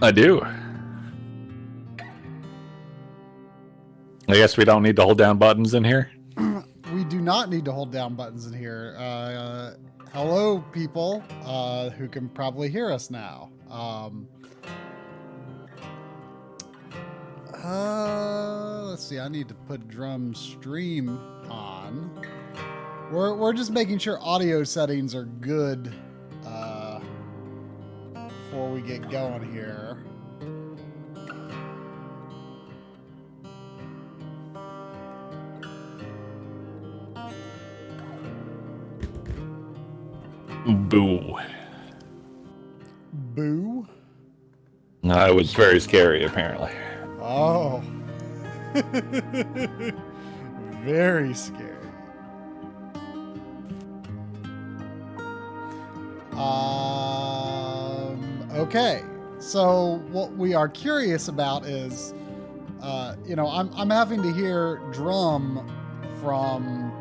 I do. I guess we don't need to hold down buttons in here. We do not need to hold down buttons in here. Hello, people who can probably hear us now. Let's see. I need to put drum stream on. We're just making sure audio settings are good before we get going here. Boo. Boo? No, it was very scary, apparently. Oh. Very scary. Okay. So what we are curious about is, I'm having to hear drum from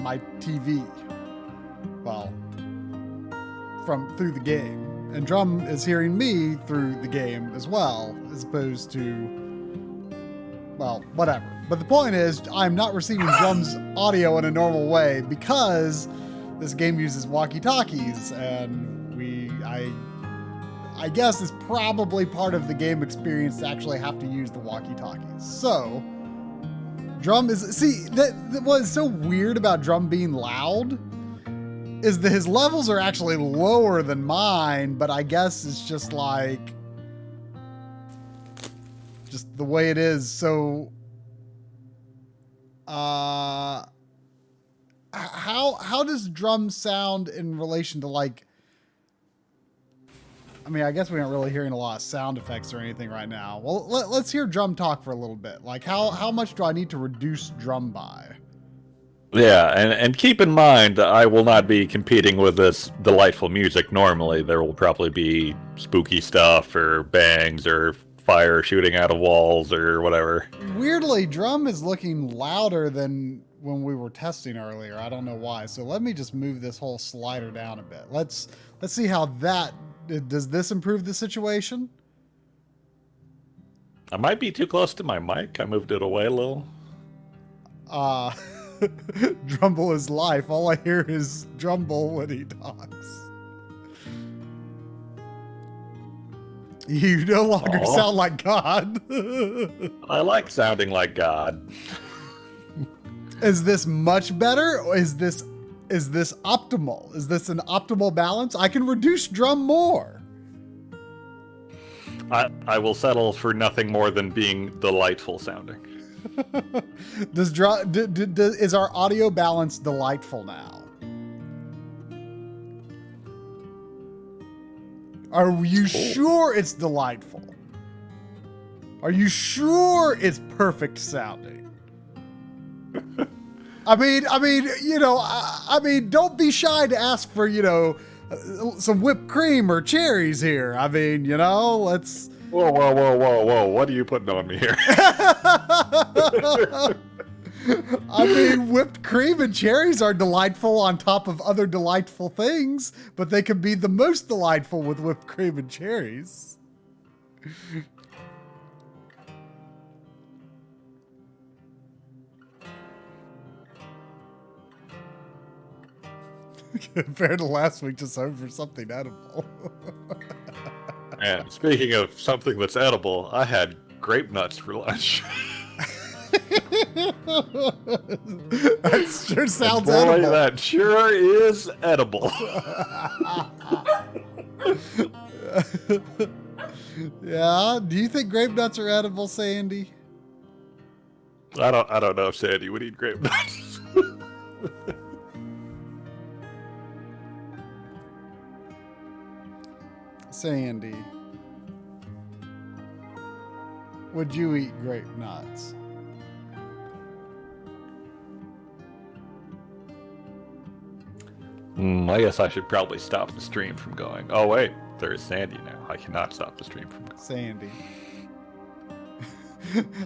my TV. Well, from through the game. And drum is hearing me through the game as well, as opposed to, well, whatever. But the point is, I'm not receiving drum's audio in a normal way because this game uses walkie-talkies, and I guess it's probably part of the game experience to actually have to use the walkie-talkies. So, drum is, see, what is so weird about drum being loud is that his levels are actually lower than mine, but I guess it's just like, just the way it is. So, how does drum sound in relation to, like, I mean, I guess we aren't really hearing a lot of sound effects or anything right now. Well, let's hear drum talk for a little bit. Like, how much do I need to reduce drum by? Yeah, and keep in mind, I will not be competing with this delightful music normally. There will probably be spooky stuff, or bangs, or fire shooting out of walls, or whatever. Weirdly, drum is looking louder than when we were testing earlier. I don't know why. So let me just move this whole slider down a bit. Let's see how that... Does this improve the situation? I might be too close to my mic. I moved it away a little. Drumble is life. All I hear is Drumble when he talks. You no longer sound like God. I like sounding like God. Is this much better, or is this optimal? Is this an optimal balance? I can reduce drum more. I will settle for nothing more than being delightful sounding. Is our audio balance delightful now? Are you sure it's delightful? Are you sure it's perfect sounding? I mean, don't be shy to ask for, some whipped cream or cherries here. I mean, let's... Whoa. What are you putting on me here? I mean, whipped cream and cherries are delightful on top of other delightful things, but they can be the most delightful with whipped cream and cherries. Compared to last week, just hoping for something edible. And speaking of something that's edible, I had grape nuts for lunch. That sure sounds boy, edible. That sure is edible. Yeah. Do you think grape nuts are edible, Sandy? I don't know if Sandy would eat grape nuts. Sandy, would you eat grape nuts? I guess I should probably stop the stream from going. Oh wait, there's Sandy now. I cannot stop the stream from going. Sandy.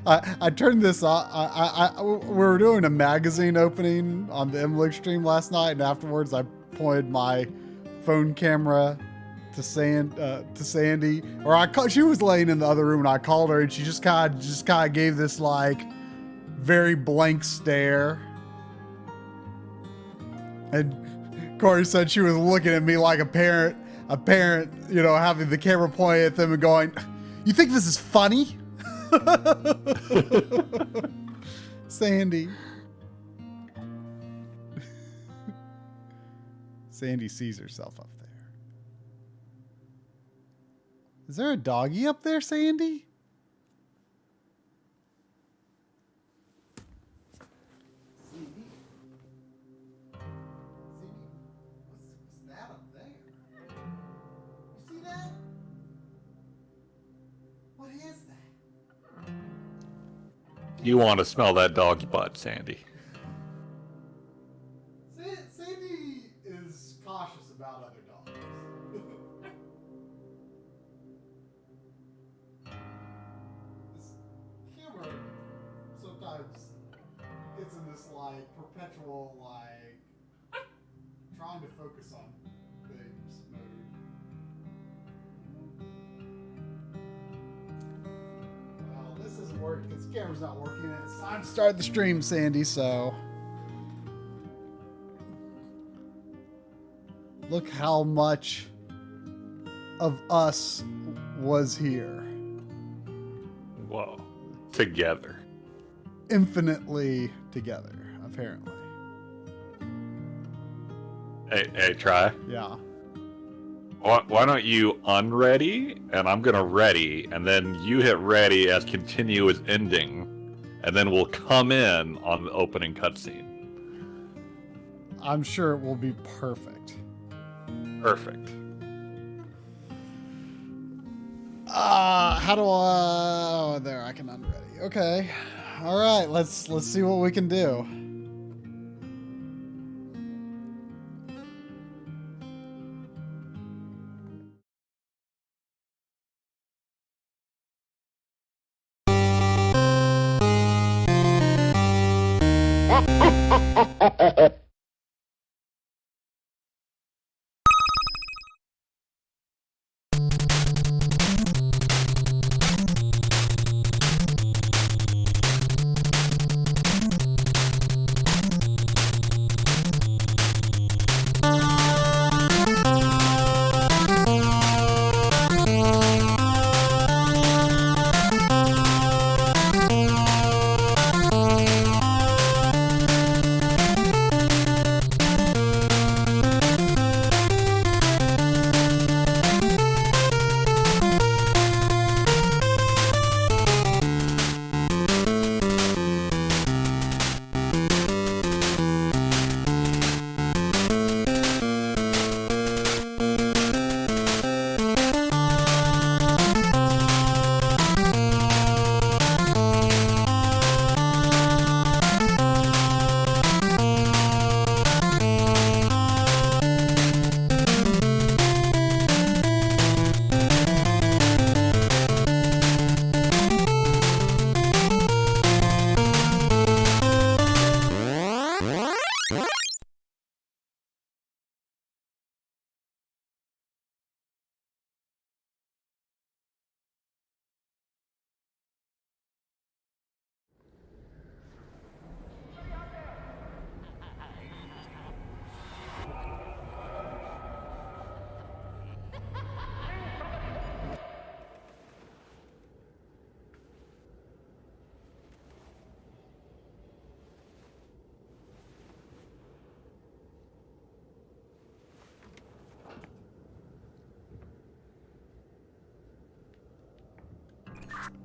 I turned this on. We were doing a magazine opening on the MLiG stream last night, and afterwards I pointed my phone camera Sandy, or she was laying in the other room and I called her and she just kind of gave this like very blank stare. And Corey said she was looking at me like a parent, you know, having the camera pointed at them and going, "You think this is funny?" Sandy. Sandy sees herself up there. Is there a doggy up there, Sandy? What's that up there? You see that? What is that? You want to smell that dog's butt, Sandy. Sandy is cautious about other dogs. This camera sometimes gets in this like perpetual like trying to focus on things mode. Well, this isn't working because the camera's not working. It's time to start the stream, Sandy, so look how much of us was here. Whoa. Together. Infinitely together, apparently. Hey, try. Yeah. Why don't you unready, and I'm gonna ready, and then you hit ready as continue is ending, and then we'll come in on the opening cutscene. I'm sure it will be perfect. Perfect. How do I... Oh, there, I can unready. Okay. All right, let's see what we can do.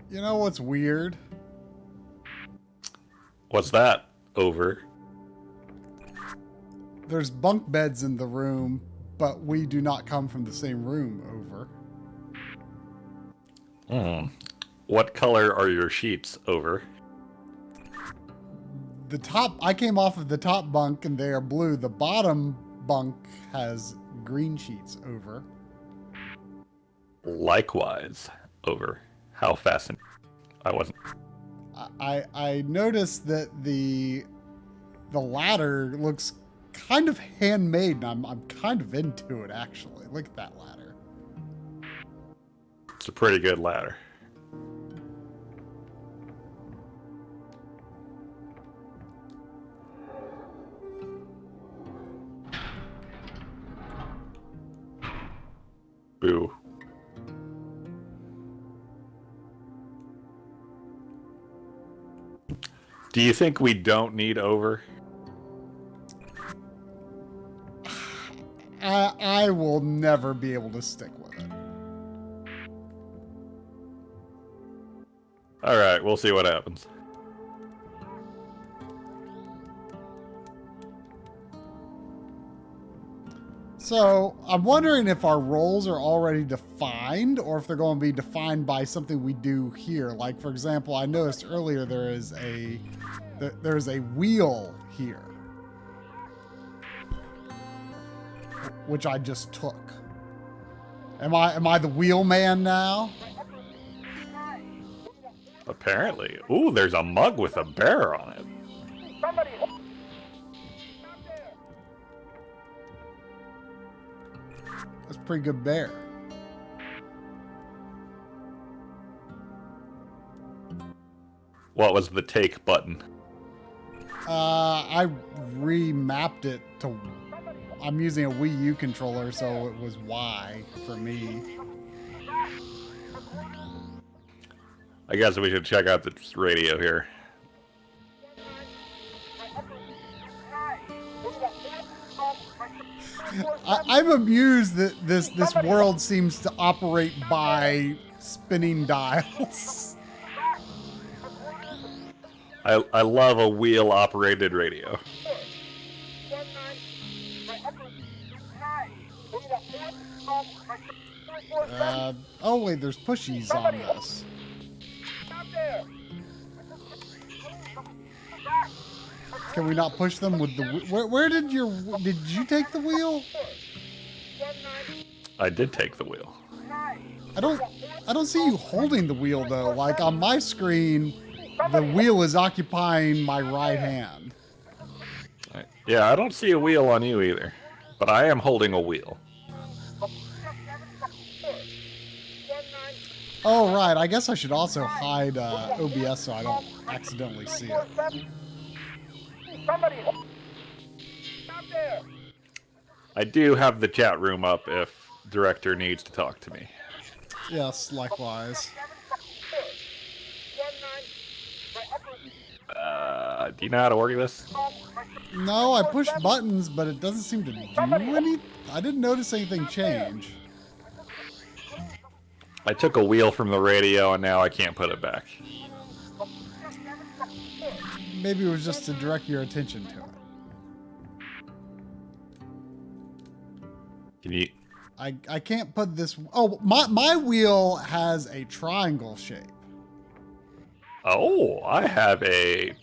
You know what's weird? What's that? Over. There's bunk beds in the room, but we do not come from the same room. Over. What color are your sheets? Over. The top, I came off of the top bunk and they are blue. The bottom bunk has green sheets. Over. Likewise. Over. How fascinating. I wasn't. I noticed that the ladder looks kind of handmade, and I'm kind of into it, actually. Look at that ladder. It's a pretty good ladder. Boo. Do you think we don't need over? I will never be able to stick with it. Alright, we'll see what happens. So, I'm wondering if our roles are already defined or if they're going to be defined by something we do here. Like, for example, I noticed earlier there's a wheel here, which I just took. Am I the wheel man now? Apparently. Ooh, there's a mug with a bear on it. That's a pretty good bear. What was the take button? I remapped it to... I'm using a Wii U controller, so it was Y for me. I guess we should check out this radio here. I'm amused that this world seems to operate by spinning dials. I love a wheel-operated radio. Oh wait, there's pushies on this. Can we not push them with the... Where did you take the wheel? I did take the wheel. I don't see you holding the wheel though. Like on my screen, the wheel is occupying my right hand. Yeah, I don't see a wheel on you either, but I am holding a wheel. Oh right, I guess I should also hide OBS so I don't accidentally see it. I do have the chat room up if director needs to talk to me. Yes, likewise. Do you know how to work this? No, I pushed buttons, but it doesn't seem to do any... I didn't notice anything change. I took a wheel from the radio and now I can't put it back. Maybe it was just to direct your attention to it. Can you... I can't put this... Oh, my wheel has a triangle shape. Oh, I have a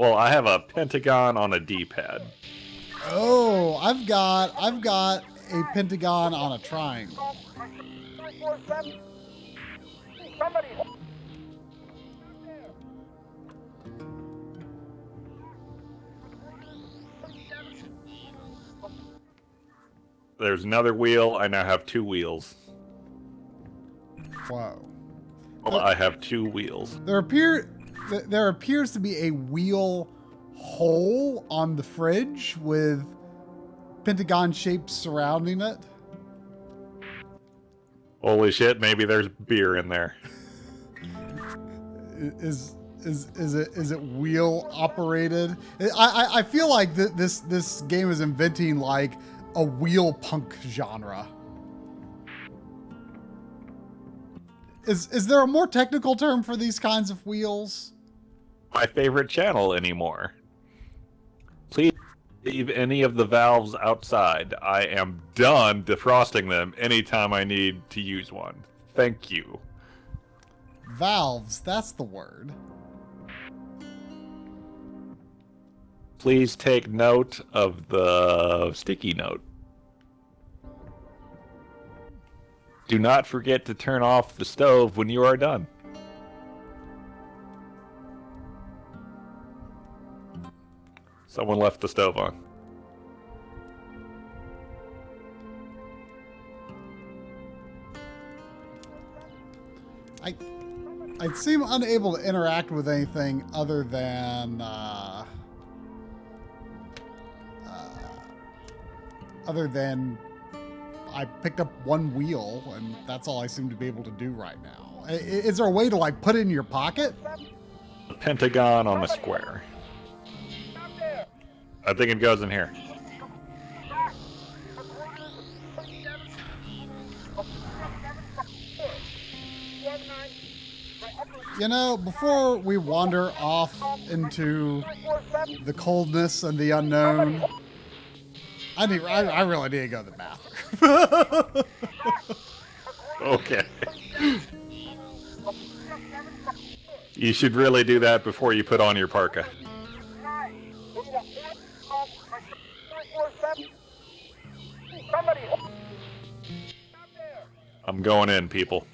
I have a pentagon on a D-pad. Oh, I've got a pentagon on a triangle. There's another wheel. I now have 2 wheels. Whoa. Well, I have 2 wheels. There appears to be a wheel hole on the fridge with pentagon shapes surrounding it. Holy shit, maybe there's beer in there. Is it wheel operated? I feel like this game is inventing like a wheel punk genre. Is there a more technical term for these kinds of wheels? My favorite channel anymore. Please leave any of the valves outside. I am done defrosting them anytime I need to use one. Thank you. Valves, that's the word. Please take note of the sticky note. Do not forget to turn off the stove when you are done. Someone left the stove on. I seem unable to interact with anything other than I picked up one wheel, and that's all I seem to be able to do right now. Is there a way to like put it in your pocket? The pentagon on the square. I think it goes in here. You know, before we wander off into the coldness and the unknown, I really need to go to the bathroom. Okay. You should really do that before you put on your parka. I'm going in, people.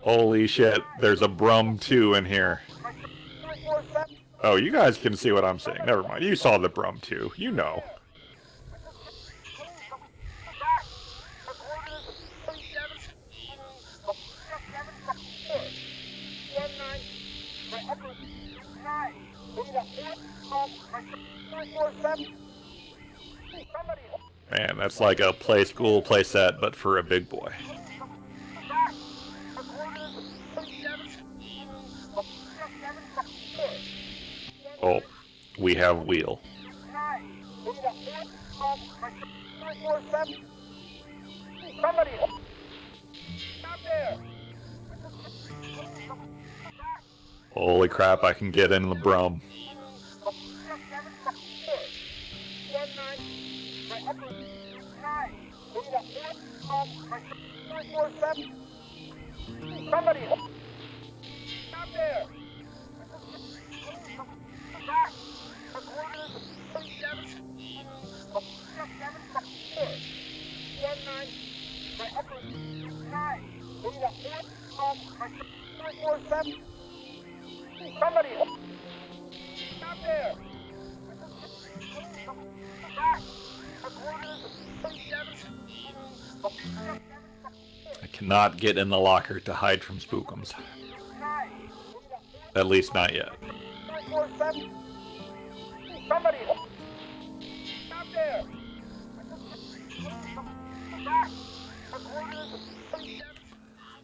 Holy shit, there's a Brum 2 in here. Oh, you guys can see what I'm saying. Never mind. You saw the Brum 2. You know. Man, that's like a play school play set, but for a big boy. Oh, we have wheel. Holy crap, I can get in the Brum. I cannot get in the locker to hide from spookums. At least not yet.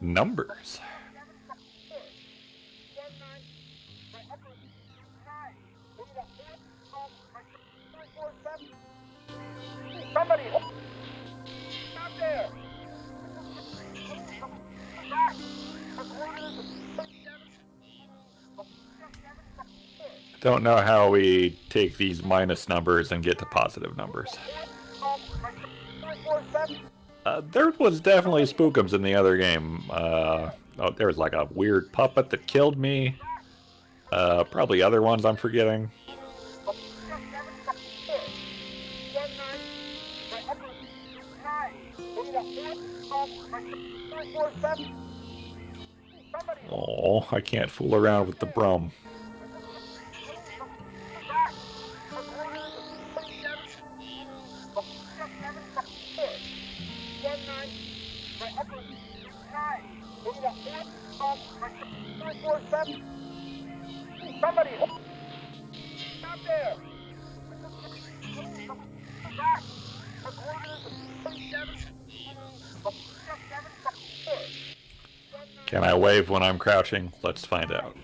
Numbers. Don't know how we take these minus numbers and get to positive numbers. There was definitely spookums in the other game. Oh, there was like a weird puppet that killed me. Probably other ones I'm forgetting. Oh, I can't fool around with the Brum. Can I wave when I'm crouching? Let's find out.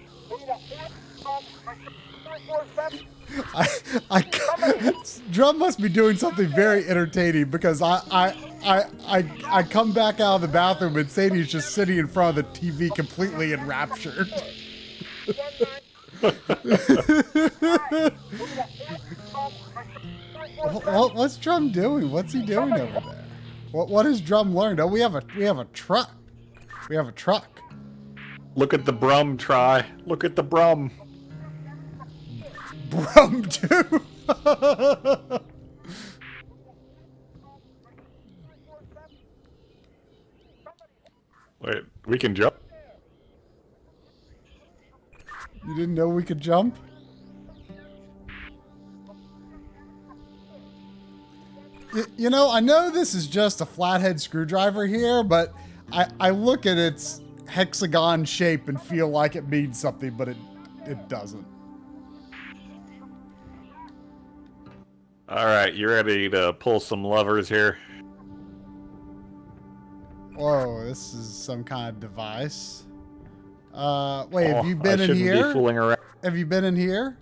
Drum must be doing something very entertaining because I come back out of the bathroom and Sadie's just sitting in front of the TV completely enraptured. What's Drum doing? What's he doing over there? What has Drum learned? Oh, we have a truck. We have a truck. Look at the Brum, Try. Look at the Brum. Brum too. Wait, we can jump? You didn't know we could jump? You know, I know this is just a flathead screwdriver here, but I look at its hexagon shape and feel like it means something, but it doesn't. All right, you ready to pull some levers here? Whoa, this is some kind of device. Wait, have you been I in shouldn't here? be fooling around. Have you been in here?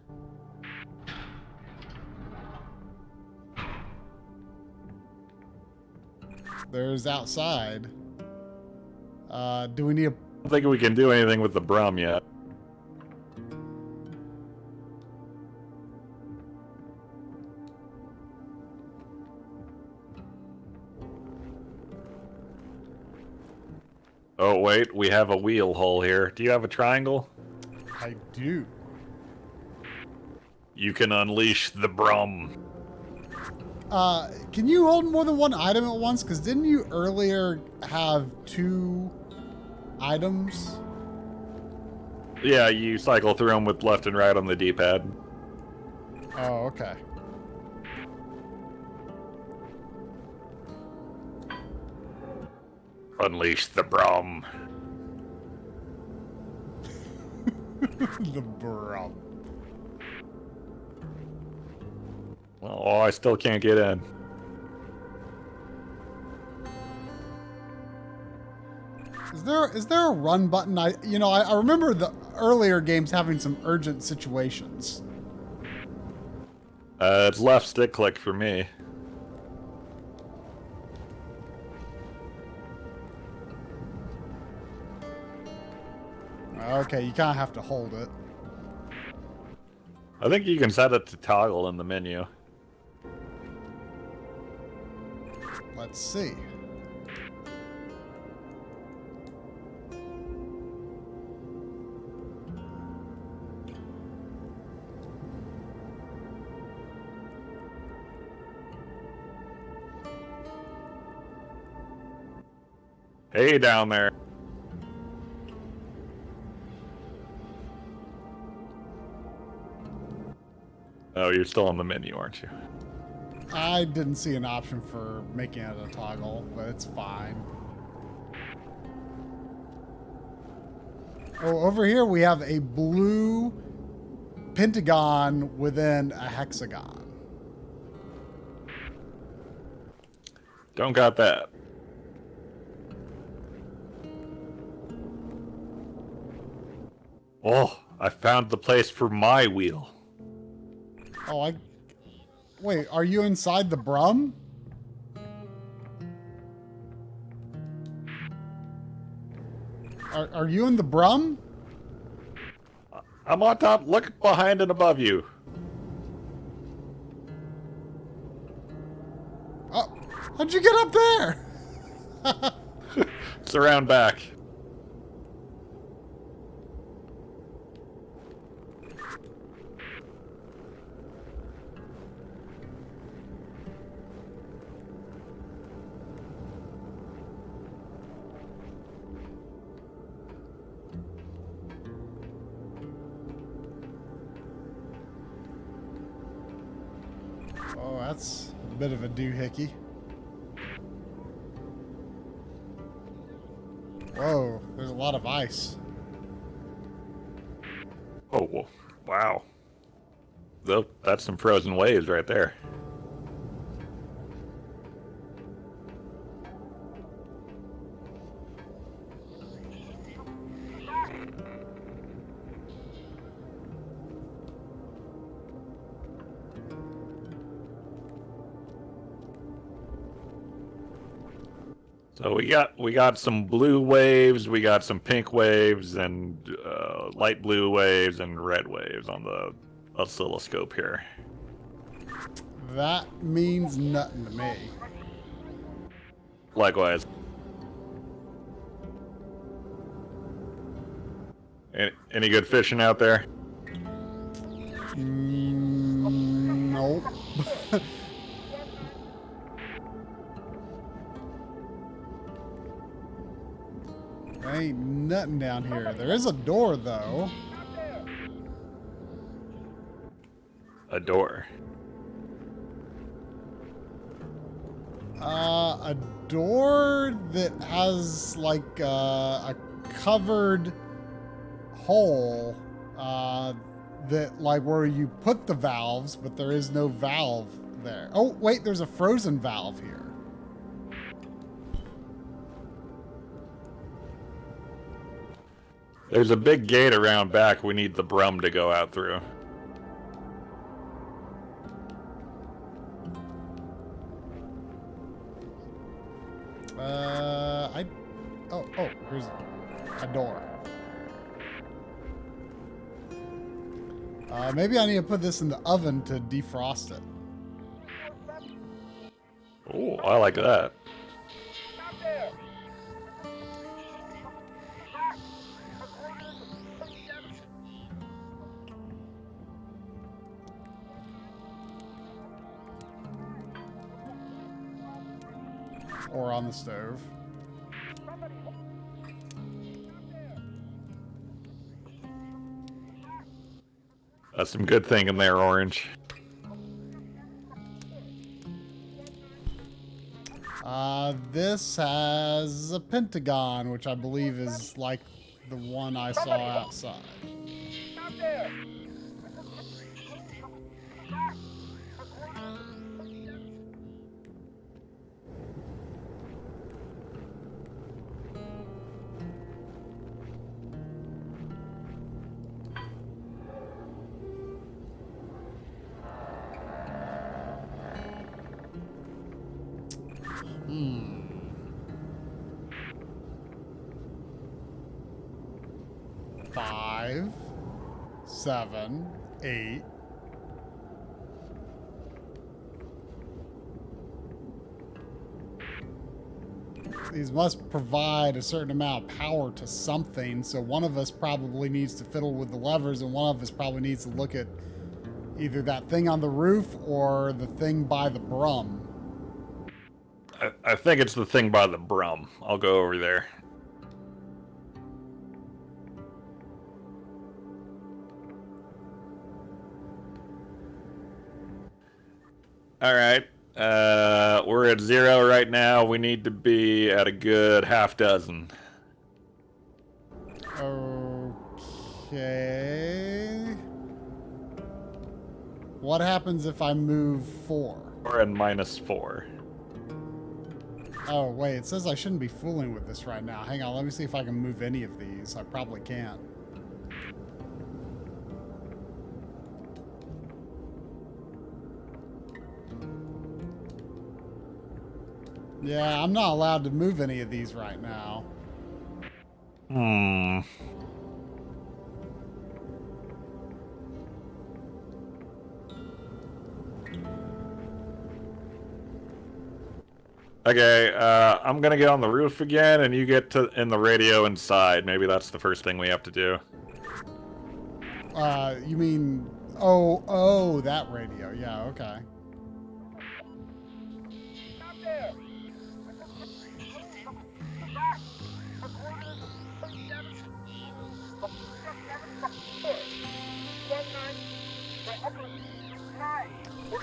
There's outside. Do we need a... I don't think we can do anything with the Brum yet. Oh, wait, we have a wheel hole here. Do you have a triangle? I do. You can unleash the Brum. Can you hold more than one item at once? Because didn't you earlier have 2 items? Yeah, you cycle through them with left and right on the D-pad. Oh, okay. Unleash the Brum. The bro. Oh, I still can't get in. Is there a run button? I remember the earlier games having some urgent situations. It's left stick click for me. Okay, you kind of have to hold it. I think you can set it to toggle in the menu. Let's see. Hey, down there. Oh, you're still on the menu, aren't you? I didn't see an option for making it a toggle, but it's fine. Oh, over here we have a blue pentagon within a hexagon. Don't got that. Oh, I found the place for my wheel. Oh, wait, are you inside the Brum? Are you in the Brum? I'm on top. Look behind and above you. Oh, how'd you get up there? It's around back. Oh, that's a bit of a doohickey. Whoa, there's a lot of ice. Oh, wow. That's some frozen waves right there. So we got some blue waves, we got some pink waves, and light blue waves and red waves on the oscilloscope here. That means nothing to me. Likewise. Any good fishing out there? Nope. There ain't nothing down here. There is a door, though. A door. A door that has like a covered hole that like where you put the valves, but there is no valve there. Oh, wait, there's a frozen valve here. There's a big gate around back we need the brum to go out through. Oh, here's a door. Maybe I need to put this in the oven to defrost it. Oh, I like that. Or on the stove. That's some good thinking there, Orange. This has a pentagon, which I believe is like the one I saw outside. Hmm. 5, 7, 8. These must provide a certain amount of power to something, so one of us probably needs to fiddle with the levers, and one of us probably needs to look at either that thing on the roof or the thing by the brum. I think it's the thing by the brum. I'll go over there. All right. We're at 0 right now. We need to be at a good half dozen. Okay. What happens if I move 4? We're at -4. Oh, wait, it says I shouldn't be fooling with this right now. Hang on, let me see if I can move any of these. I probably can't. Yeah, I'm not allowed to move any of these right now. Hmm. Okay, I'm gonna get on the roof again, and you get in the radio inside. Maybe that's the first thing we have to do. You mean... Oh, that radio. Yeah, okay.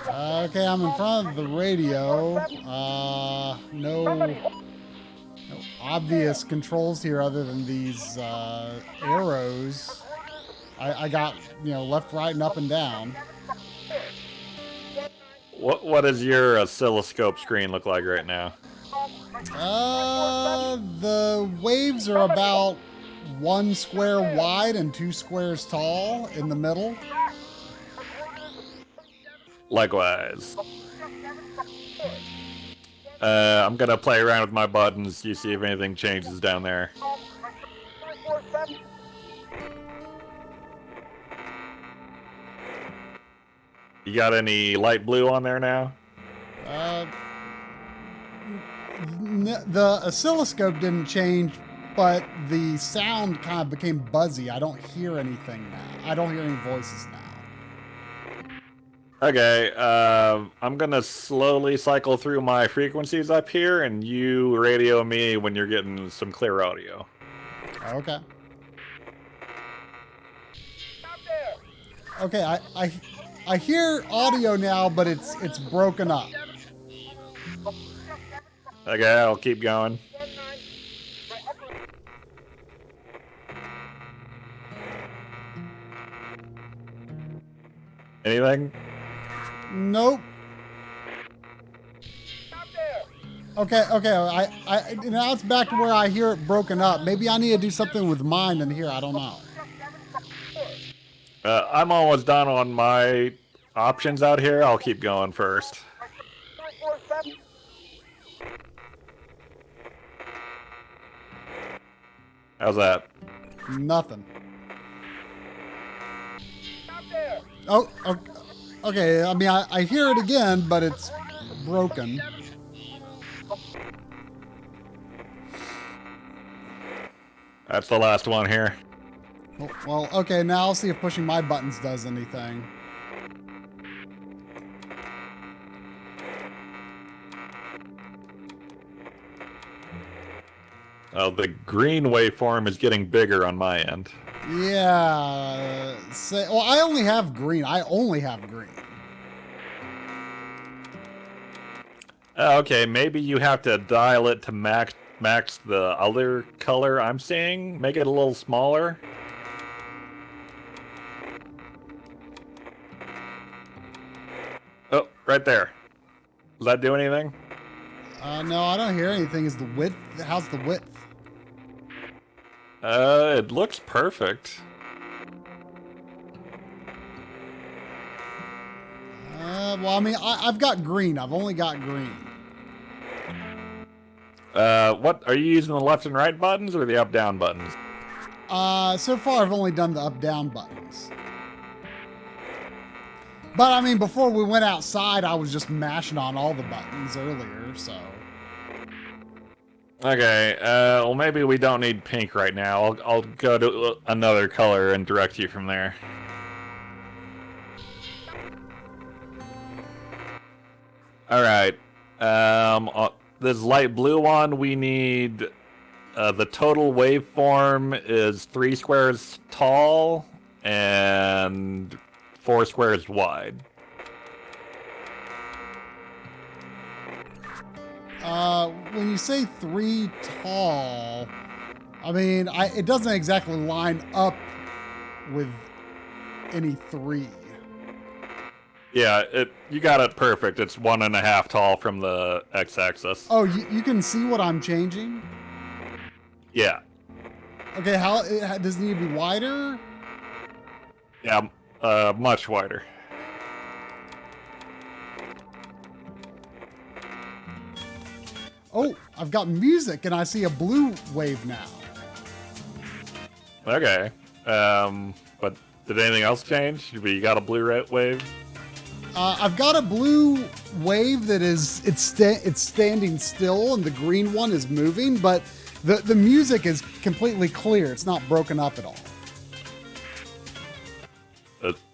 Okay, I'm in front of the radio. No obvious controls here other than these arrows. I got, left, right, and up and down. What does your oscilloscope screen look like right now? The waves are about 1 square wide and 2 squares tall in the middle. Likewise. I'm gonna play around with my buttons. You see if anything changes down there. You got any light blue on there now? The oscilloscope didn't change, but the sound kind of became buzzy. I don't hear anything now. I don't hear any voices now. Okay, I'm gonna slowly cycle through my frequencies up here, and you radio me when you're getting some clear audio. Okay. Okay, I hear audio now, but it's broken up. Okay, I'll keep going. Anything? Nope. Okay, now it's back to where I hear it broken up. Maybe I need to do something with mine in here. I don't know. I'm almost done on my options out here. I'll keep going first. How's that? Nothing. Oh, okay. I mean, I hear it again, but it's broken. That's the last one here. Well, okay. Now I'll see if pushing my buttons does anything. The green waveform is getting bigger on my end. Yeah. Well, I only have green. Okay, maybe you have to dial it to max the other color I'm seeing. Make it a little smaller. Oh, right there. Does that do anything? No, I don't hear anything. Is the width? How's the width? It looks perfect. Well, I mean, I've got green. I've only got green. What are you using, the left and right buttons or the up down buttons? So far I've only done the up down buttons. But I mean, before we went outside, I was just mashing on all the buttons earlier, so. Okay, well maybe we don't need pink right now. I'll go to another color and direct you from there. Alright, this light blue one, we need, the total waveform is 3 squares tall and 4 squares wide. When you say 3 tall, I mean, it doesn't exactly line up with any 3. Yeah, you got it perfect. It's 1.5 tall from the x-axis. Oh, you can see what I'm changing? Yeah. Okay, does it need to be wider? Yeah, much wider. Oh, I've got music and I see a blue wave now. Okay. But did anything else change? You got a blue wave? I've got a blue wave that it's standing still, and the green one is moving, but the music is completely clear. It's not broken up at all.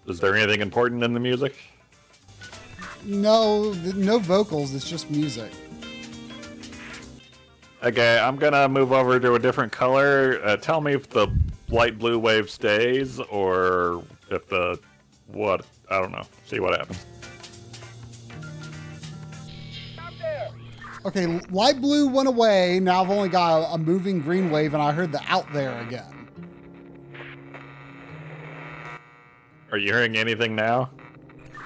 Is there anything important in the music? No vocals. It's just music. Okay, I'm gonna move over to a different color. Tell me if the light blue wave stays, or if I don't know. See what happens. Okay, light blue went away. Now I've only got a moving green wave, and I heard the out there again. Are you hearing anything now?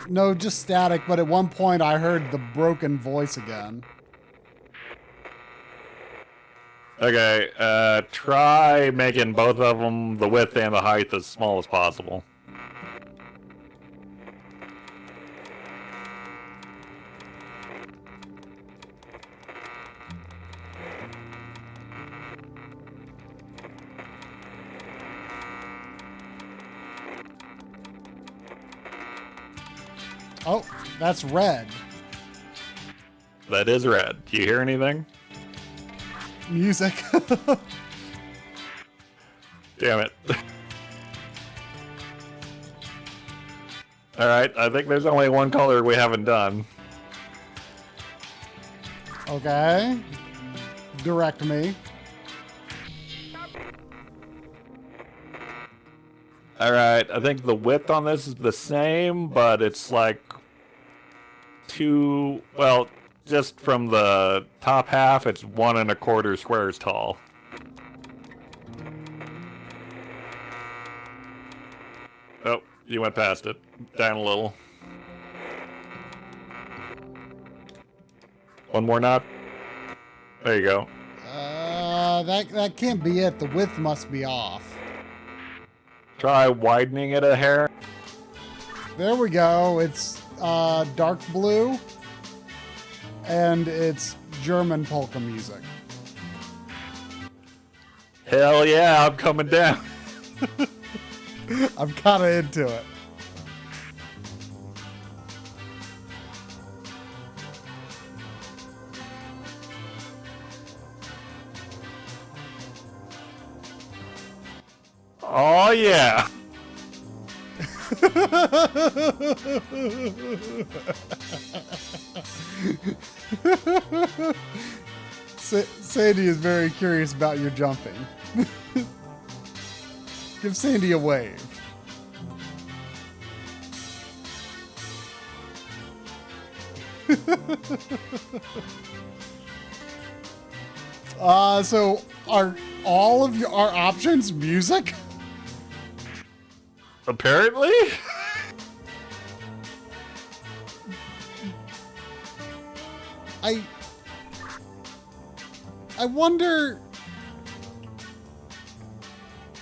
No, just static, but at one point I heard the broken voice again. Okay, try making both of them, the width and the height, as small as possible. Oh, that's red. That is red. Do you hear anything? Music. Damn it. Alright, I think there's only one color we haven't done. Okay. Direct me. Alright, I think the width on this is the same, but it's like just from the top half, it's 1¼ squares tall. Oh, you went past it. Down a little. One more knot. There you go. That can't be it. The width must be off. Try widening it a hair. There we go. It's dark blue, and it's German polka music. Hell yeah, I'm coming down. I'm kind of into it. Oh yeah. Sandy is very curious about your jumping. Give Sandy a wave. So are all of our options music? Apparently. I wonder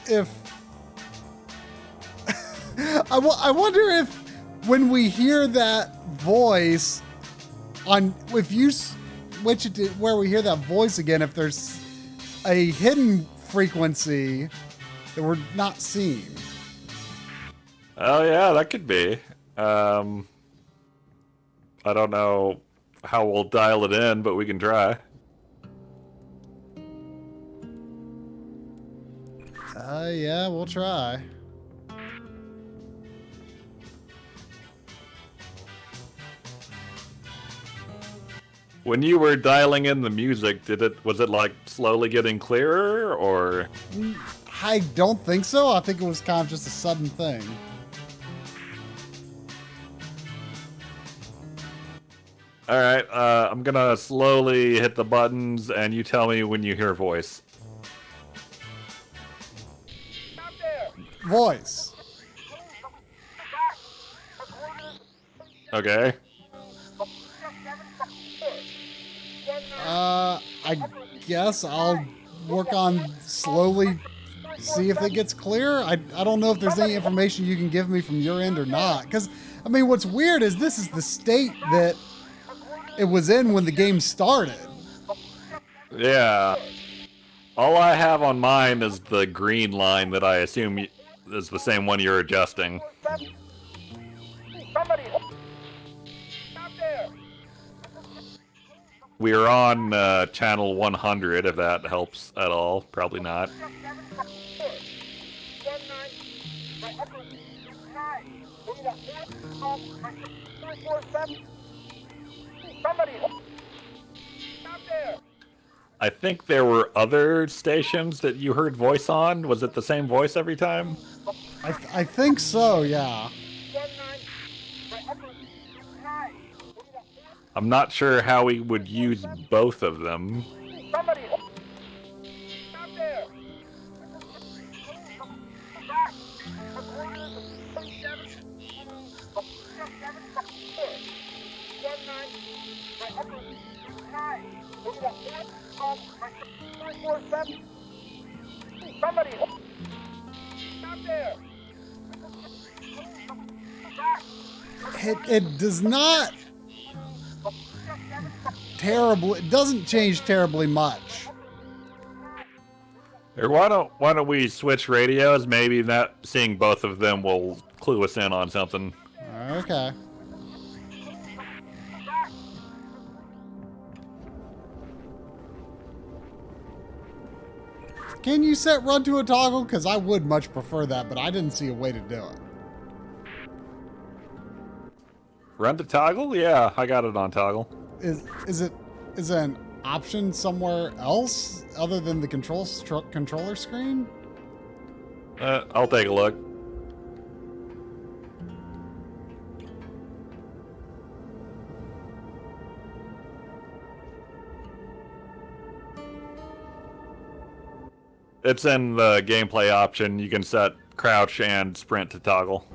if I wonder if when we hear that voice on, if you switch it to where we hear that voice again, if there's a hidden frequency that we're not seeing. Oh yeah, that could be. I don't know how we'll dial it in, but we can try. Yeah, we'll try. When you were dialing in the music, was it like slowly getting clearer, or? I don't think so. I think it was kind of just a sudden thing. All right, I'm gonna slowly hit the buttons, and you tell me when you hear a voice. Voice. Okay. I guess I'll work on slowly see if it gets clear. I don't know if there's any information you can give me from your end or not. Because, I mean, what's weird is this is the state that it was in when the game started. Yeah. All I have on mine is the green line that I assume is the same one you're adjusting. We are on channel 100, if that helps at all. Probably not. I think there were other stations that you heard voice on. Was it the same voice every time? I think so, yeah. I'm not sure how we would use both of them. It does not it doesn't change terribly much. Or why don't we switch radios? Maybe that seeing both of them will clue us in on something. Okay. Can you set run to a toggle? Because I would much prefer that, but I didn't see a way to do it. Run to toggle? Yeah, I got it on toggle. Is it an option somewhere else other than the controller screen? I'll take a look. It's in the gameplay option. You can set crouch and sprint to toggle.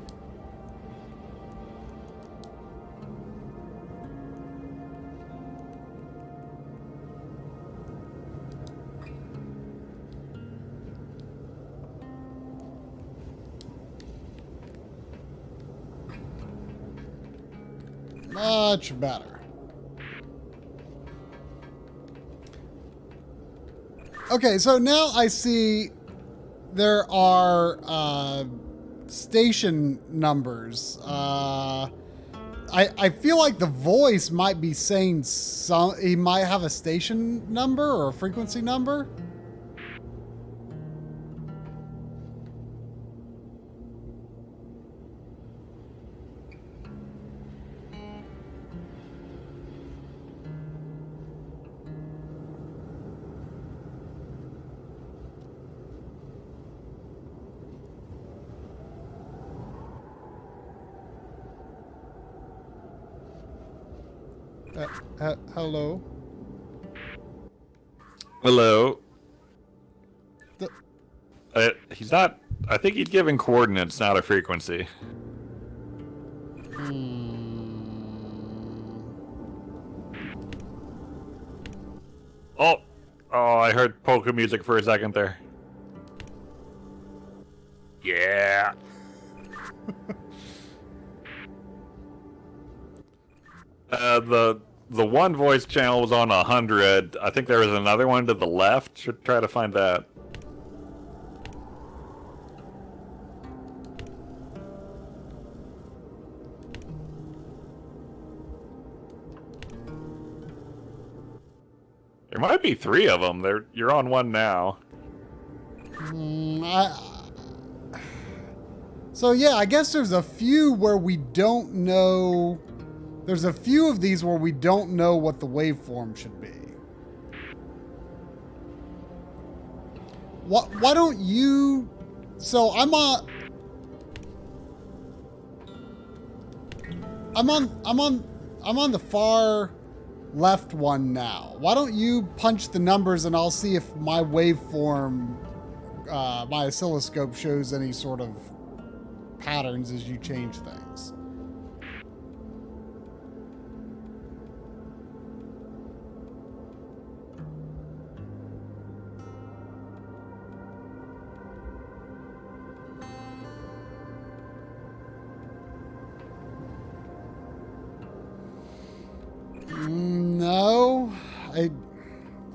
Much better. Okay, so now I see there are station numbers. I feel like the voice might be saying he might have a station number or a frequency number. Hello? Hello. The- He's not... I think he's giving coordinates, not a frequency. Oh! Oh, I heard polka music for a second there. Yeah! The one voice channel was on 100. I think there was another one to the left. Should try to find that. There might be 3 of them. You're on one now. So yeah, I guess there's a few where we don't know. There's a few of these where we don't know what the waveform should be. Why don't you? So I'm on the far left one now. Why don't you punch the numbers and I'll see if my waveform, my oscilloscope shows any sort of patterns as you change things. No,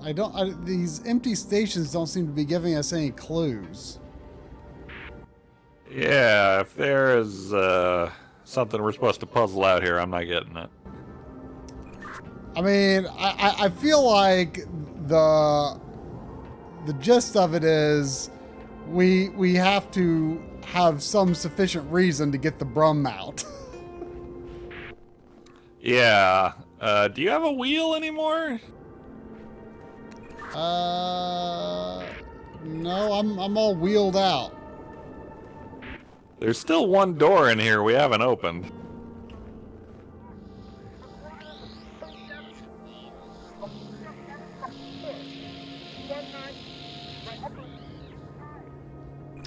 I don't. These empty stations don't seem to be giving us any clues. Yeah, if there is something we're supposed to puzzle out here, I'm not getting it. I mean, I feel like the gist of it is we have to have some sufficient reason to get the Brum out. Yeah. Do you have a wheel anymore? No, I'm all wheeled out. There's still one door in here we haven't opened.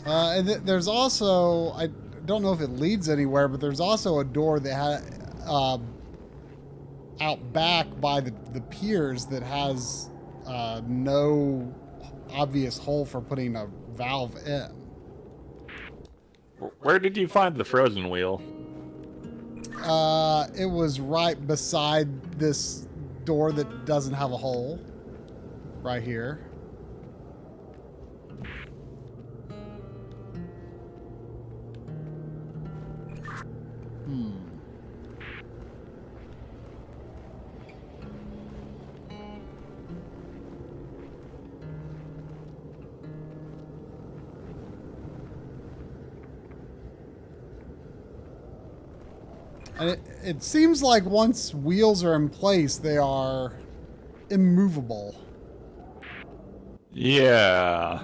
And there's also, I don't know if it leads anywhere, but there's also a door that had out back by the piers that has no obvious hole for putting a valve in. Where did you find the frozen wheel? It was right beside this door that doesn't have a hole. Right here. And it seems like once wheels are in place, they are immovable. Yeah.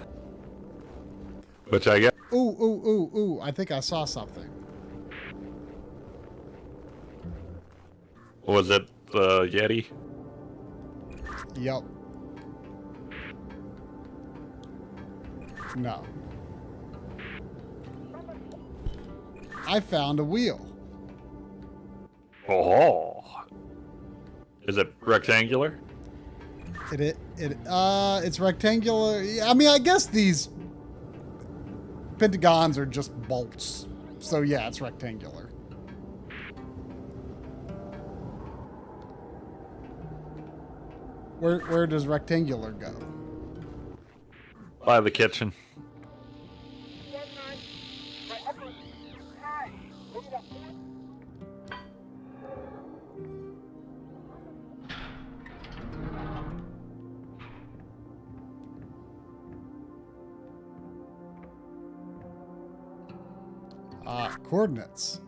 Which I guess... Ooh, I think I saw something. Was it the Yeti? Yep. No. I found a wheel. Oh. Is it rectangular? It's rectangular. I mean, I guess these pentagons are just bolts. So yeah, it's rectangular. Where does rectangular go? By the kitchen. Coordinates.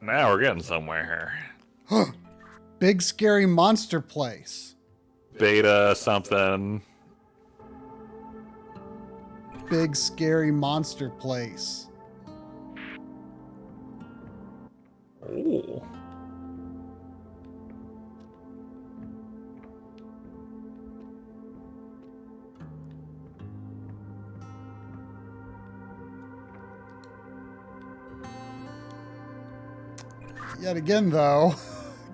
Now we're getting somewhere here. Big scary monster place. Beta something. Big scary monster place. Ooh. Yet again, though,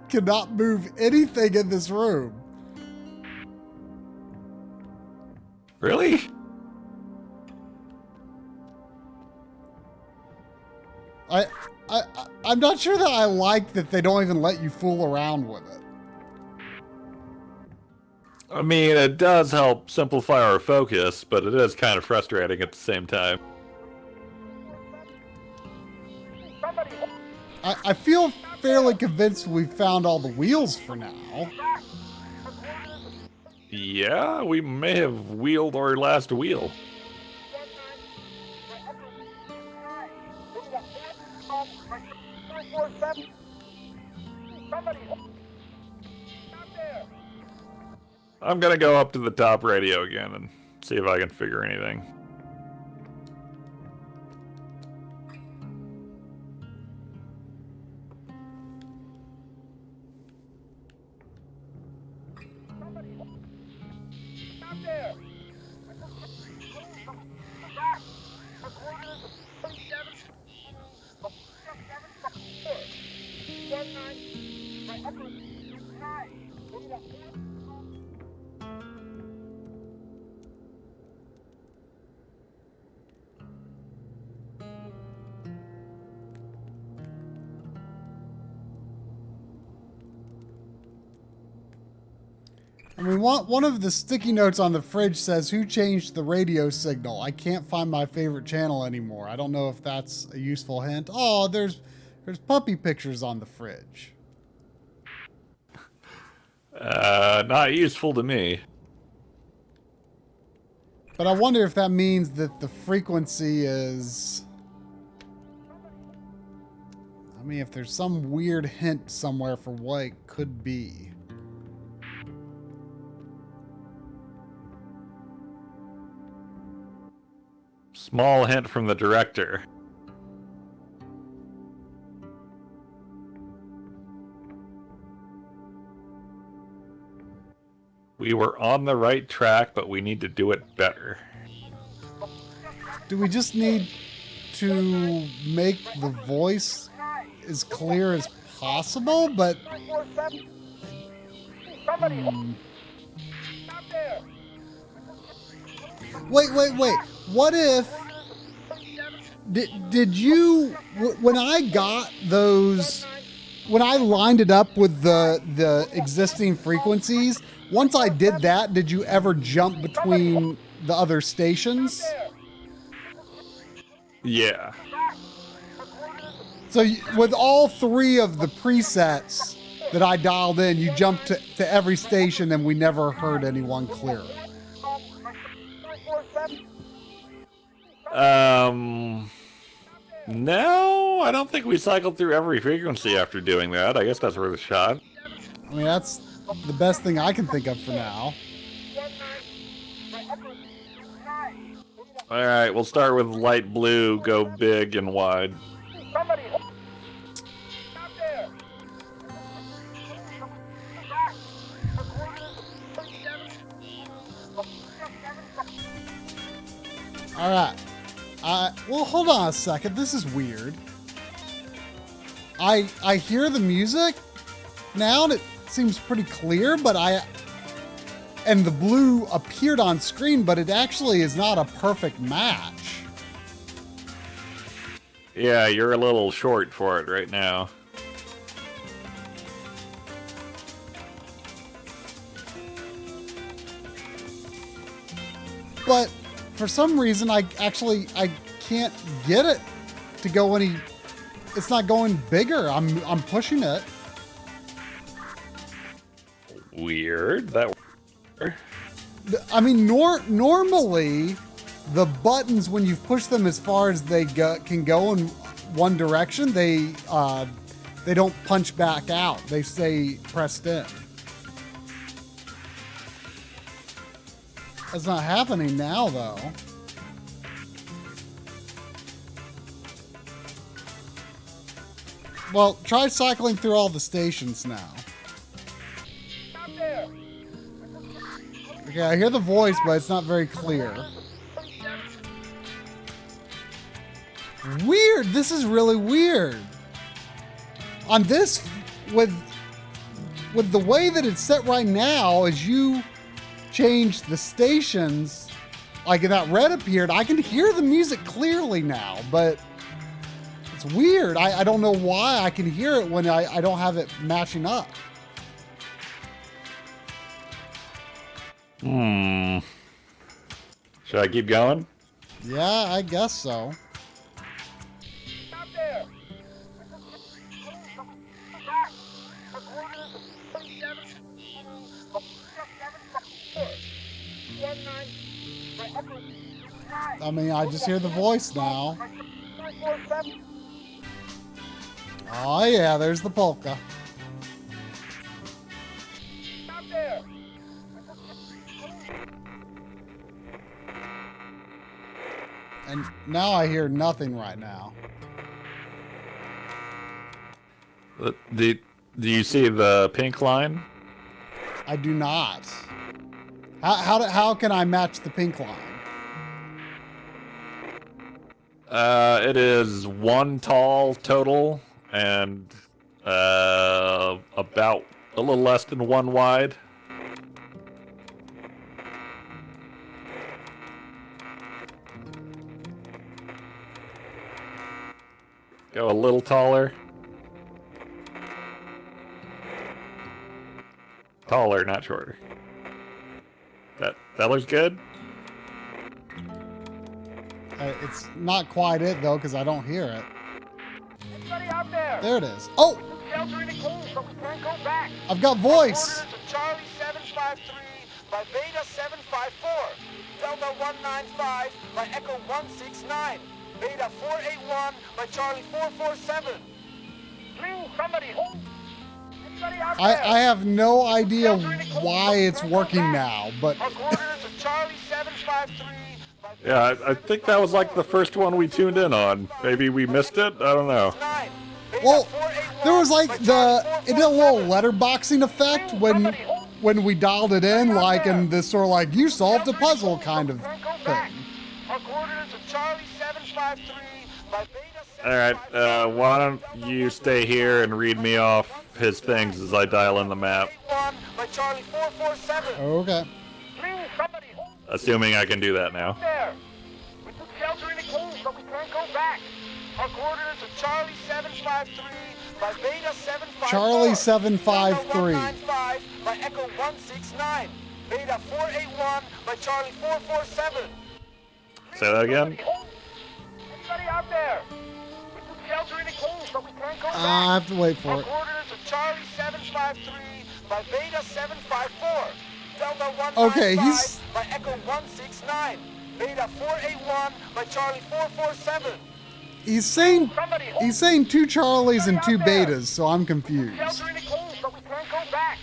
cannot move anything in this room. Really? I'm not sure that I like that they don't even let you fool around with it. I mean, it does help simplify our focus, but it is kind of frustrating at the same time. I feel fairly convinced we've found all the wheels for now. Yeah, we may have wheeled our last wheel. I'm gonna go up to the top radio again and see if I can figure anything. I mean, one of the sticky notes on the fridge says, "Who changed the radio signal? I can't find my favorite channel anymore." I don't know if that's a useful hint. Oh, there's puppy pictures on the fridge. Not useful to me. But I wonder if that means that the frequency is... I mean, if there's some weird hint somewhere for what it could be. Small hint from the director. We were on the right track, but we need to do it better. Do we just need to make the voice as clear as possible? But... Wait. What if... Did you... When I got those... When I lined it up with the existing frequencies, once I did that, did you ever jump between the other stations? Yeah. So with all three of the presets that I dialed in, you jumped to every station and we never heard anyone clear. No, I don't think we cycled through every frequency after doing that. I guess that's worth a shot. I mean, that's the best thing I can think of for now. Alright, we'll start with light blue, go big and wide. All right. Well, hold on a second. This is weird. I hear the music now, and it seems pretty clear, but and the blue appeared on screen, but it actually is not a perfect match. Yeah, you're a little short for it right now. But for some reason, I can't get it to go any. It's not going bigger. I'm pushing it. Weird. That. I mean, normally the buttons, when you push them as far as they can go in one direction, they don't punch back out. They stay pressed in. That's not happening now, though. Well, try cycling through all the stations now. Okay, I hear the voice, but it's not very clear. Weird. This is really weird. On this, with the way that it's set right now, as you change the stations, like that red appeared, I can hear the music clearly now, but it's weird. I don't know why I can hear it when I don't have it matching up. Should I keep going? Yeah, I guess so. Stop there. I mean, I just hear the voice now. Oh yeah, there's the polka. Stop there. And now I hear nothing right now. Do you see the pink line? I do not. How can I match the pink line? It is one tall total and about a little less than one wide. Go a little taller. Taller, not shorter. That looks good. It's not quite it though, because I don't hear it. Anybody out there? There it is. Oh, Shelter in the cold, so we can't go back. I've got voice. Orders to Charlie 753 by Beta 754. Delta 195 by Echo 169. Beta 481 by Charlie 447. Please, somebody hold. Anybody out there? I have no idea why it's working now, but Orders to Charlie 753 by Yeah, I think that was like the first one we tuned in on. Maybe we missed it? I don't know. 9. Beta well, 481 there was like by it Charlie did a little 447. letterboxing effect when we dialed it in, like in this sort of like you solved a puzzle kind of thing. All right, why don't you stay here and read me off his things as I dial in the map, Okay. assuming I can do that now. We took shelter in the cave, but we can't go back. Our coordinates are Charlie 753 by Beta 754. Charlie 753. Delta 195 by Echo 169. Beta 481 by Charlie 447. Say that again? Anybody out there? We took shelter in the cave, but we can't go back. I have to wait for Our it. coordinates are Charlie 753 by Beta 754. Delta 195 Okay, he's- by Echo 169. Beta 481 by Charlie 447. He's saying two Charlies and two Betas, so I'm confused. Shelter in the cave, but we can't go back.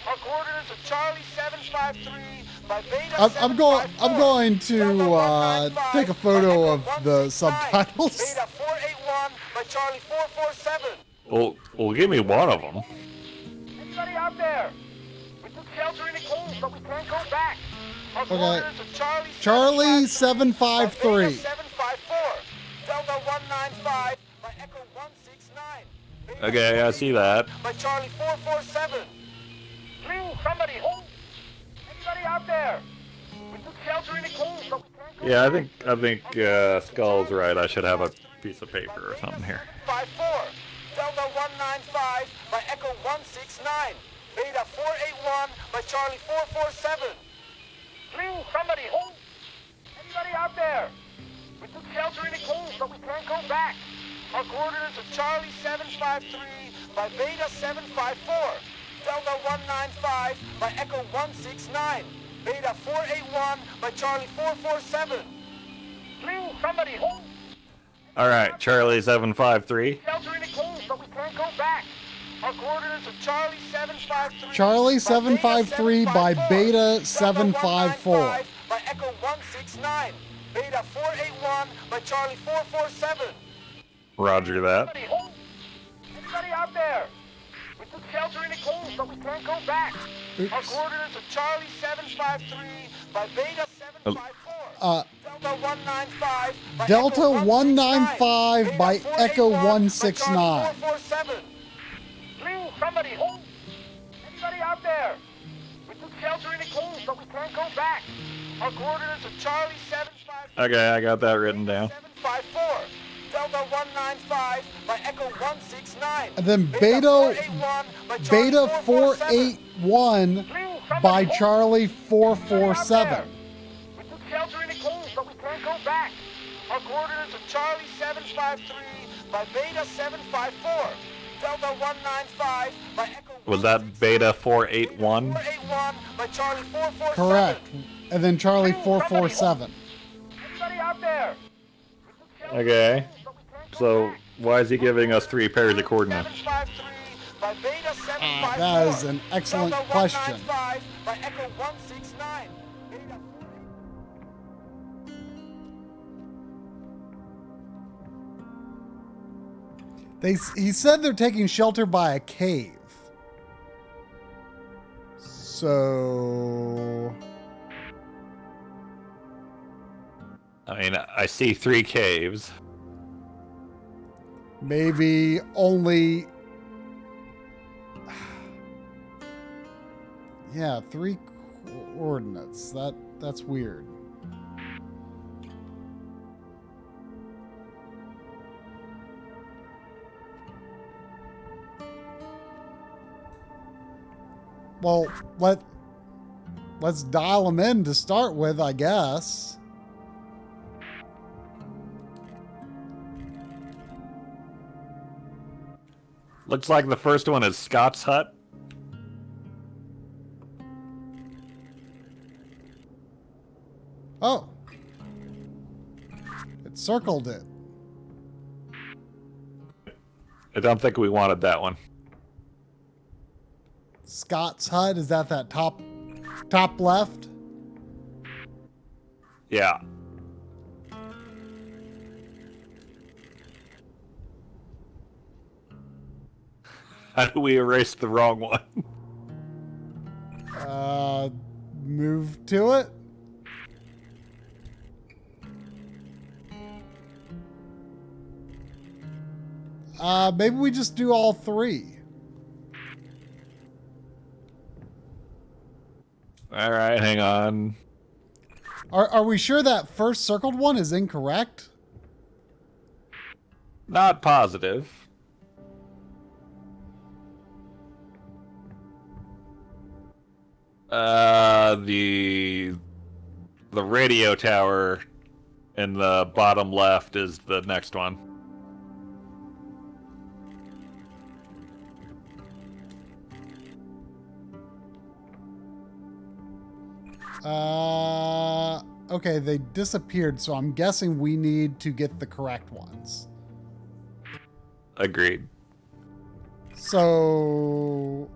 Our coordinates are Charlie 753 by Beta I'm going to take a photo of the subtitles. Beta 481 by Charlie 447. Well, give me one of them. Anybody out there? We took shelter in the cave, but we can't go back. Okay. Charlie 753. 754. Delta 195 by Echo 169. Okay, I see that. By Charlie 447. Please, somebody home. Anybody out there? We took shelter in the cave, but we can't go. Yeah, I think Skull's right. I should have a piece of paper or something here. 54. Delta 195 by Echo 169. Beta 481 by Charlie 447. Please, somebody home. Anybody out there? We took shelter in the cave, but we can't go back. Our coordinates are Charlie 753 by Beta 754. Delta 195 by Echo 169. Beta 481 by Charlie 447. Please, somebody home. All right, Charlie 753. Shelter in the cave, but we can't go back. Our coordinates are Charlie 753. Charlie 753 by Beta 754. By Echo 169. Beta 481 by Charlie 447. Roger that. Anybody home? Anybody out there? We took shelter in the cave, but we can't go back. Oops. Our coordinates are Charlie 753 by Beta 754. Delta 195 by Delta Echo 195 by Beta Echo 481 169. by Charlie 447. Please, somebody home? Anybody out there? We took shelter in the cave, but we can't go back. Our coordinates are Charlie 753. Okay, I got that written down. 754. Delta 195 by Echo 169. And then Beta 481 by Charlie 447. We took shelter in the cave, but we can't go back. Our coordinates are Charlie 753 by Beta 754. Delta 195 by Echo. Was that Beta 481? 481 by Charlie 447. Correct. And then Charlie 447. Anybody out there? Okay. So why is he giving us 3 pairs of coordinates? 753 by Beta 754. That is an excellent Delta question. 195 by Echo 169. Beta He said they're taking shelter by a cave. So I mean, I see 3 caves. maybe only, yeah, 3 coordinates. That's weird. Well, let's dial them in to start with, I guess. Looks like the first one is Scott's hut. Oh. It circled it. I don't think we wanted that one. Scott's hut, is that top left? Yeah. How do we erase the wrong one? Move to it. Maybe we just do all 3. All right, hang on. Are we sure that first circled one is incorrect? Not positive. The radio tower in the bottom left is the next one. Okay, they disappeared, so I'm guessing we need to get the correct ones. Agreed. So,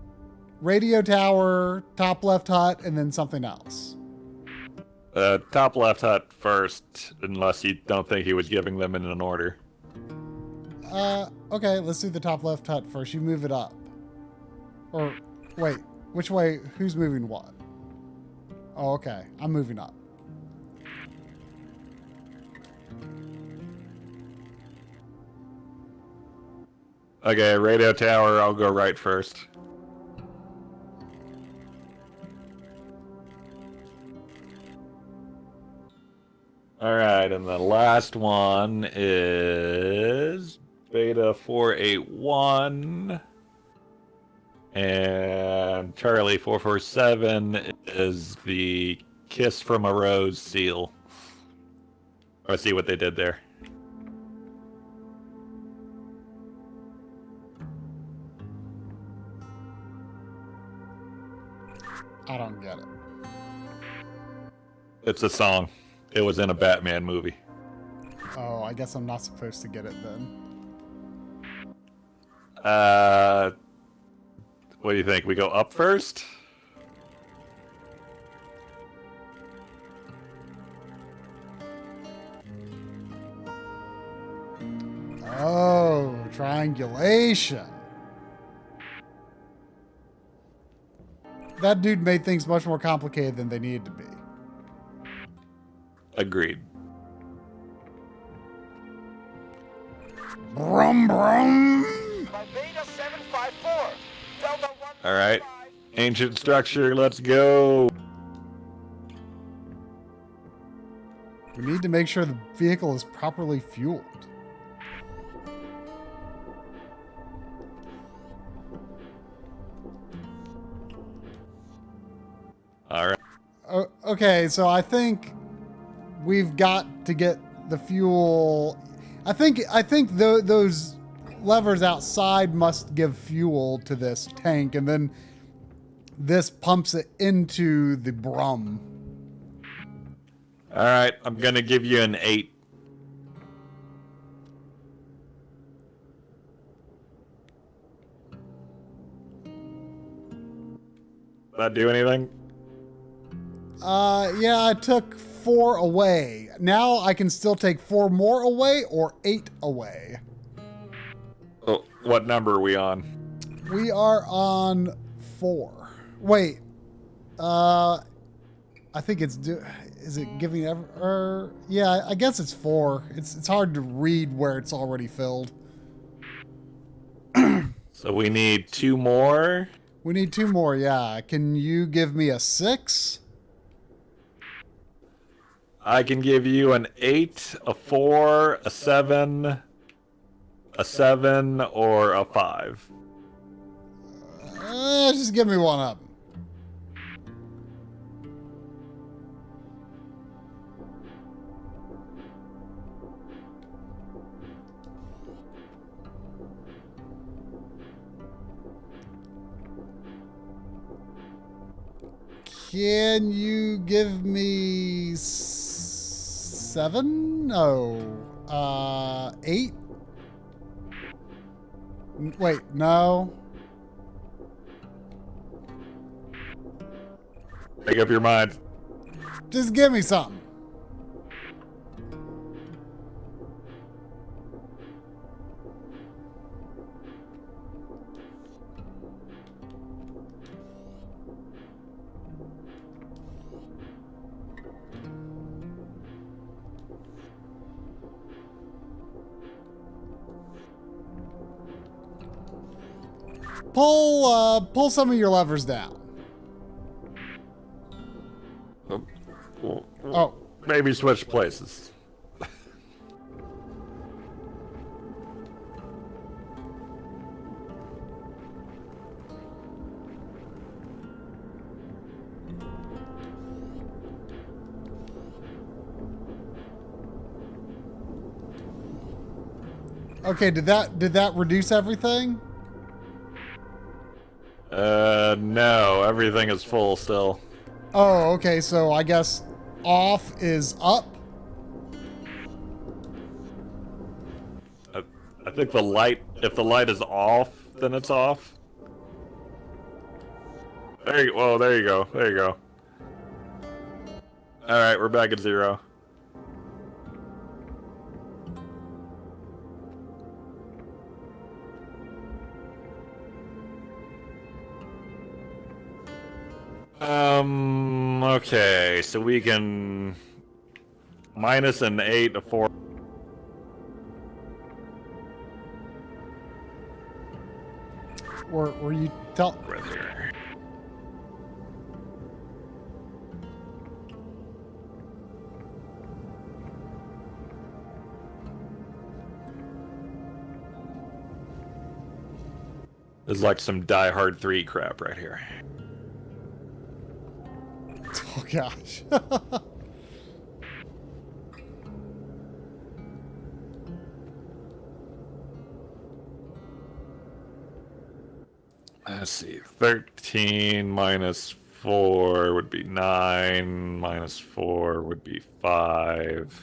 radio tower, top left hut, and then something else. Top left hut first, unless you don't think he was giving them in an order. Okay, let's do the top left hut first. You move it up. Or, wait, which way? Who's moving what? Oh, okay. I'm moving up. Okay, radio tower, I'll go right first. Alright, and the last one is Beta 481. And Charlie 447 is the Kiss from a Rose seal. Let's see what they did there. I don't get it. It's a song. It was in a Batman movie. Oh, I guess I'm not supposed to get it then. What do you think? We go up first? Oh, triangulation. That dude made things much more complicated than they needed to be. Agreed. Brum brum. By Beta 754, Delta 195. All right. Ancient structure, let's go. We need to make sure the vehicle is properly fueled. All right. Okay, so I think we've got to get the fuel. I think those levers outside must give fuel to this tank, and then this pumps it into the brum. All right, I'm going to give you an 8. That do anything? Yeah, I took 4 away. Now I can still take 4 more away or 8 away. Oh, what number are we on? We are on 4. Wait. I think it's is it giving ever? Yeah, I guess it's 4. It's hard to read where it's already filled. So we need 2 more. We need 2 more. Yeah. Can you give me a 6? I can give you an 8, a 4, a 7, or a 5. Just give me one of them. Can you give me 7? No. 8? Wait, no. Make up your mind. Just give me something. Pull some of your levers down. Oh. Maybe switch places. Okay, did that reduce everything? No, everything is full still. Oh, okay, so I guess off is up. I think the light, if the light is off, then it's off. There you, well, there you go. There you go. All right, we're back at 0. Okay, so we can minus an 8, a 4. Or you tell... Right there. This is like some Die Hard 3 crap right here. Oh, gosh. Let's see. 13 minus 4 would be 9. Minus 4 would be 5.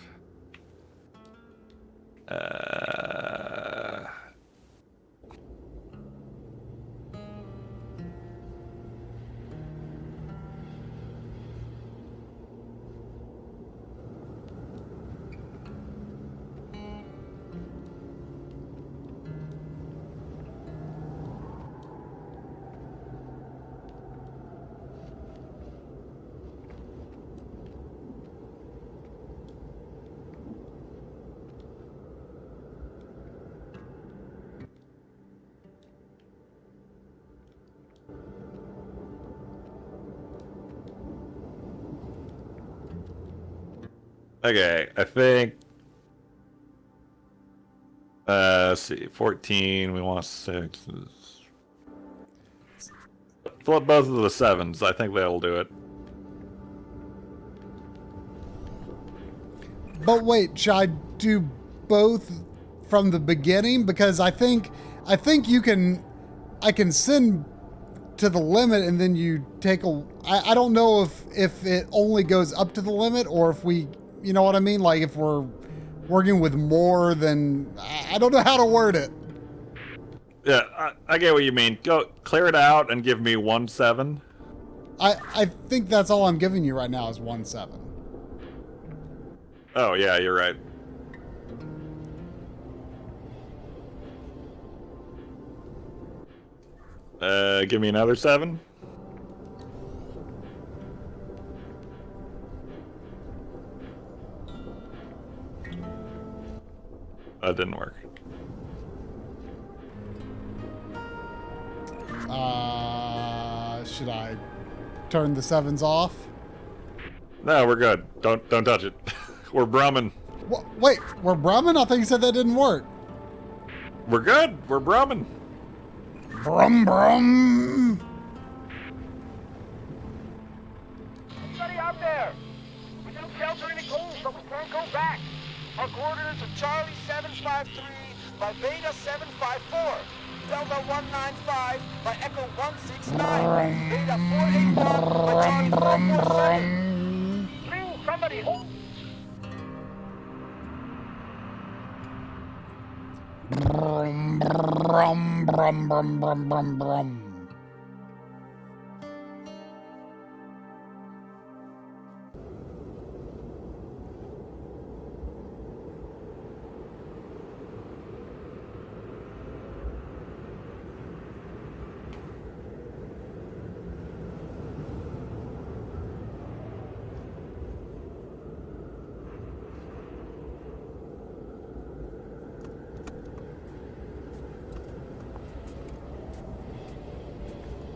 Okay, I think. Let's see. 14. We want 6. Flip both of the 7s. I think that'll do it. But wait, should I do both from the beginning? Because I think you can... I can send to the limit and then you take a... I don't know if it only goes up to the limit or if we... You know what I mean? Like if we're working with more than... I don't know how to word it. Yeah, I get what you mean. Go clear it out and give me 1 7. I think that's all I'm giving you right now is 1 7. Oh yeah, you're right. Give me another 7. That didn't work. Should I turn the 7s off? No, we're good. Don't touch it. We're brumming. Wait, we're brumming? I thought you said that didn't work. We're good. We're brumming. Brum brum. Anybody out there? We don't shelter any cold, so we can't go back. Our coordinates are Charlie 753 by Beta 754. Delta 195 by Echo 169. Beta 481 by Charlie 447. Please, somebody hold. Brum brum brum brum brum brum brum.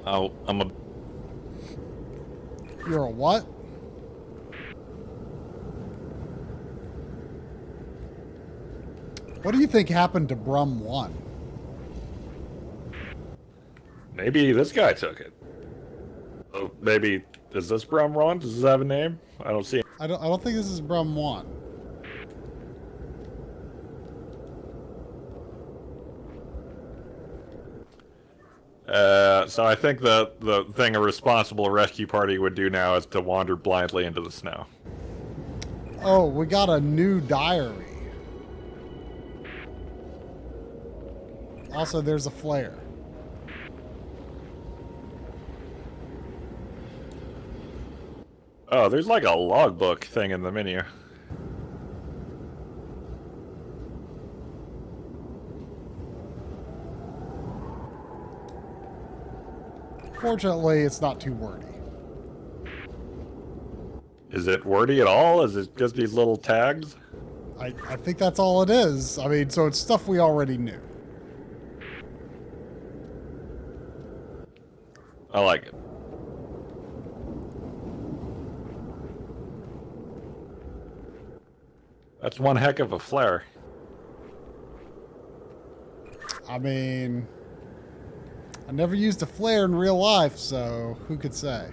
Oh, I'm a... You're a what? What do you think happened to Brum 1? Maybe this guy took it. Oh, maybe... Is this Brum 1? Does this have a name? I don't see it. I don't think this is Brum 1. So I think the thing a responsible rescue party would do now is to wander blindly into the snow. Oh, we got a new diary. Also, there's a flare. Oh, there's like a logbook thing in the menu. Fortunately, it's not too wordy. Is it wordy at all? Is it just these little tags? I think that's all it is. I mean, so it's stuff we already knew. I like it. That's one heck of a flare. I mean, I never used a flare in real life, so who could say?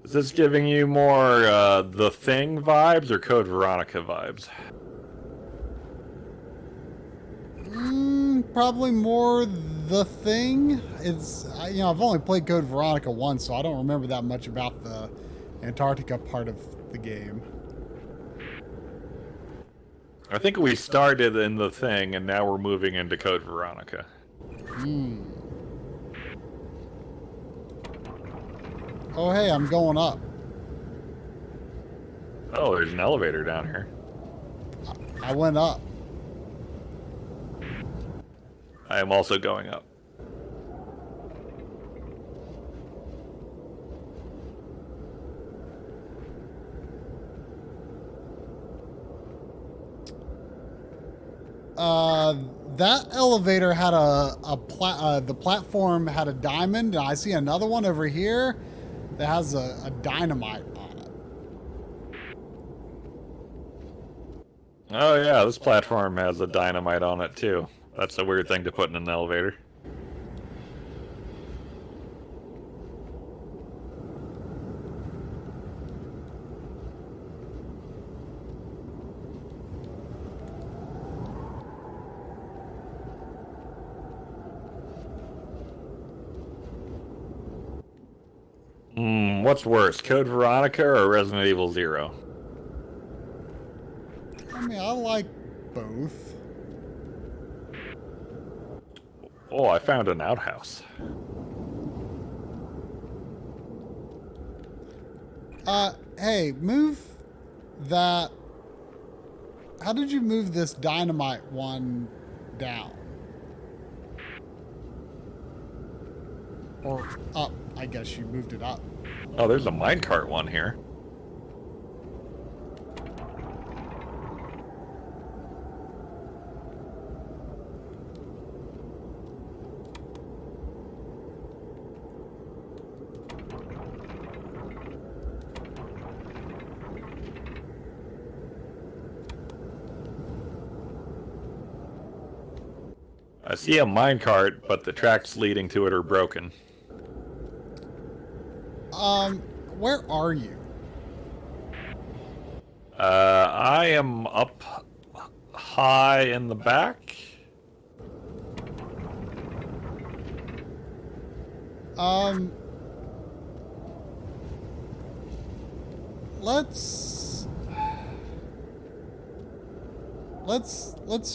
Is this giving you more The Thing vibes or Code Veronica vibes? Probably more The Thing. You know, I've only played Code Veronica once, so I don't remember that much about the Antarctica part of the game. I think we started in The Thing, and now we're moving into Code Veronica. Oh, hey, I'm going up. Oh, there's an elevator down here. I went up. I am also going up. That elevator had the platform had a diamond, and I see another one over here that has a dynamite on it. Oh yeah, this platform has a dynamite on it too. That's a weird thing to put in an elevator. What's worse, Code Veronica or Resident Evil 0? I mean, I like both. Oh, I found an outhouse. Hey, move that. How did you move this dynamite one down? Or up, I guess you moved it up. Oh, there's a minecart one here. I see a minecart, but the tracks leading to it are broken. Where are you? I am up high in the back. Let's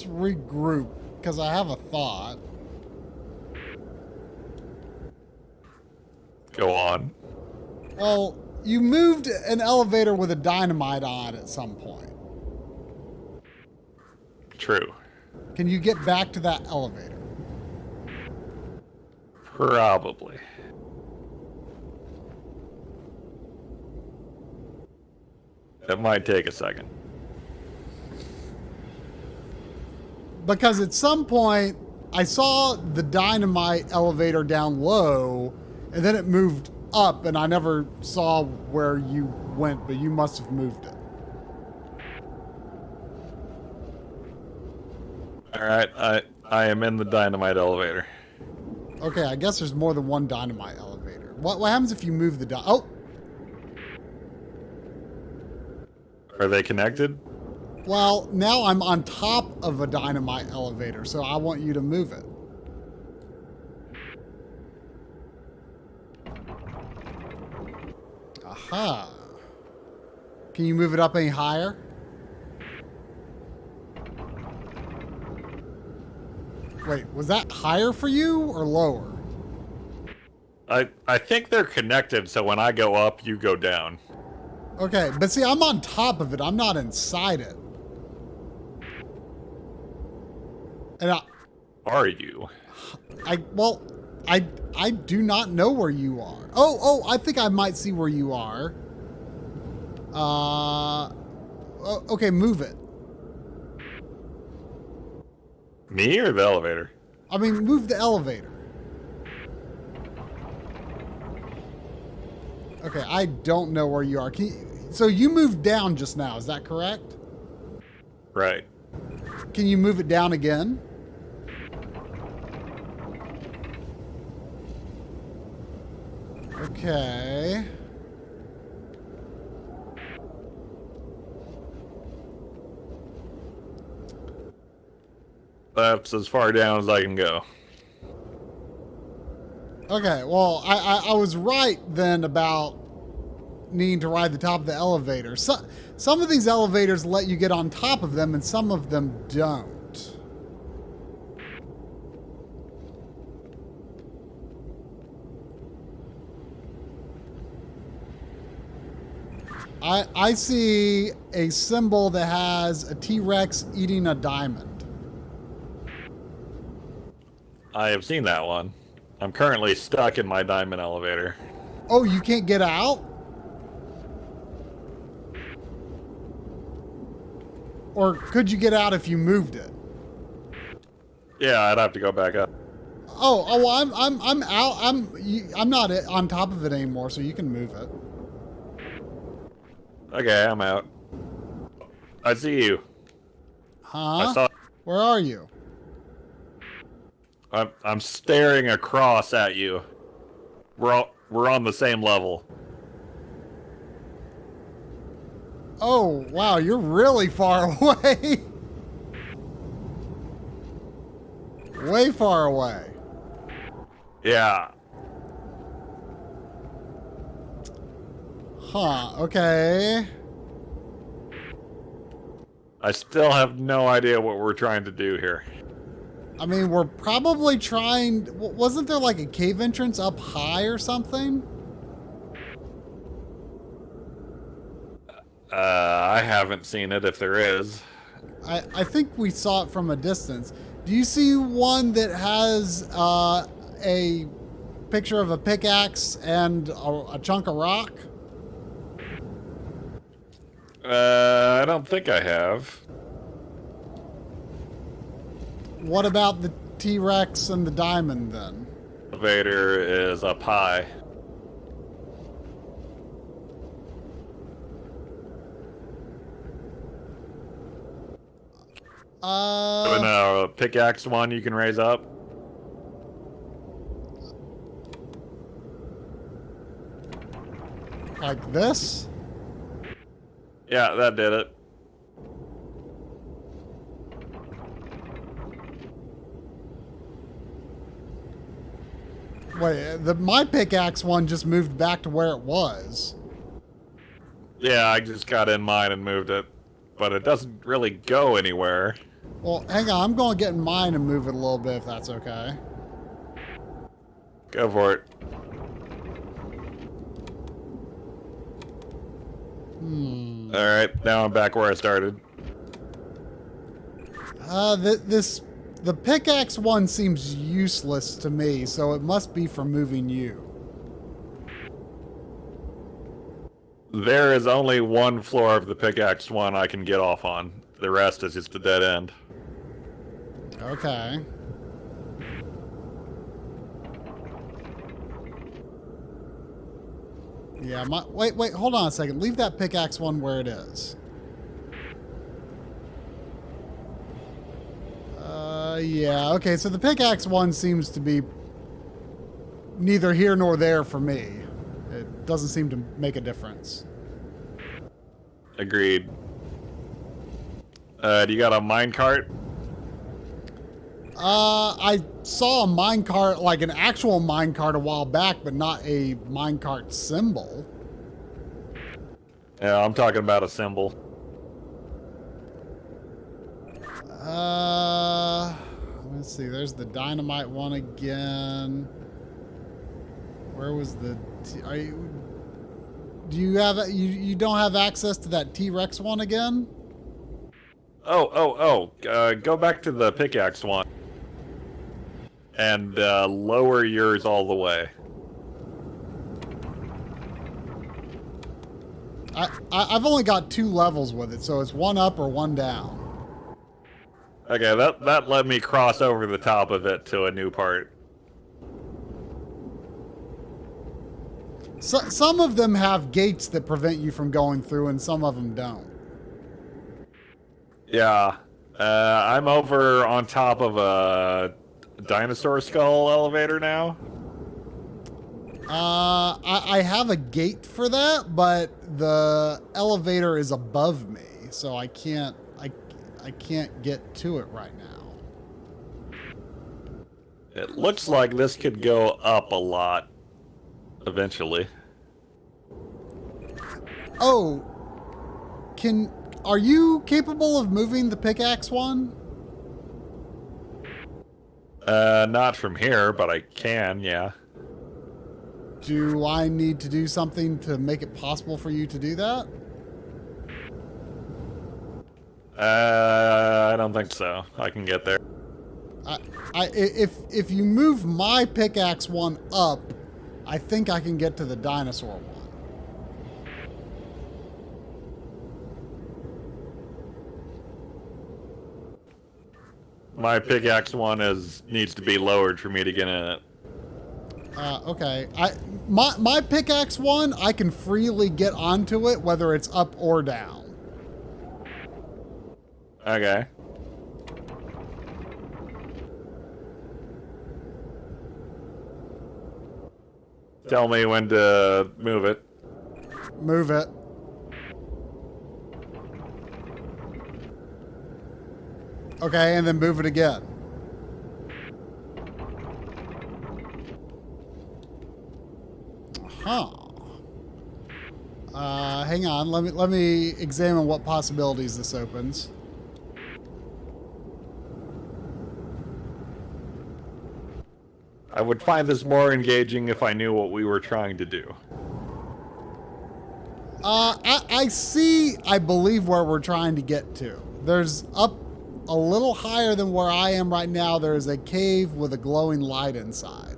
regroup, because I have a thought. Go on. Well, you moved an elevator with a dynamite on at some point. True. Can you get back to that elevator? Probably. It might take a second. Because at some point, I saw the dynamite elevator down low, and then it moved up, and I never saw where you went, but you must have moved it. Alright, I am in the dynamite elevator. Okay, I guess there's more than one dynamite elevator. What happens if you move the Oh! Are they connected? Well, now I'm on top of a dynamite elevator, so I want you to move it. Aha. Can you move it up any higher? Wait, was that higher for you or lower? I think they're connected, so when I go up, you go down. Okay, but see, I'm on top of it. I'm not inside it. And Are you? well, I do not know where you are. Oh, I think I might see where you are. Okay, move it. Me or the elevator? I mean, move the elevator. Okay, I don't know where you are. So you moved down just now, is that correct? Right. Can you move it down again? Okay. That's as far down as I can go. Okay, well, I was right then about needing to ride the top of the elevator. Some of these elevators let you get on top of them, and some of them don't. I see a symbol that has a T-Rex eating a diamond. I have seen that one. I'm currently stuck in my diamond elevator. Oh, you can't get out? Or could you get out if you moved it? Yeah, I'd have to go back up. Oh, well, I'm out. I'm not on top of it anymore, so you can move it. Okay, I'm out. I see you. Huh? I saw. Where are you? I'm staring across at you. We're on the same level. Oh, wow, you're really far away. Way far away. Yeah. Huh, okay. I still have no idea what we're trying to do here. I mean, we're probably trying... Wasn't there like a cave entrance up high or something? I haven't seen it if there is. I think we saw it from a distance. Do you see one that has a picture of a pickaxe and a chunk of rock? I don't think I have. What about the T-Rex and the diamond then? Elevator is up high. A pickaxe one you can raise up. Like this? Yeah, that did it. Wait, my pickaxe one just moved back to where it was. Yeah, I just got in mine and moved it. But it doesn't really go anywhere. Well, hang on, I'm going to get in mine and move it a little bit if that's okay. Go for it. Alright, now I'm back where I started. The pickaxe one seems useless to me, so it must be for moving you. There is only one floor of the pickaxe one I can get off on. The rest is just a dead end. Okay. Yeah, wait, hold on a second. Leave that pickaxe one where it is. Yeah, okay, so the pickaxe one seems to be neither here nor there for me. It doesn't seem to make a difference. Agreed. Do you got a minecart? I saw a minecart, like an actual minecart a while back, but not a minecart symbol. Yeah, I'm talking about a symbol. Let's see, there's the dynamite one again. Where was the... Do you have you don't have access to that T-Rex one again? Go back to the pickaxe one. And lower yours all the way. I've only got 2 levels with it, so it's 1 up or 1 down. Okay, that let me cross over the top of it to a new part. So, some of them have gates that prevent you from going through, and some of them don't. Yeah, I'm over on top of a dinosaur skull elevator now. I have a gate for that, but the elevator is above me, so I can't get to it right now. It looks like this could go up a lot eventually. Oh, are you capable of moving the pickaxe one? Not from here, but I can, yeah. Do I need to do something to make it possible for you to do that? I don't think so. I can get there. If you move my pickaxe one up, I think I can get to the dinosaur one. My pickaxe one needs to be lowered for me to get in it. Okay. My pickaxe one, I can freely get onto it, whether it's up or down. Okay. Tell me when to move it. Move it. Okay, and then move it again. Huh. Hang on. Let me examine what possibilities this opens. I would find this more engaging if I knew what we were trying to do. I see, I believe, where we're trying to get to. There's up a little higher than where I am right now. There is a cave with a glowing light inside.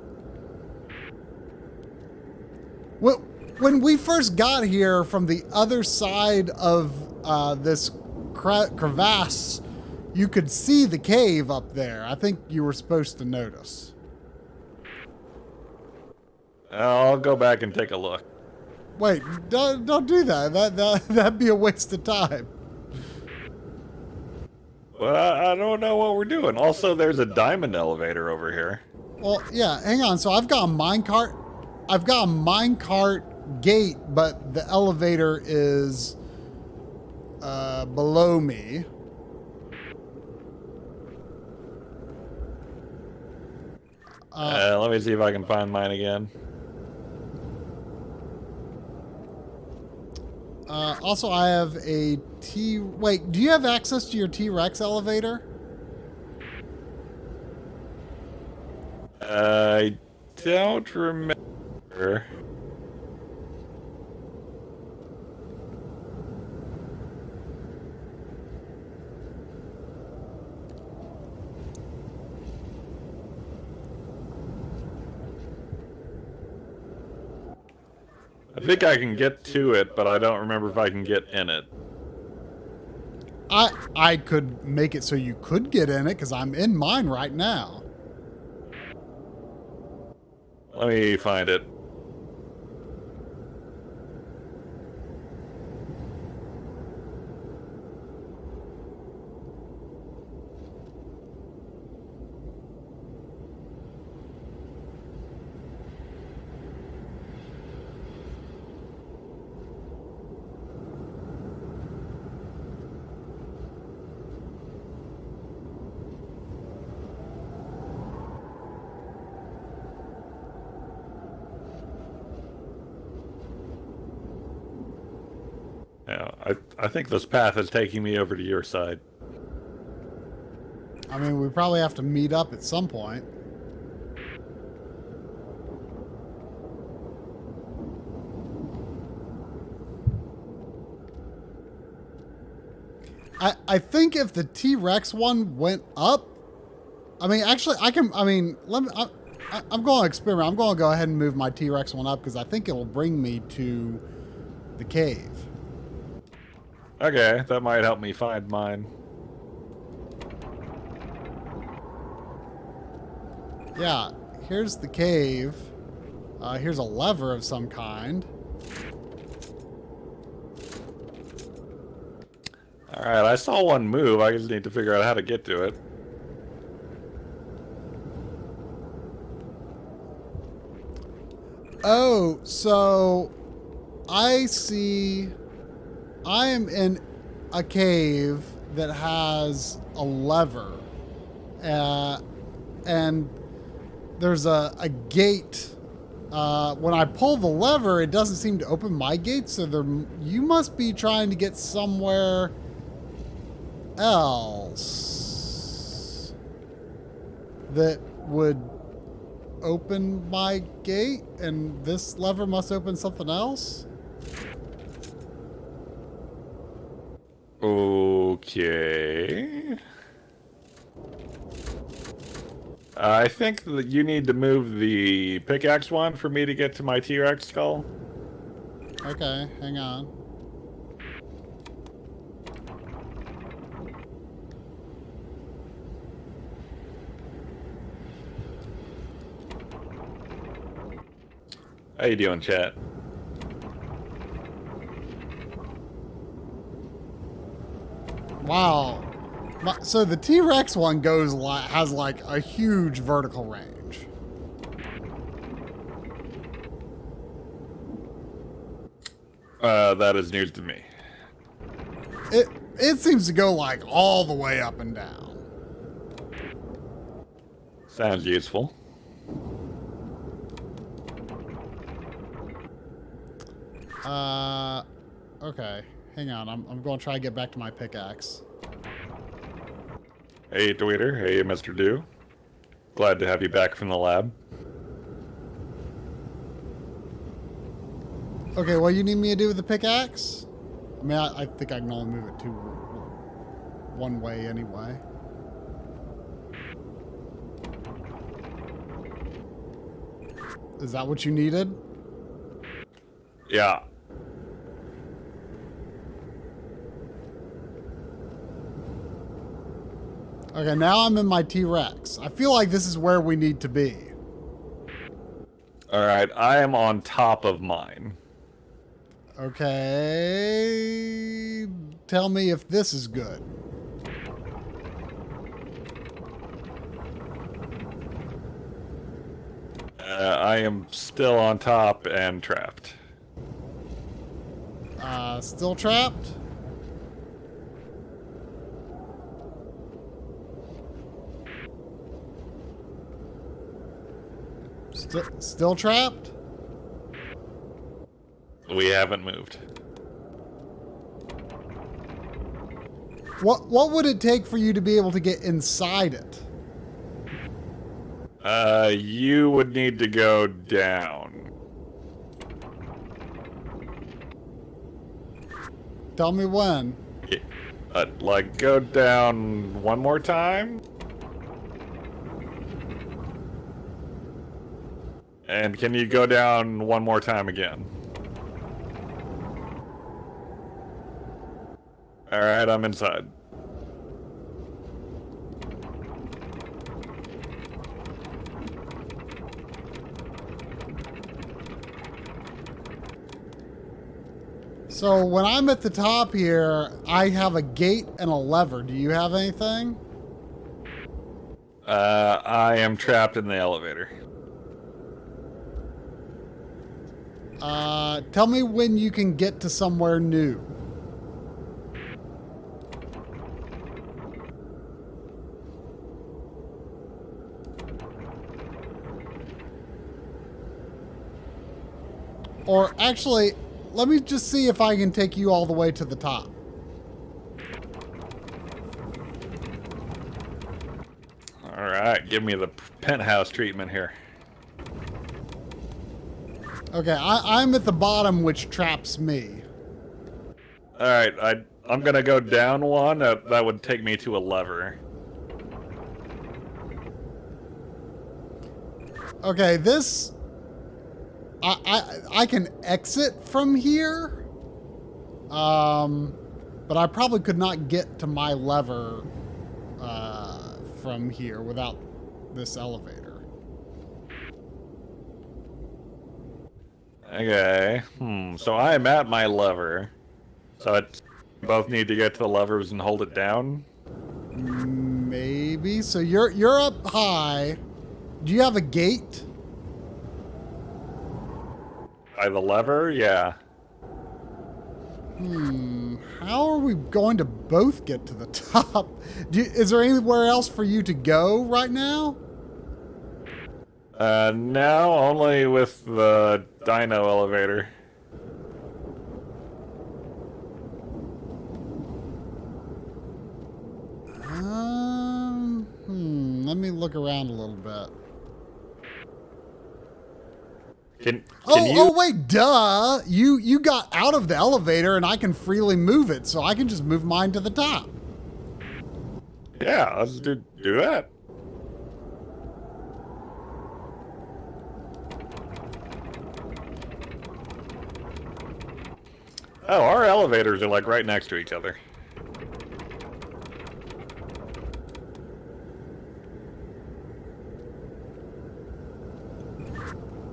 Well, when we first got here from the other side of this crevasse, you could see the cave up there. I think you were supposed to notice. I'll go back and take a look. Wait, don't do that. That'd be a waste of time. Well, I don't know what we're doing. Also, there's a diamond elevator over here. Well, yeah, hang on. So I've got a minecart. I've got a minecart gate, but the elevator is below me. Let me see if I can find mine again. Also, I have a Wait, do you have access to your T-Rex elevator? I don't remember. I think I can get to it, but I don't remember if I can get in it. I could make it so you could get in it, because I'm in mine right now. Let me find it. Yeah, I think this path is taking me over to your side. I mean, we probably have to meet up at some point. I think if the T-Rex one went up, I mean, actually, let me, I'm going to experiment. I'm going to go ahead and move my T-Rex one up because I think it will bring me to the cave. Okay, that might help me find mine. Yeah, here's the cave. Here's a lever of some kind. Alright, I saw one move. I just need to figure out how to get to it. Oh, so I see. I am in a cave that has a lever, and there's a gate. When I pull the lever, it doesn't seem to open my gate. So you must be trying to get somewhere else that would open my gate, and this lever must open something else. Okay. I think that you need to move the pickaxe one for me to get to my T-Rex skull. Okay, hang on. How you doing, chat? Wow. So the T-Rex one has like a huge vertical range. That is news to me. It seems to go like all the way up and down. Sounds useful. Okay. Hang on. I'm going to try to get back to my pickaxe. Hey, Tweeter. Hey, Mr. Dew. Glad to have you back from the lab. Okay, what do you need me to do with the pickaxe? I mean, I think I can only move it one way anyway. Is that what you needed? Yeah. Okay, now I'm in my T-Rex. I feel like this is where we need to be. Alright, I am on top of mine. Okay. Tell me if this is good. I am still on top and trapped. Still trapped? Still trapped? We haven't moved. What would it take for you to be able to get inside it? You would need to go down. Tell me when. Like, go down one more time? And can you go down one more time again? Alright, I'm inside. So when I'm at the top here, I have a gate and a lever. Do you have anything? I am trapped in the elevator. Tell me when you can get to somewhere new. Or actually, let me just see if I can take you all the way to the top. Alright, give me the penthouse treatment here. Okay, I'm at the bottom, which traps me. Alright, I'm gonna go down one. That would take me to a lever. Okay, this... I can exit from here. But I probably could not get to my lever from here without this elevator. Okay. So I am at my lever. So we both need to get to the levers and hold it down. Maybe. So you're up high. Do you have a gate? By the lever? Yeah. How are we going to both get to the top? Is there anywhere else for you to go right now? No, only with the dino elevator. Let me look around a little bit. Can Oh, you? oh wait, duh! You got out of the elevator and I can freely move it, so I can just move mine to the top. Yeah, let's do that. Oh, our elevators are like right next to each other.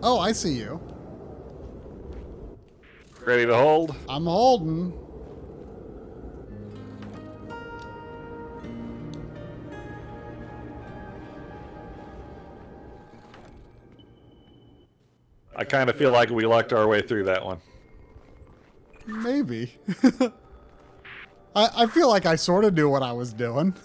Oh, I see you. Ready to hold? I'm holding. I kind of feel like we lucked our way through that one. Maybe. I feel like I sort of knew what I was doing.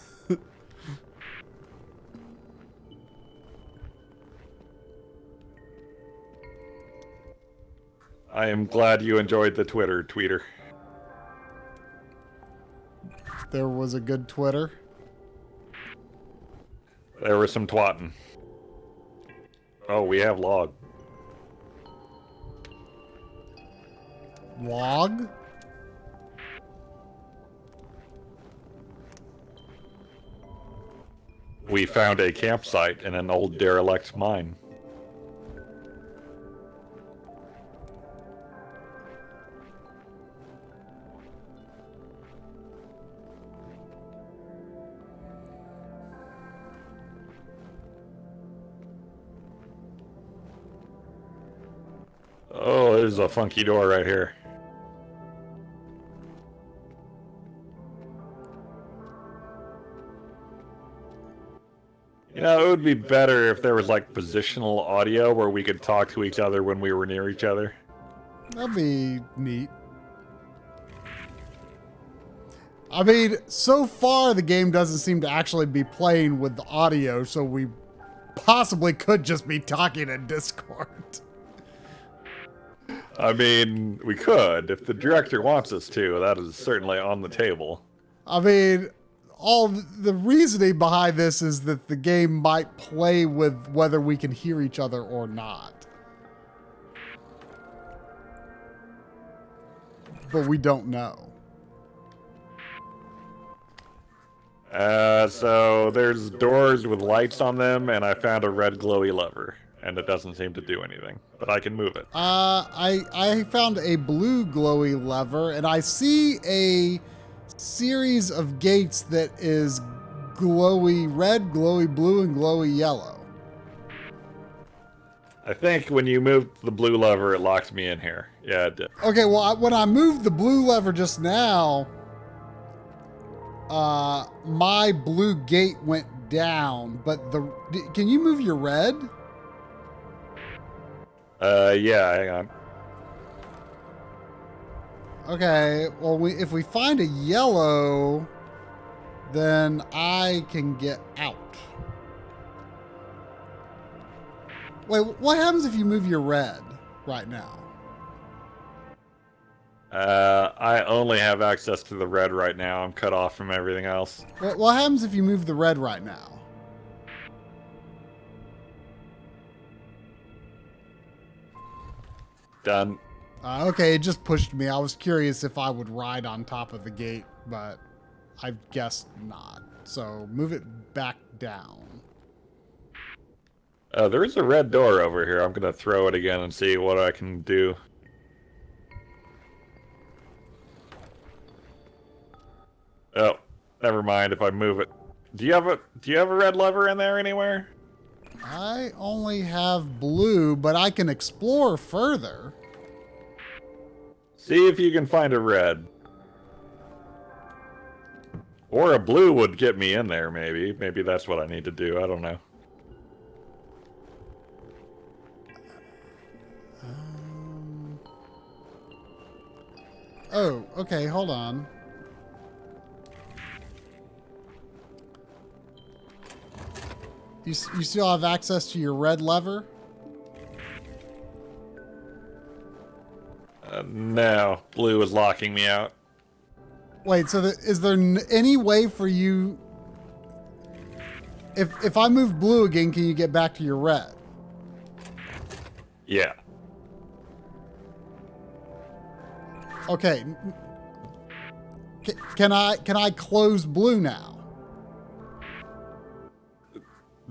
I am glad you enjoyed the tweeter. There was a good Twitter. There was some twatting. Oh, we have log. Log? We found a campsite in an old derelict mine. Oh, there's a funky door right here. You know, it would be better if there was like positional audio where we could talk to each other when we were near each other. That'd be neat. I mean, so far the game doesn't seem to actually be playing with the audio, so we possibly could just be talking in Discord. I mean, we could, if the director wants us to. That is certainly on the table. I mean, all the reasoning behind this is that the game might play with whether we can hear each other or not. But we don't know. So there's doors with lights on them, and I found a red glowy lever, and it doesn't seem to do anything, but I can move it. I found a blue glowy lever, and I see a series of gates that is glowy red, glowy blue, and glowy yellow. I think when you moved the blue lever, it locked me in here. Yeah, it did. Okay, well, when I moved the blue lever just now, my blue gate went down, but can you move your red? Yeah, hang on. Okay, well, if we find a yellow, then I can get out. Wait, what happens if you move your red right now? I only have access to the red right now. I'm cut off from everything else. What happens if you move the red right now? Done. Okay, it just pushed me. I was curious if I would ride on top of the gate but I've guessed not. So move it back down. There is a red door over here. I'm gonna throw it again and see what I can do. Oh, never mind if I move it. Do you have a red lever in there anywhere? I only have blue, but I can explore further. See if you can find a red. Or a blue would get me in there, maybe. Maybe that's what I need to do. I don't know. Oh, okay, hold on. You still have access to your red lever? No, blue is locking me out. Wait, so is there any way for you... If I move blue again, can you get back to your red? Yeah. Okay. Can I close blue now?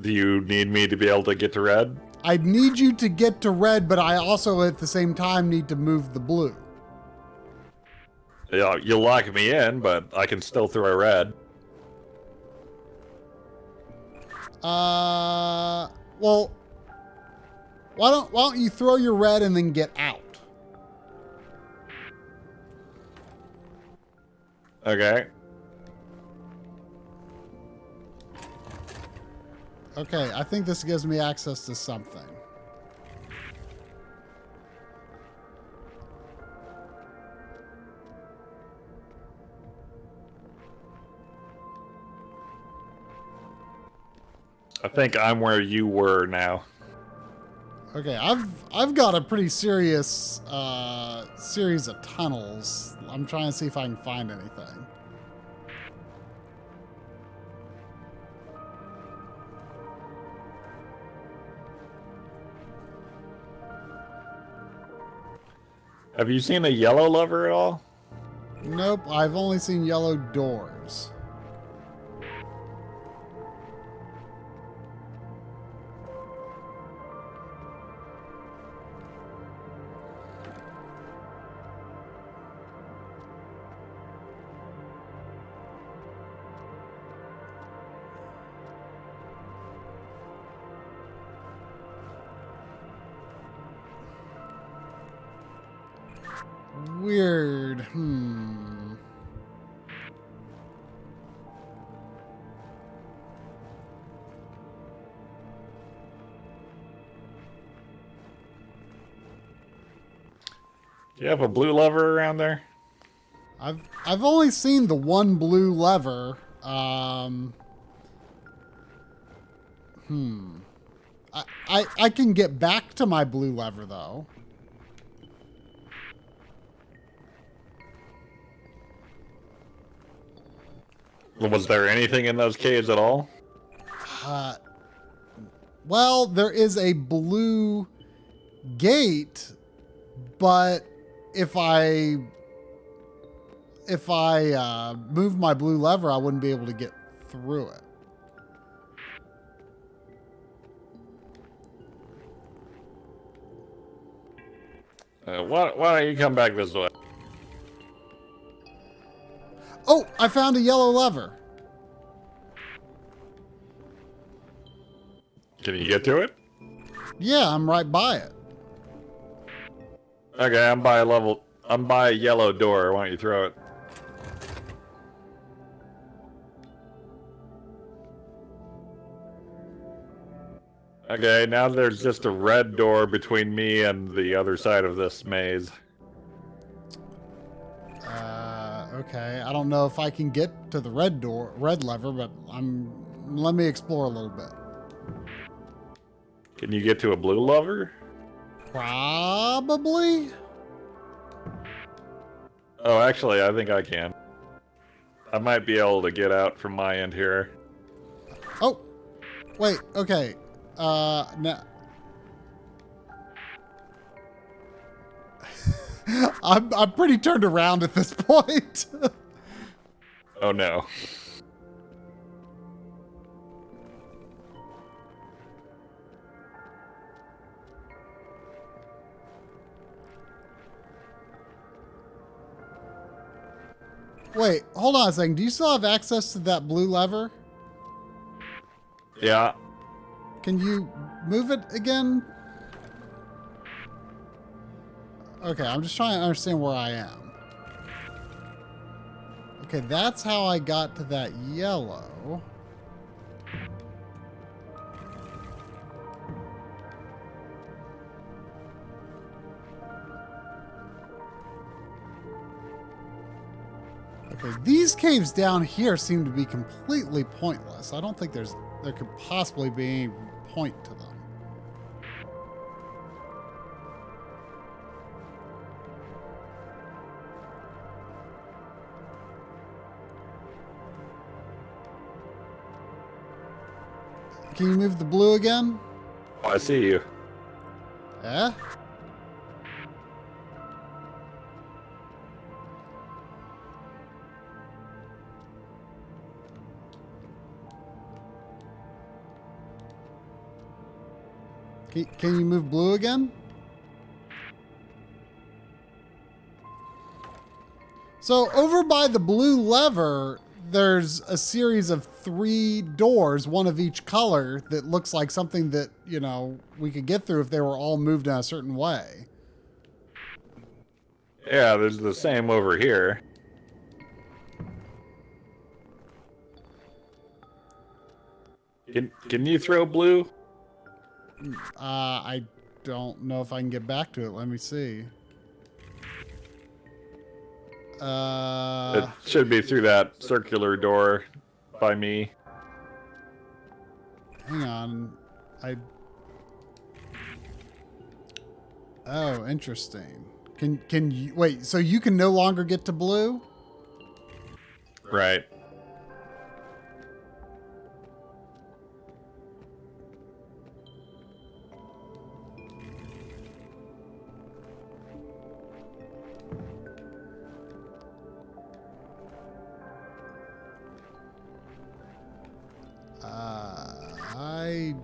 Do you need me to be able to get to red? I need you to get to red, but I also at the same time need to move the blue. Yeah, you'll lock me in, but I can still throw a red. Well, why don't you throw your red and then get out? Okay. Okay, I think this gives me access to something. I think I'm where you were now. Okay, I've got a pretty serious series of tunnels. I'm trying to see if I can find anything. Have you seen a yellow lever at all? Nope, I've only seen yellow doors. Weird. Do you have a blue lever around there? I've only seen the one blue lever. I can get back to my blue lever though. Was there anything in those caves at all? Well, there is a blue gate, but if I move my blue lever, I wouldn't be able to get through it. Why don't you come back this way? Oh, I found a yellow lever. Can you get to it? Yeah, I'm right by it. Okay, I'm by a yellow door. Why don't you throw it? Okay, now there's just a red door between me and the other side of this maze. Okay, I don't know if I can get to the red lever, but let me explore a little bit. Can you get to a blue lever? Probably. Oh, actually, I think I can. I might be able to get out from my end here. Oh, wait, okay. Now. I'm pretty turned around at this point. Oh no. Wait, hold on a second. Do you still have access to that blue lever? Yeah. Can you move it again? Okay, I'm just trying to understand where I am. Okay, that's how I got to that yellow. Okay, these caves down here seem to be completely pointless. I don't think there could possibly be any point to them. Can you move the blue again? Oh, I see you. Yeah? Can you move blue again? So over by the blue lever, there's a series of 3 doors, one of each color, that looks like something that, you know, we could get through if they were all moved in a certain way. Yeah, there's the same over here. Can you throw blue? I don't know if I can get back to it. Let me see. It should be through that circular door by me. Hang on. Oh, interesting. Can you wait, so you can no longer get to blue? Right. I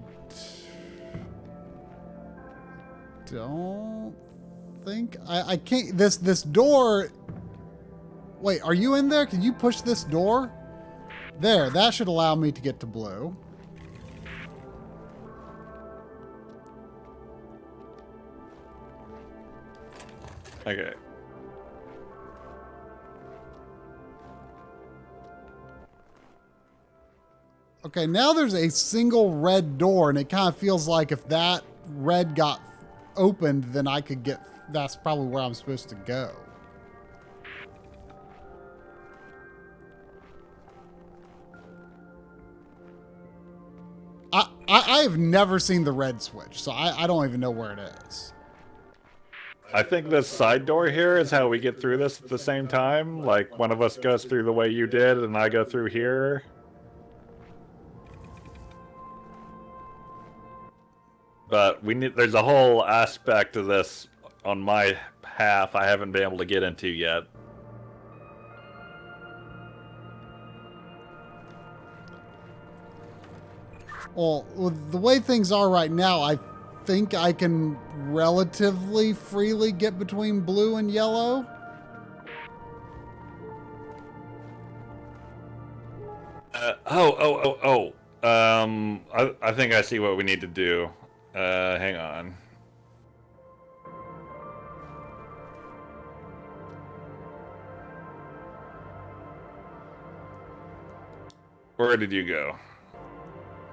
don't think I can't. This door. Wait, are you in there? Can you push this door? There, that should allow me to get to blue. Okay. Okay, now there's a single red door, and it kind of feels like if that red got opened, then I could get. That's probably where I'm supposed to go. I have never seen the red switch, so I don't even know where it is. I think this side door here is how we get through this at the same time. Like, one of us goes through the way you did, and I go through here. But there's a whole aspect of this on my half I haven't been able to get into yet. Well, with the way things are right now, I think I can relatively freely get between blue and yellow. I think I see what we need to do. Hang on. Where did you go?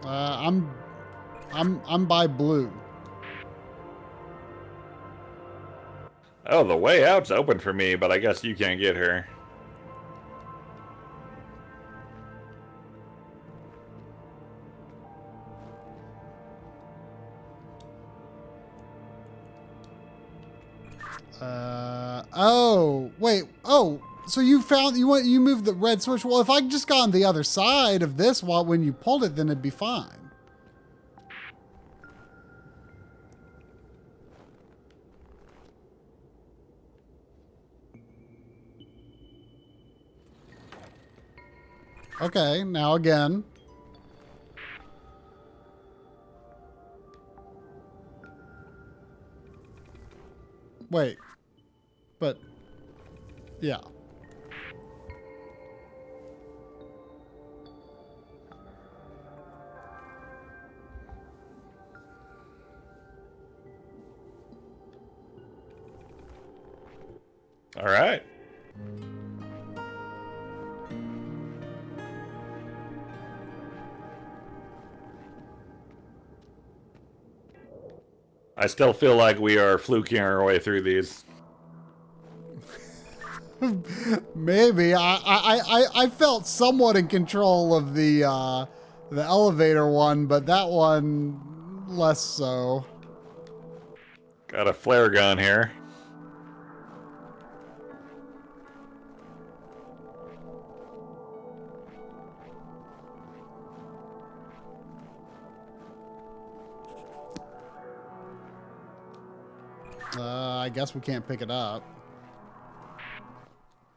I'm by blue. Oh, the way out's open for me, but I guess you can't get her. Oh, wait. Oh, so you moved the red switch. Well, if I just got on the other side of this when you pulled it, then it'd be fine. Okay, now again. Wait. But, yeah. All right. I still feel like we are fluking our way through these. Maybe. I felt somewhat in control of the elevator one, but that one less so. Got a flare gun here. I guess we can't pick it up.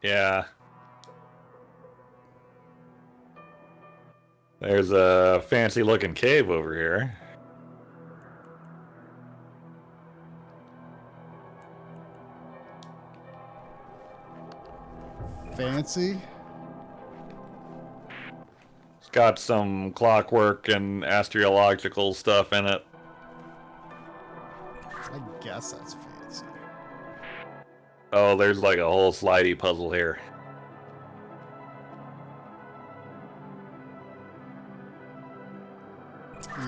Yeah. There's a fancy looking cave over here. Fancy. It's got some clockwork and astrological stuff in it. I guess that's fancy. Oh, there's like a whole slidey puzzle here.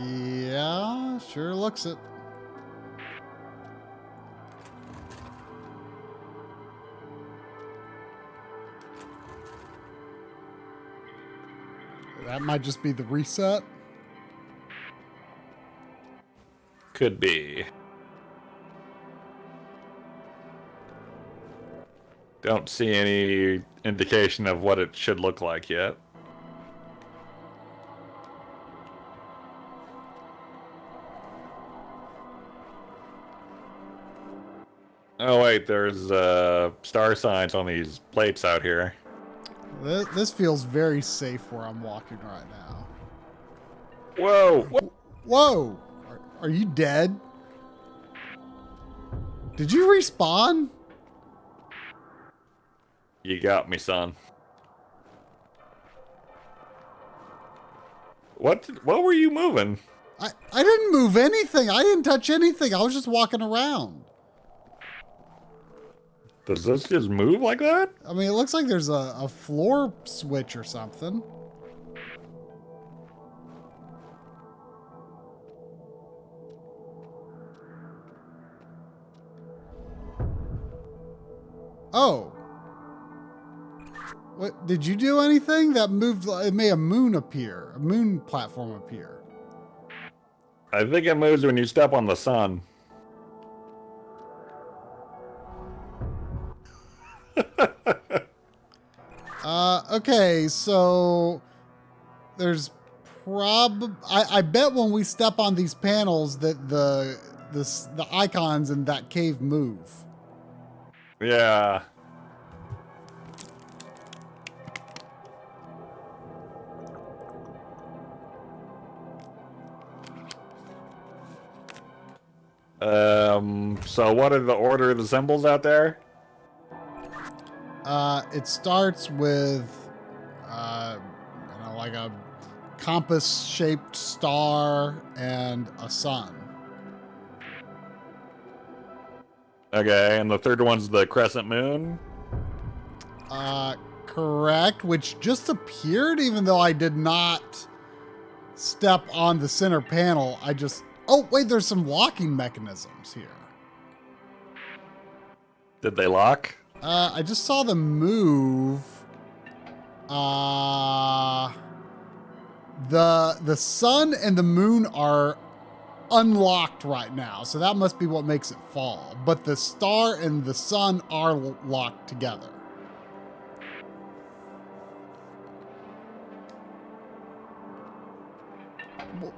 Yeah, sure looks it. That might just be the reset. Could be. Don't see any indication of what it should look like yet. Oh wait, there's star signs on these plates out here. This feels very safe where I'm walking right now. Whoa! Whoa! Are you dead? Did you respawn? You got me, son. What were you moving? I didn't move anything. I didn't touch anything. I was just walking around. Does this just move like that? I mean, it looks like there's a floor switch or something. Oh. What, did you do anything? That moved, it made a moon appear. A moon platform appear. I think it moves when you step on the sun. Okay, so there's I bet when we step on these panels that the icons in that cave move. Yeah. So what are the order of the symbols out there? It starts with, like a compass-shaped star and a sun. Okay, and the third one's the crescent moon? Correct, which just appeared even though I did not step on the center panel. Oh, wait, there's some locking mechanisms here. Did they lock? I just saw them move. The sun and the moon are unlocked right now, so that must be what makes it fall. But the star and the sun are locked together.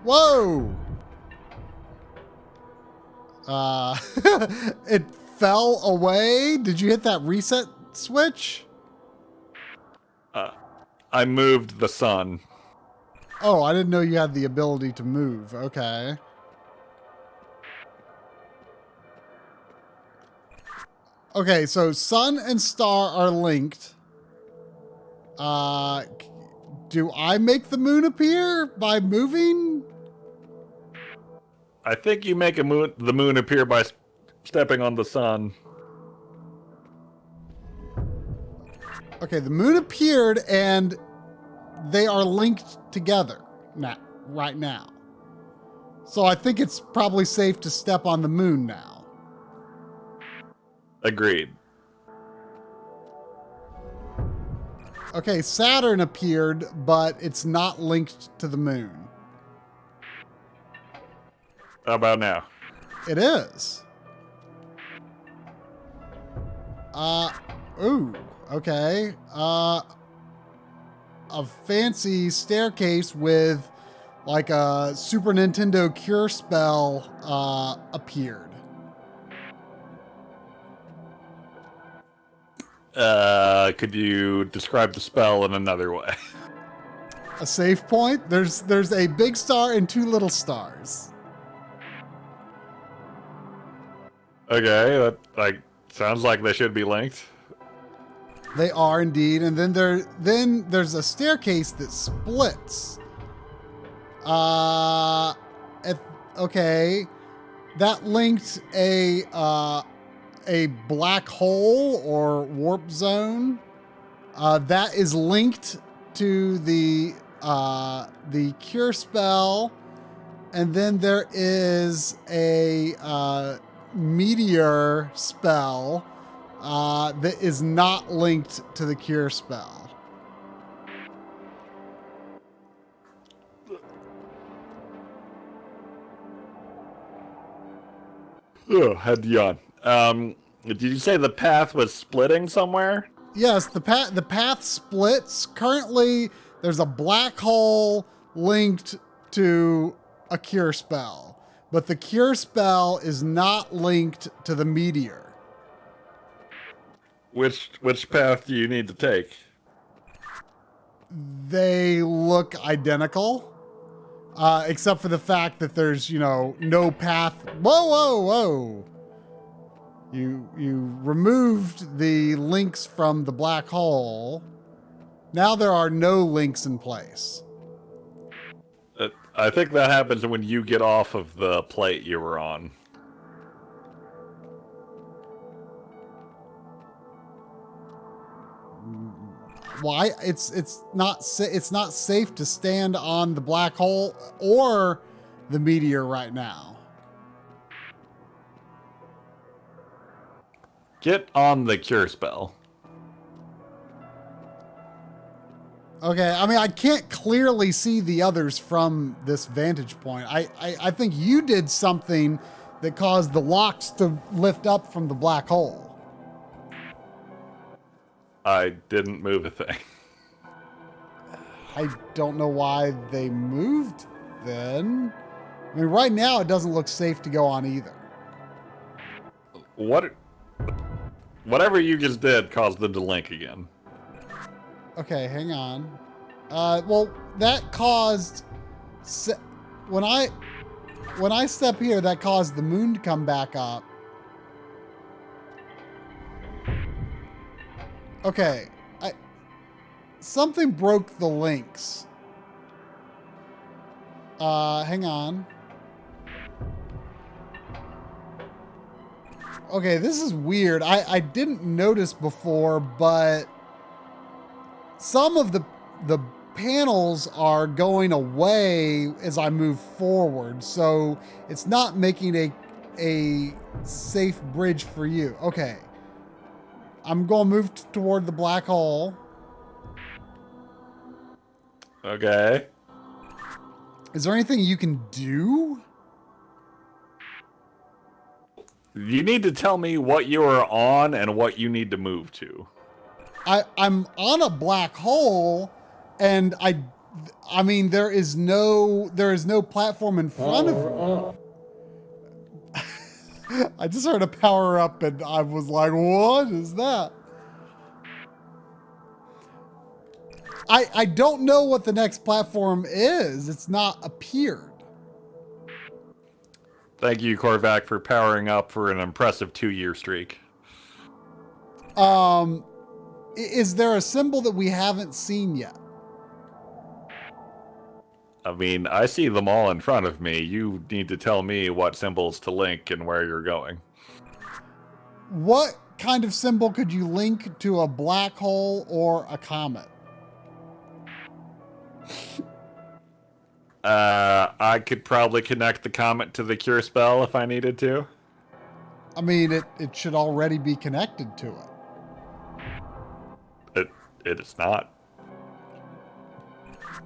Whoa! It fell away. Did you hit that reset switch? I moved the sun. Oh, I didn't know you had the ability to move. Okay. Okay, so sun and star are linked. Do I make the moon appear by moving? I think you make the moon appear by stepping on the sun. Okay, the moon appeared and they are linked together right now. So I think it's probably safe to step on the moon now. Agreed. Okay, Saturn appeared, but it's not linked to the moon. How about now? It is. Ooh, okay. A fancy staircase with like a Super Nintendo cure spell appeared. Could you describe the spell in another way? A save point? There's a big star and two little stars. Okay, that sounds like they should be linked. They are indeed, and then there's a staircase that splits. Okay, that linked a black hole or warp zone. That is linked to the cure spell, and then there is a meteor spell that is not linked to the cure spell. Ugh, had to yawn. Did you say the path was splitting somewhere? Yes, the path splits. Currently, there's a black hole linked to a cure spell, but the cure spell is not linked to the meteor. Which path do you need to take? They look identical, except for the fact that there's, no path. Whoa, whoa, whoa. You removed the links from the black hole. Now there are no links in place. I think that happens when you get off of the plate you were on. Why? It's not safe to stand on the black hole or the meteor right now. Get on the cure spell. Okay, I mean, I can't clearly see the others from this vantage point. I think you did something that caused the locks to lift up from the black hole. I didn't move a thing. I don't know why they moved then. I mean, right now it doesn't look safe to go on either. Whatever you just did caused them to link again. Okay, hang on. Well, that caused when I step here, that caused the moon to come back up. Okay, something broke the links. Hang on. Okay, this is weird. I didn't notice before, but some of the panels are going away as I move forward, so it's not making a safe bridge for you. Okay. I'm going to move toward the black hole. Okay. Is there anything you can do? You need to tell me what you are on and what you need to move to. I'm on a black hole, and I mean there is no platform in front of it. I just heard a power up and I was like, what is that? I don't know what the next platform is. It's not appeared. Thank you, Korvac, for powering up for an impressive 2-year streak. Is there a symbol that we haven't seen yet? I mean, I see them all in front of me. You need to tell me what symbols to link and where you're going. What kind of symbol could you link to a black hole or a comet? I could probably connect the comet to the cure spell if I needed to. I mean, it should already be connected to it. It is not.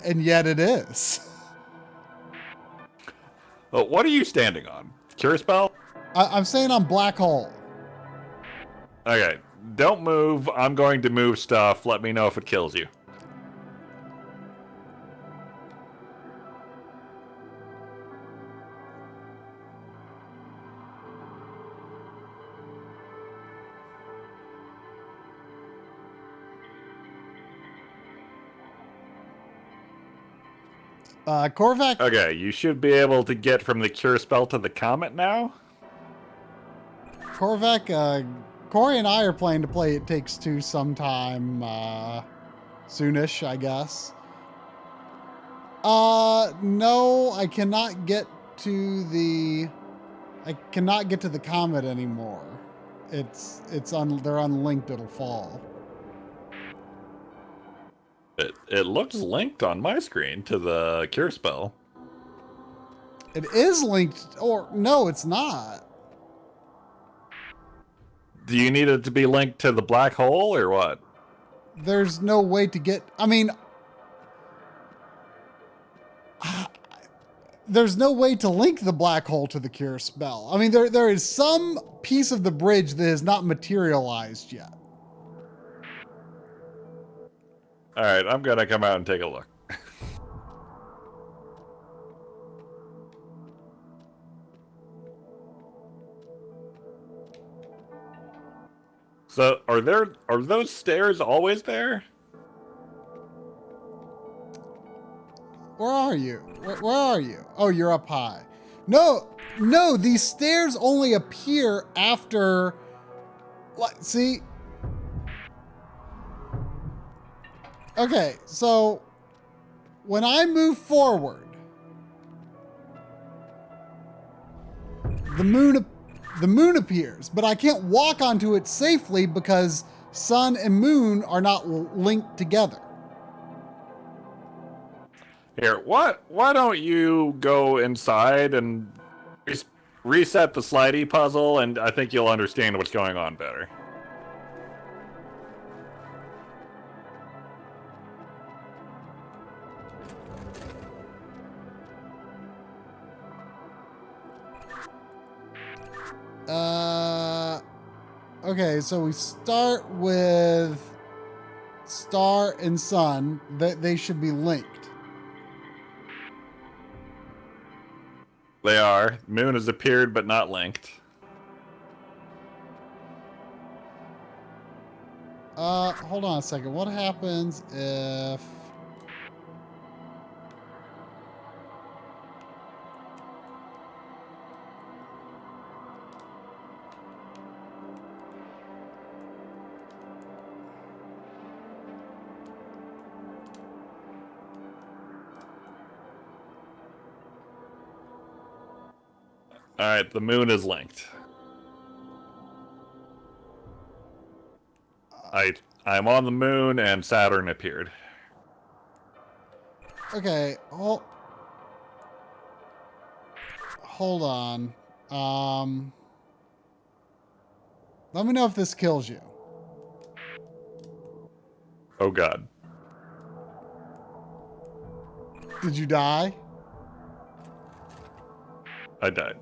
And yet it is. Well, what are you standing on? Cure spell? I'm saying on black hole. Okay, don't move. I'm going to move stuff. Let me know if it kills you. Korvac. Okay, you should be able to get from the cure spell to the comet now. Korvac, Corey and I are planning to play It Takes Two sometime soonish, I guess. No, I cannot get to the comet anymore. They're unlinked, it'll fall. It looks linked on my screen to the cure spell. It is linked, or no, it's not. Do you need it to be linked to the black hole or what? There's no way to get, I mean, there's no way to link the black hole to the cure spell. I mean, there is some piece of the bridge that has not materialized yet. All right, I'm gonna come out and take a look. So, are those stairs always there? Where are you? Where are you? Oh, you're up high. No, these stairs only appear after, see? Okay, so when I move forward, the moon appears, but I can't walk onto it safely because sun and moon are not linked together. Here, what? Why don't you go inside and reset the slidey puzzle, and I think you'll understand what's going on better. Okay, so we start with star and sun. They should be linked. They are. Moon has appeared, but not linked. Hold on a second. What happens if... Alright, the moon is linked. I'm on the moon and Saturn appeared. Okay, hold on. Let me know if this kills you. Oh god. Did you die? I died.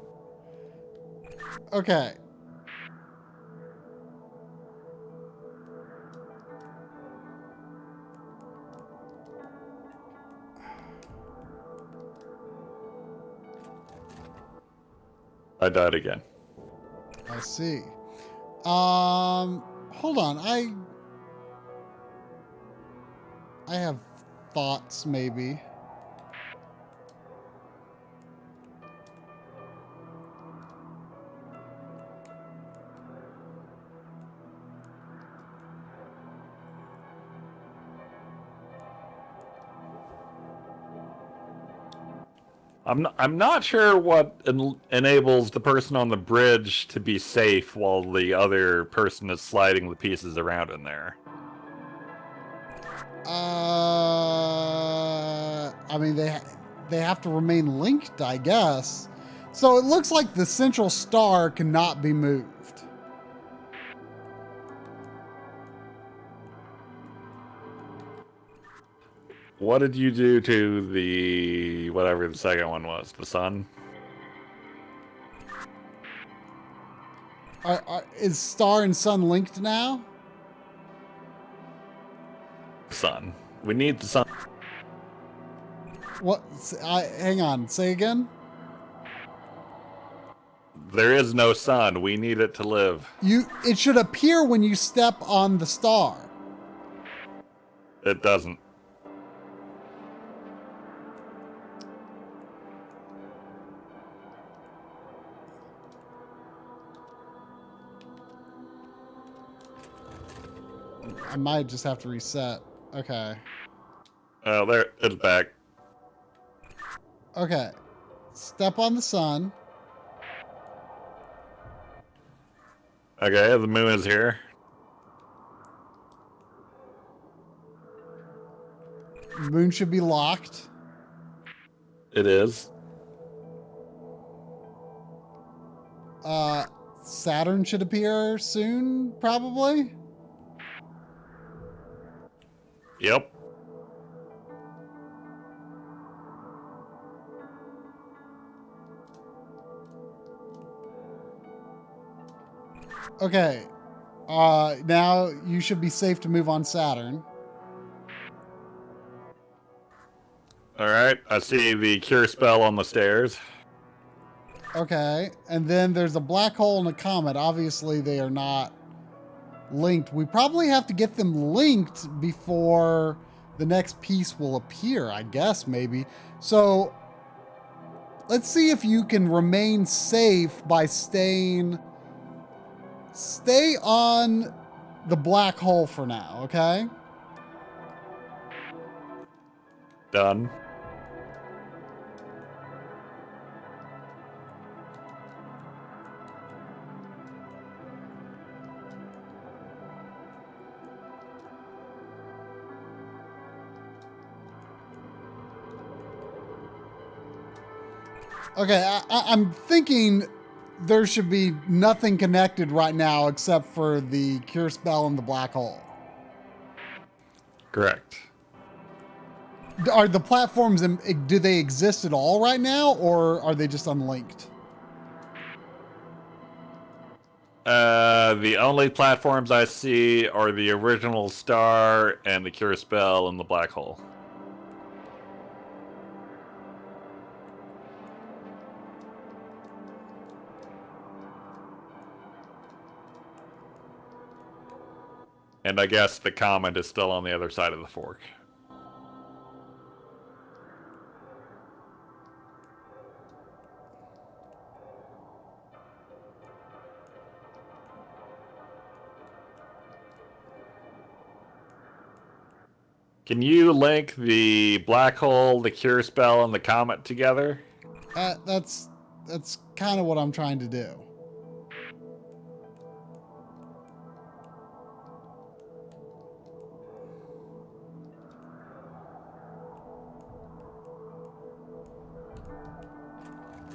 Okay. I died again. I see. Hold on. I have thoughts, maybe. I'm not sure what enables the person on the bridge to be safe while the other person is sliding the pieces around in there. I mean, they have to remain linked, I guess. So it looks like the central star cannot be moved. What did you do to the whatever the second one was? The sun? Is star and sun linked now? Sun. We need the sun. What? Hang on. Say again. There is no sun. We need it to live. It should appear when you step on the star. It doesn't. I might just have to reset. Okay. Oh, there. It's back. Okay. Step on the sun. Okay, the moon is here. Moon should be locked. It is. Saturn should appear soon, probably. Yep. Okay. Now you should be safe to move on Saturn. All right. I see the cure spell on the stairs. Okay. And then there's a black hole and a comet. Obviously, they are not linked. We probably have to get them linked before the next piece will appear, I guess, maybe. So let's see if you can remain safe by stay on the black hole for now, okay? Done. Okay, I'm thinking there should be nothing connected right now except for the cure spell and the black hole. Correct. Are the platforms, do they exist at all right now, or are they just unlinked? The only platforms I see are the original star and the cure spell and the black hole. And I guess the comet is still on the other side of the fork. Can you link the black hole, the cure spell, and the comet together? That's kind of what I'm trying to do.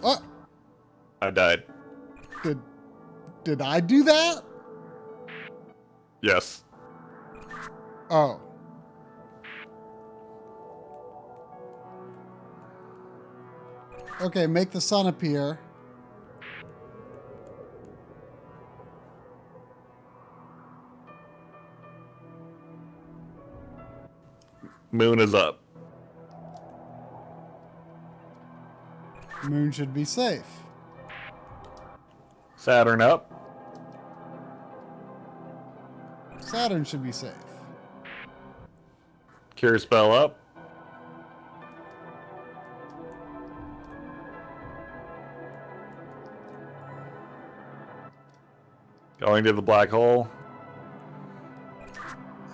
Oh, I died. did I do that? Yes. Oh. Okay, make the sun appear. Moon is up. Moon should be safe. Saturn up. Saturn should be safe. Cure spell up. Going to the black hole?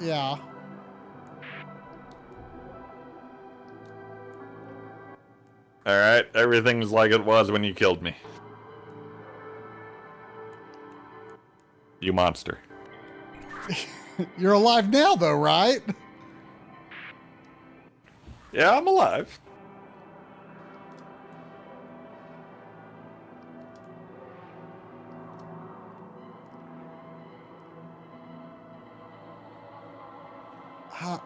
Yeah. Alright, everything's like it was when you killed me. You monster. You're alive now, though, right? Yeah, I'm alive.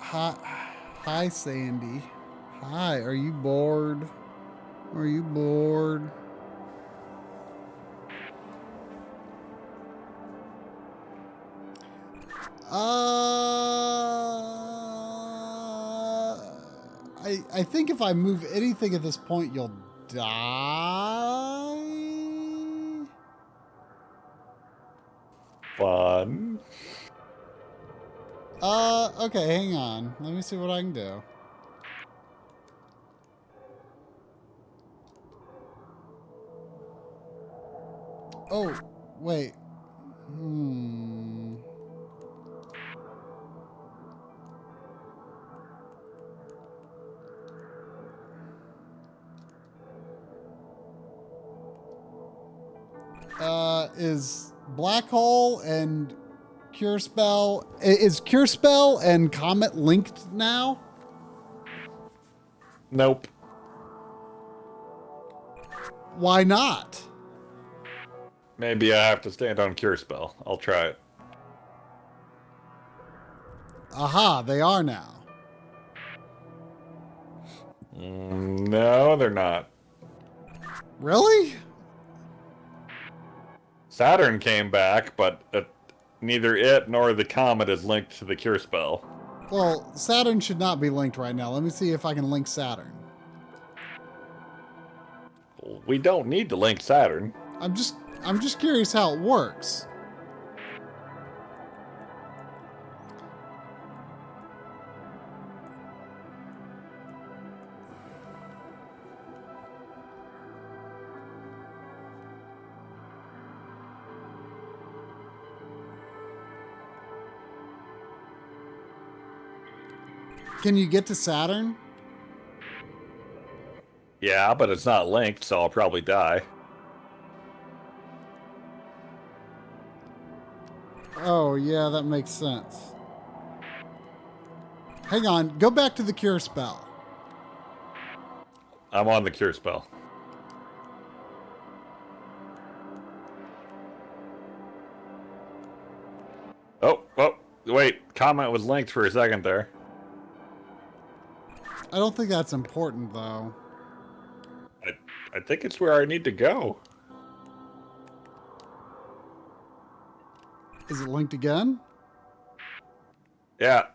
Hi, Sandy. Hi, are you bored? Are you bored? I think if I move anything at this point, you'll die. Fun. Okay, hang on. Let me see what I can do. Oh, wait. Hmm. Is Black Hole and Cure Spell... Is Cure Spell and Comet linked now? Nope. Why not? Maybe I have to stand on Cure Spell. I'll try it. Aha, they are now. No, they're not. Really? Saturn came back, but neither it nor the comet is linked to the Cure Spell. Well, Saturn should not be linked right now. Let me see if I can link Saturn. We don't need to link Saturn. I'm just curious how it works. Can you get to Saturn? Yeah, but it's not linked, so I'll probably die. Oh, yeah, that makes sense. Hang on, go back to the Cure Spell. I'm on the Cure Spell. Oh, wait. Comet was linked for a second there. I don't think that's important, though. I think it's where I need to go. Is it linked again? Yeah.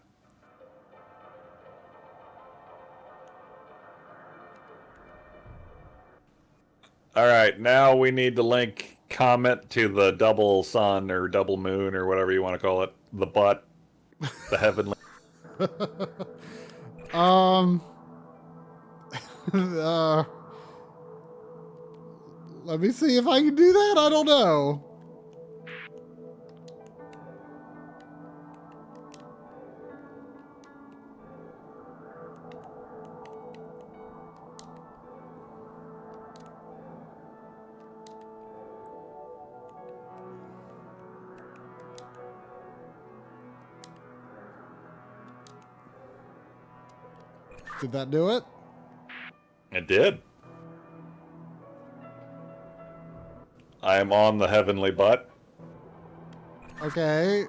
Alright, now we need to link Comet to the double sun or double moon or whatever you want to call it. The butt. The heavenly. Let me see if I can do that. I don't know. Did that do it? It did. I am on the heavenly butt. Okay.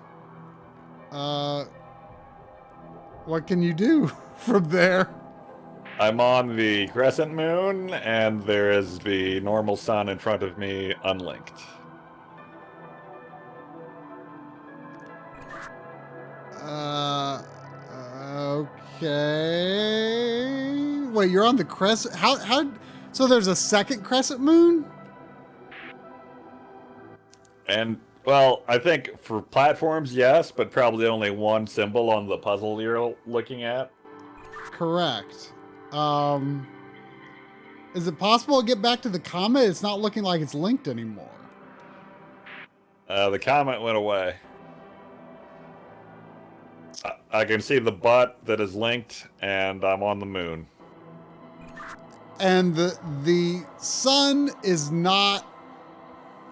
What can you do from there? I'm on the crescent moon, and there is the normal sun in front of me, unlinked. Okay. Wait, you're on the crescent. How? So there's a second crescent moon? And, well, I think for platforms, yes, but probably only one symbol on the puzzle you're looking at. Correct. Is it possible to get back to the comet? It's not looking like it's linked anymore. The comment went away. I can see the butt that is linked, and I'm on the moon. And the sun is not.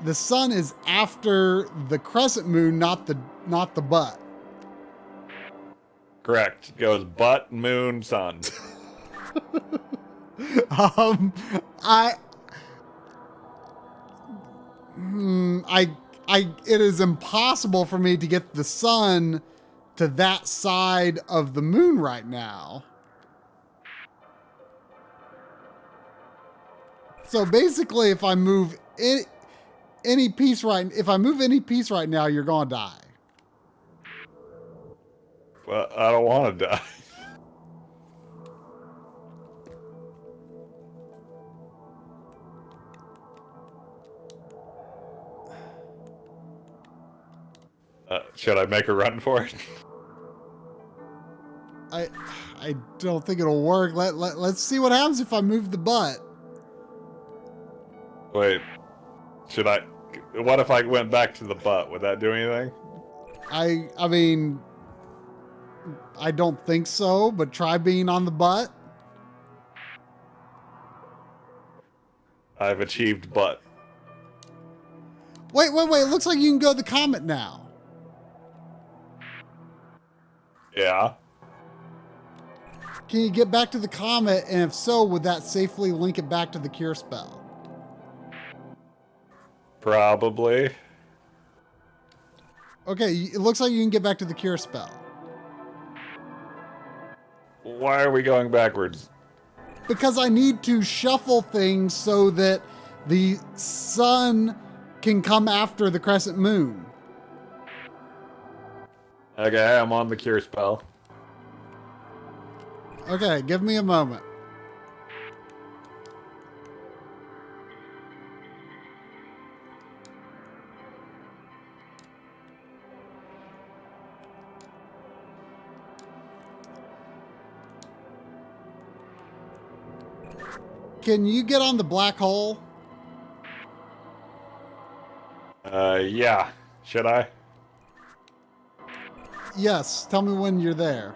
The sun is after the crescent moon, not the butt. Correct. It goes butt, moon, sun. Um, I, it is impossible for me to get the sun to that side of the moon right now. So basically, if I move any piece right now, you're gonna die. Well, I don't want to die. Should I make a run for it? I don't think it'll work. Let's see what happens if I move the butt. Wait. Should I? What if I went back to the butt? Would that do anything? I mean, I don't think so, but try being on the butt. I've achieved butt. Wait. It looks like you can go to the comet now. Yeah. Can you get back to the comet? And if so, would that safely link it back to the cure spell? Probably. Okay, it looks like you can get back to the cure spell. Why are we going backwards? Because I need to shuffle things so that the sun can come after the crescent moon. Okay, I'm on the cure spell. Okay, give me a moment. Can you get on the black hole? Yeah. Should I? Yes, tell me when you're there.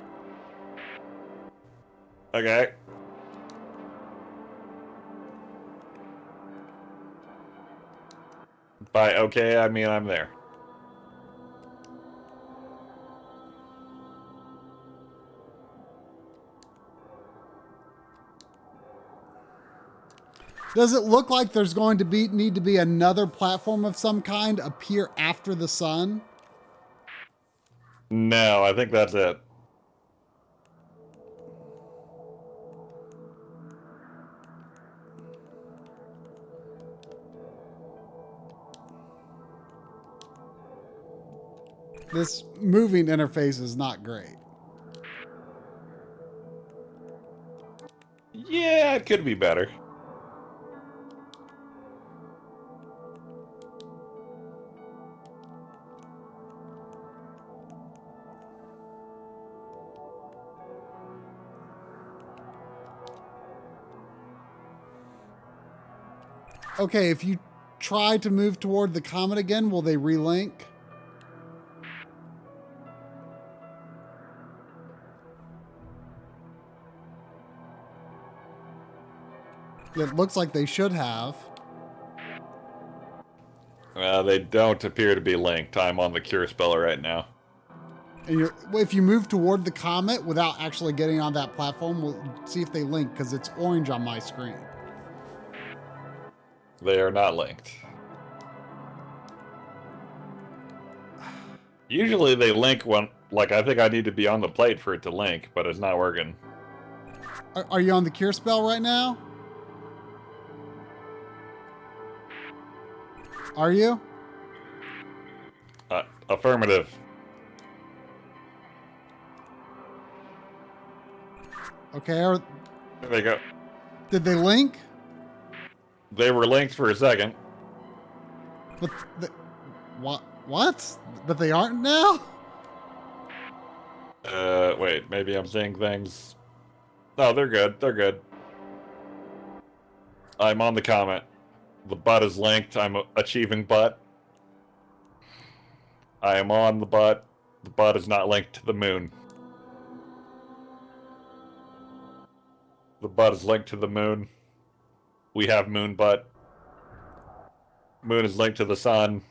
Okay. By okay, I mean I'm there. Does it look like there's going to need to be another platform of some kind appear after the sun? No, I think that's it. This moving interface is not great. Yeah, it could be better. Okay, if you try to move toward the comet again, will they relink? It looks like they should have. They don't appear to be linked. I'm on the cure spell right now. And if you move toward the comet without actually getting on that platform, we'll see if they link, because it's orange on my screen. They are not linked. Usually they link when, like, I think I need to be on the plate for it to link, but it's not working. Are you on the cure spell right now? Are you? Affirmative. Okay. There they go. Did they link? They were linked for a second. But what? But they aren't now? Wait, maybe I'm seeing things. No, they're good. They're good. I'm on the comment. The butt is linked. I'm achieving butt. I am on the butt. The butt is not linked to the moon. The butt is linked to the moon. We have moon butt. Moon is linked to the sun.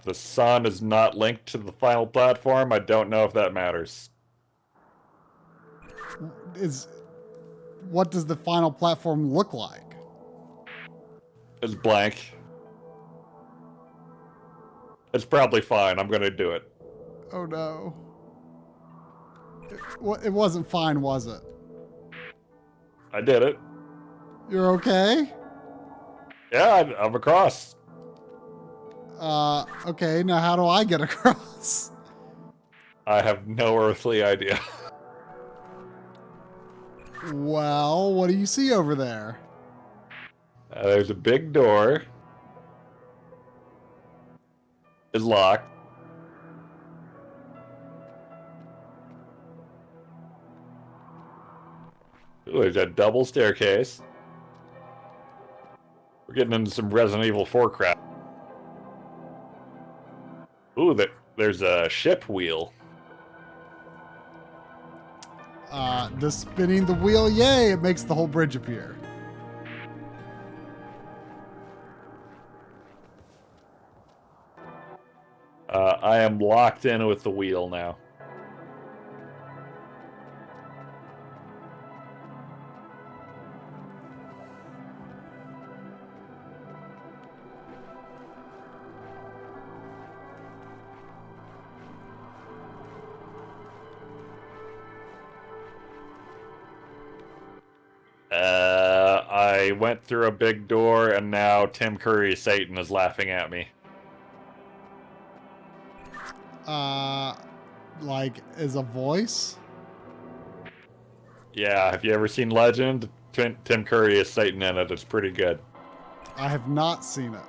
The sun is not linked to the final platform. I don't know if that matters. What does the final platform look like? It's blank. It's probably fine. I'm gonna do it. Oh no. It wasn't fine, was it? I did it. You're okay? Yeah, I'm across. Okay, now how do I get across? I have no earthly idea. Well, what do you see over there? There's a big door. It's locked. Ooh, there's a double staircase. We're getting into some Resident Evil 4 crap. Ooh, there's a ship wheel. Does spinning the wheel, yay, it makes the whole bridge appear. I am locked in with the wheel now. I went through a big door, and now Tim Curry's Satan is laughing at me. Like, as a voice? Yeah, have you ever seen Legend? Tim Curry is Satan in it. It's pretty good. I have not seen it.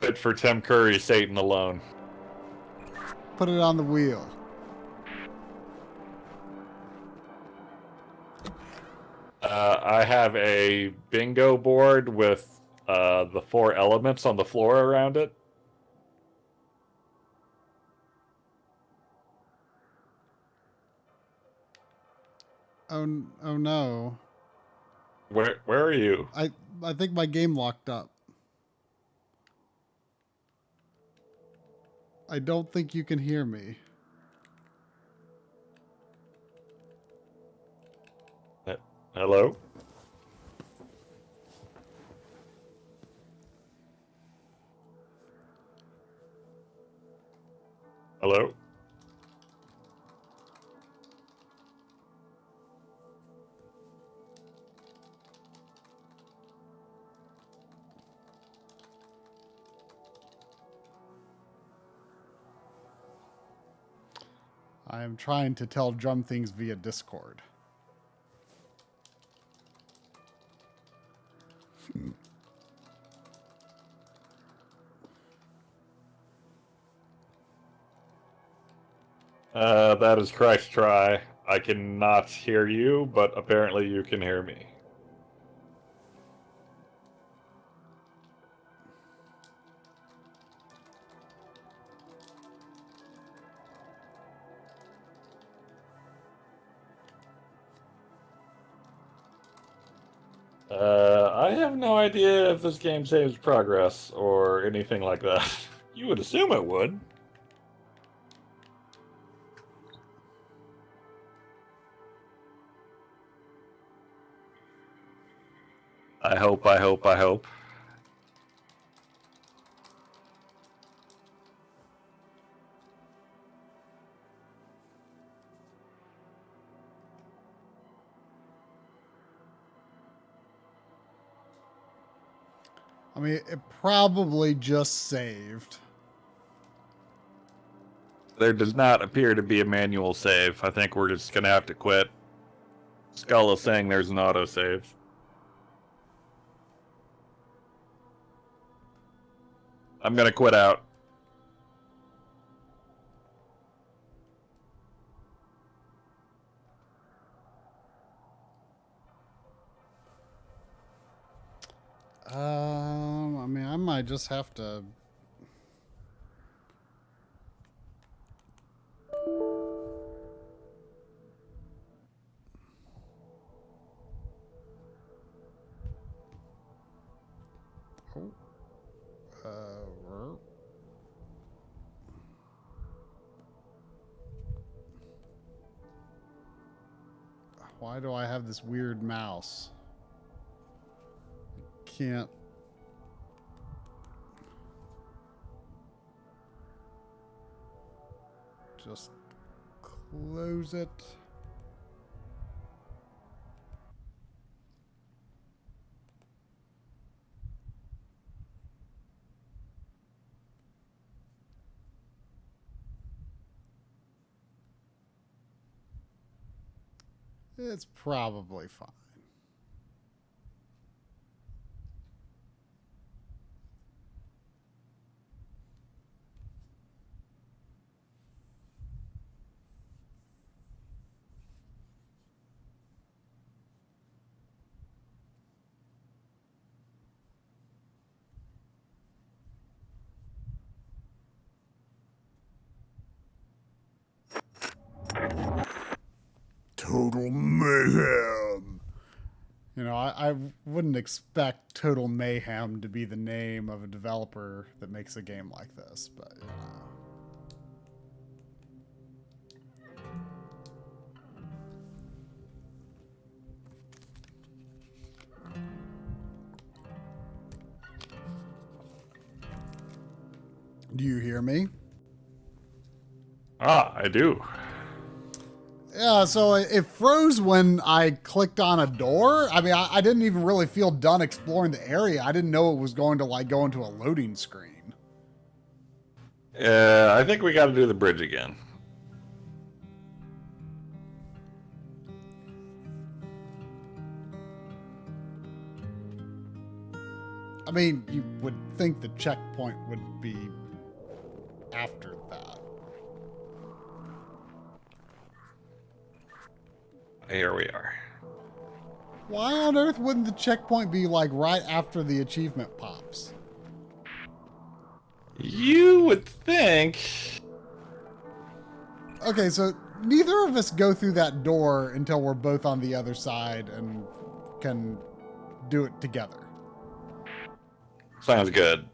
But for Tim Curry, Satan alone. Put it on the wheel. I have a bingo board with the 4 elements on the floor around it. Oh no. Where are you? I think my game locked up. I don't think you can hear me. Hello? Hello? I am trying to tell Drum things via Discord. That is Christ try. I cannot hear you, but apparently you can hear me. I have no idea if this game saves progress or anything like that. You would assume it would. I hope. I mean, it probably just saved. There does not appear to be a manual save. I think we're just gonna have to quit. Skull is saying there's an autosave. I'm gonna quit out. I mean, I might just have to. Oh. Why do I have this weird mouse? Can't. Just close it. It's probably fine. Total mayhem. You know, I wouldn't expect Total Mayhem to be the name of a developer that makes a game like this, but you know. Do you hear me? Ah, I do. Yeah, so it froze when I clicked on a door. I mean, I didn't even really feel done exploring the area. I didn't know it was going to like go into a loading screen. I think we got to do the bridge again. I mean, you would think the checkpoint would be after that. Here we are. Why on earth wouldn't the checkpoint be like right after the achievement pops? You would think. Okay, so neither of us go through that door until we're both on the other side and can do it together. Sounds good.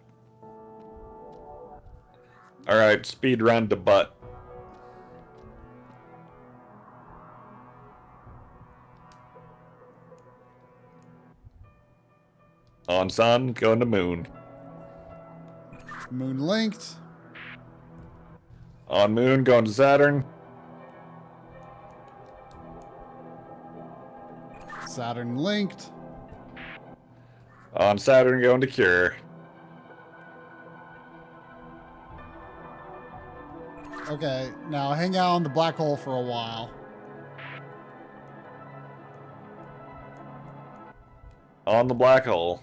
All right, speed run to butt. On sun, going to moon. Moon linked. On moon, going to Saturn. Saturn linked. On Saturn, going to Cure. Okay, now hang out on the black hole for a while. On the black hole.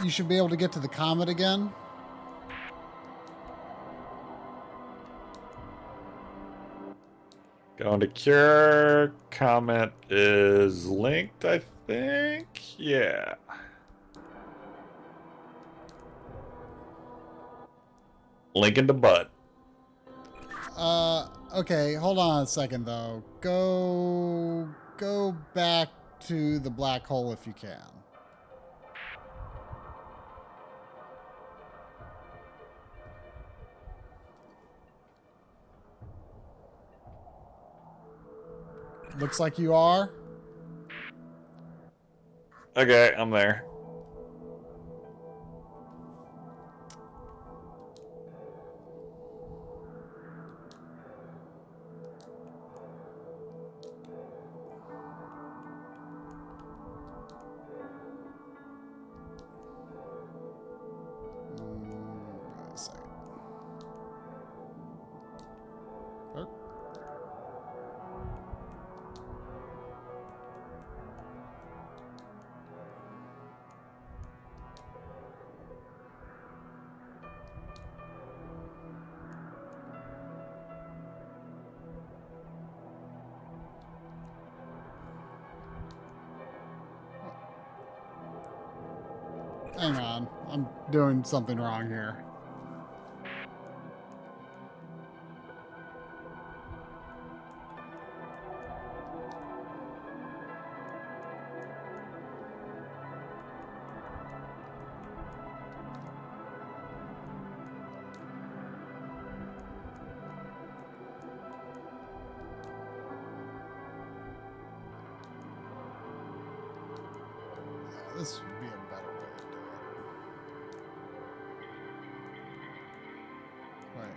You should be able to get to the comet again. Going to Cure. Comment is linked, I think. Yeah. Linking to butt. Okay, hold on a second though. Go back to the black hole if you can. Looks like you are. Okay, I'm there. Hang on. I'm doing something wrong here. This would be a better way to do it. Wait.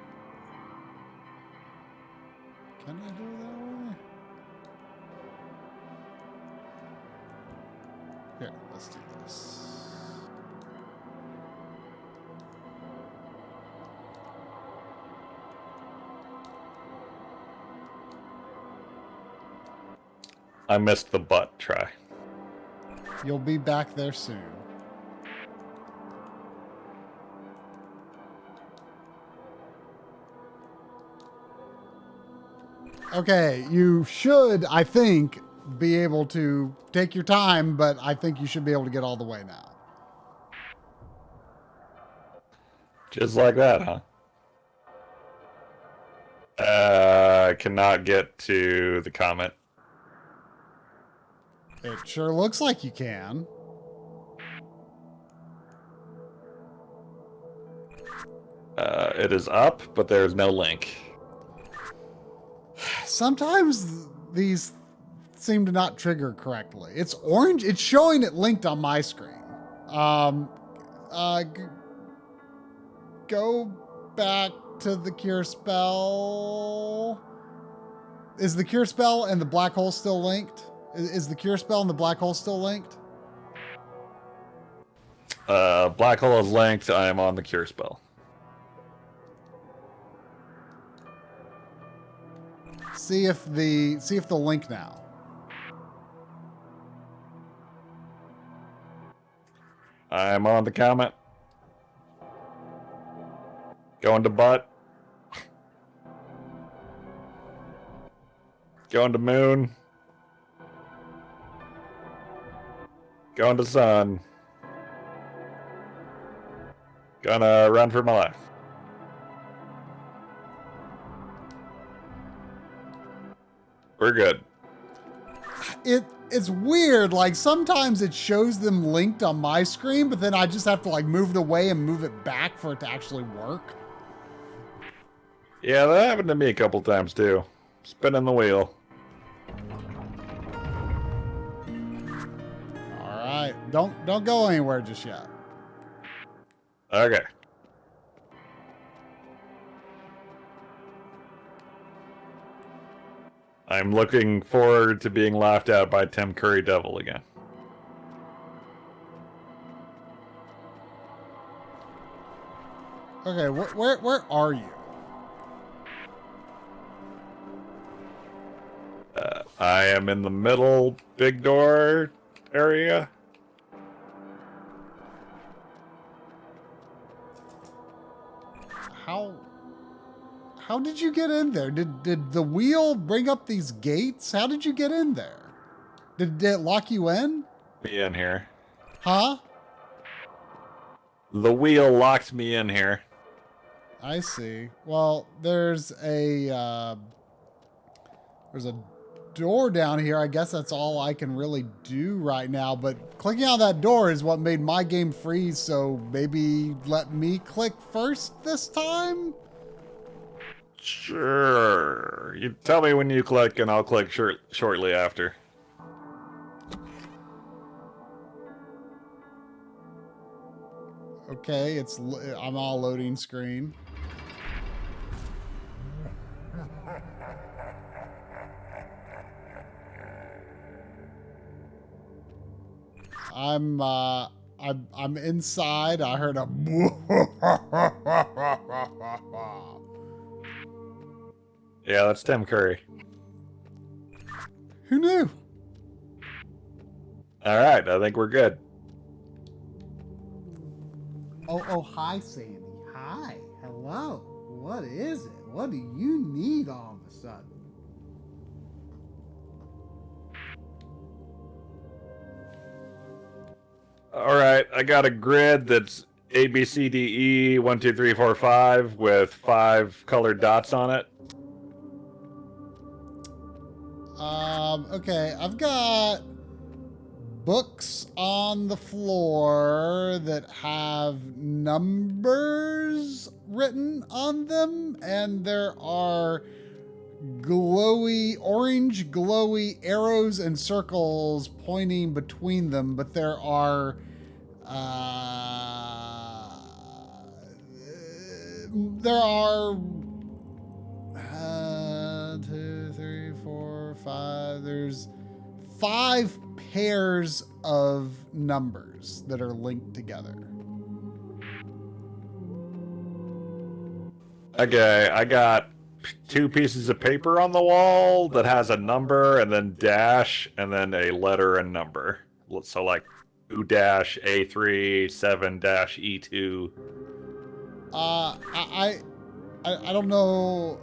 Can I do it that way? Here, let's do this. I missed the butt try. You'll be back there soon. Okay, you should, I think, be able to take your time, but I think you should be able to get all the way now. Just like that, huh? I cannot get to the comment. It sure looks like you can. It is up, but there is no link. Sometimes these seem to not trigger correctly. It's orange. It's showing it linked on my screen. Go back to the cure spell. Is the cure spell and the black hole still linked? Is the cure spell and the black hole still linked? Black hole is linked. I am on the cure spell. See if the link now. I am on the comment. Going to butt. Going to moon. Going to sun. Gonna run for my life. We're good. It's weird. Like sometimes it shows them linked on my screen, but then I just have to like move it away and move it back for it to actually work. Yeah, that happened to me a couple times too. Spinning the wheel. All right, don't go anywhere just yet. Okay. I'm looking forward to being laughed at by Tim Curry Devil again. Okay, where are you? I am in the middle big door area. How did you get in there? Did the wheel bring up these gates? How did you get in there? Did it lock you in? Me in here. Huh? The wheel locked me in here. I see. Well, there's a door down here. I guess that's all I can really do right now. But clicking on that door is what made my game freeze. So maybe let me click first this time. Sure. You tell me when you click, and I'll click shortly after. Okay, I'm all loading screen. I'm inside. I heard a Yeah, that's Tim Curry. Who knew? All right, I think we're good. Oh, hi, Sandy. Hi. Hello. What is it? What do you need all of a sudden? All right, I got a grid that's A, B, C, D, E, 1, 2, 3, 4, 5 with 5 colored dots on it. Okay, I've got books on the floor that have numbers written on them, and there are orange glowy arrows and circles pointing between them, but there are uh, there are 2, 3, 4, 5. There's 5 pairs of numbers that are linked together. Okay, I got 2 pieces of paper on the wall that has a number and then dash and then a letter and number. So like 2 dash A3 7 dash E2. I don't know.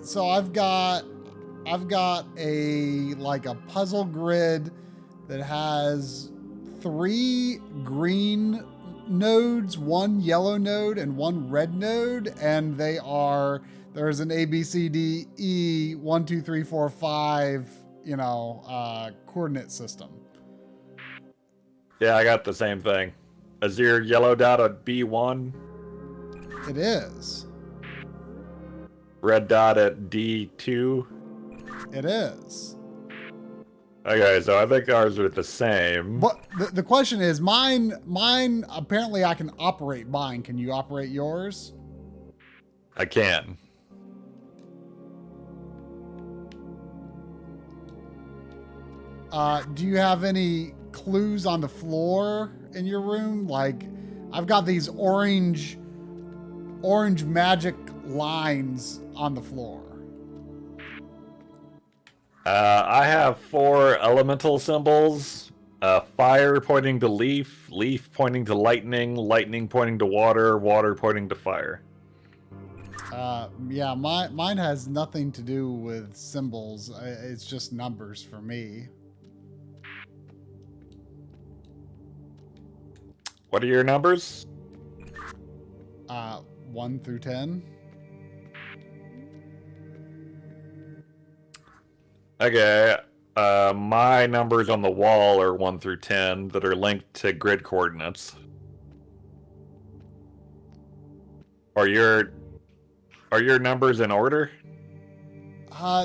So I've got a like a puzzle grid that has 3 green nodes, 1 yellow node, and 1 red node, and there's an A B C D E 1 2 3 4 5 coordinate system. Yeah, I got the same thing. Is your yellow dot a B1? It is. Red dot at D2? It is. Okay, so I think ours are the same. But the question is, mine, apparently I can operate mine. Can you operate yours? I can. Do you have any clues on the floor in your room? Like, I've got these orange magic lines on the floor. I have 4 elemental symbols. Fire pointing to leaf, leaf pointing to lightning, lightning pointing to water, water pointing to fire. Yeah, mine has nothing to do with symbols. It's just numbers for me. What are your numbers? 1 through 10. Okay, my numbers on the wall are 1 through 10 that are linked to grid coordinates. Are your numbers in order?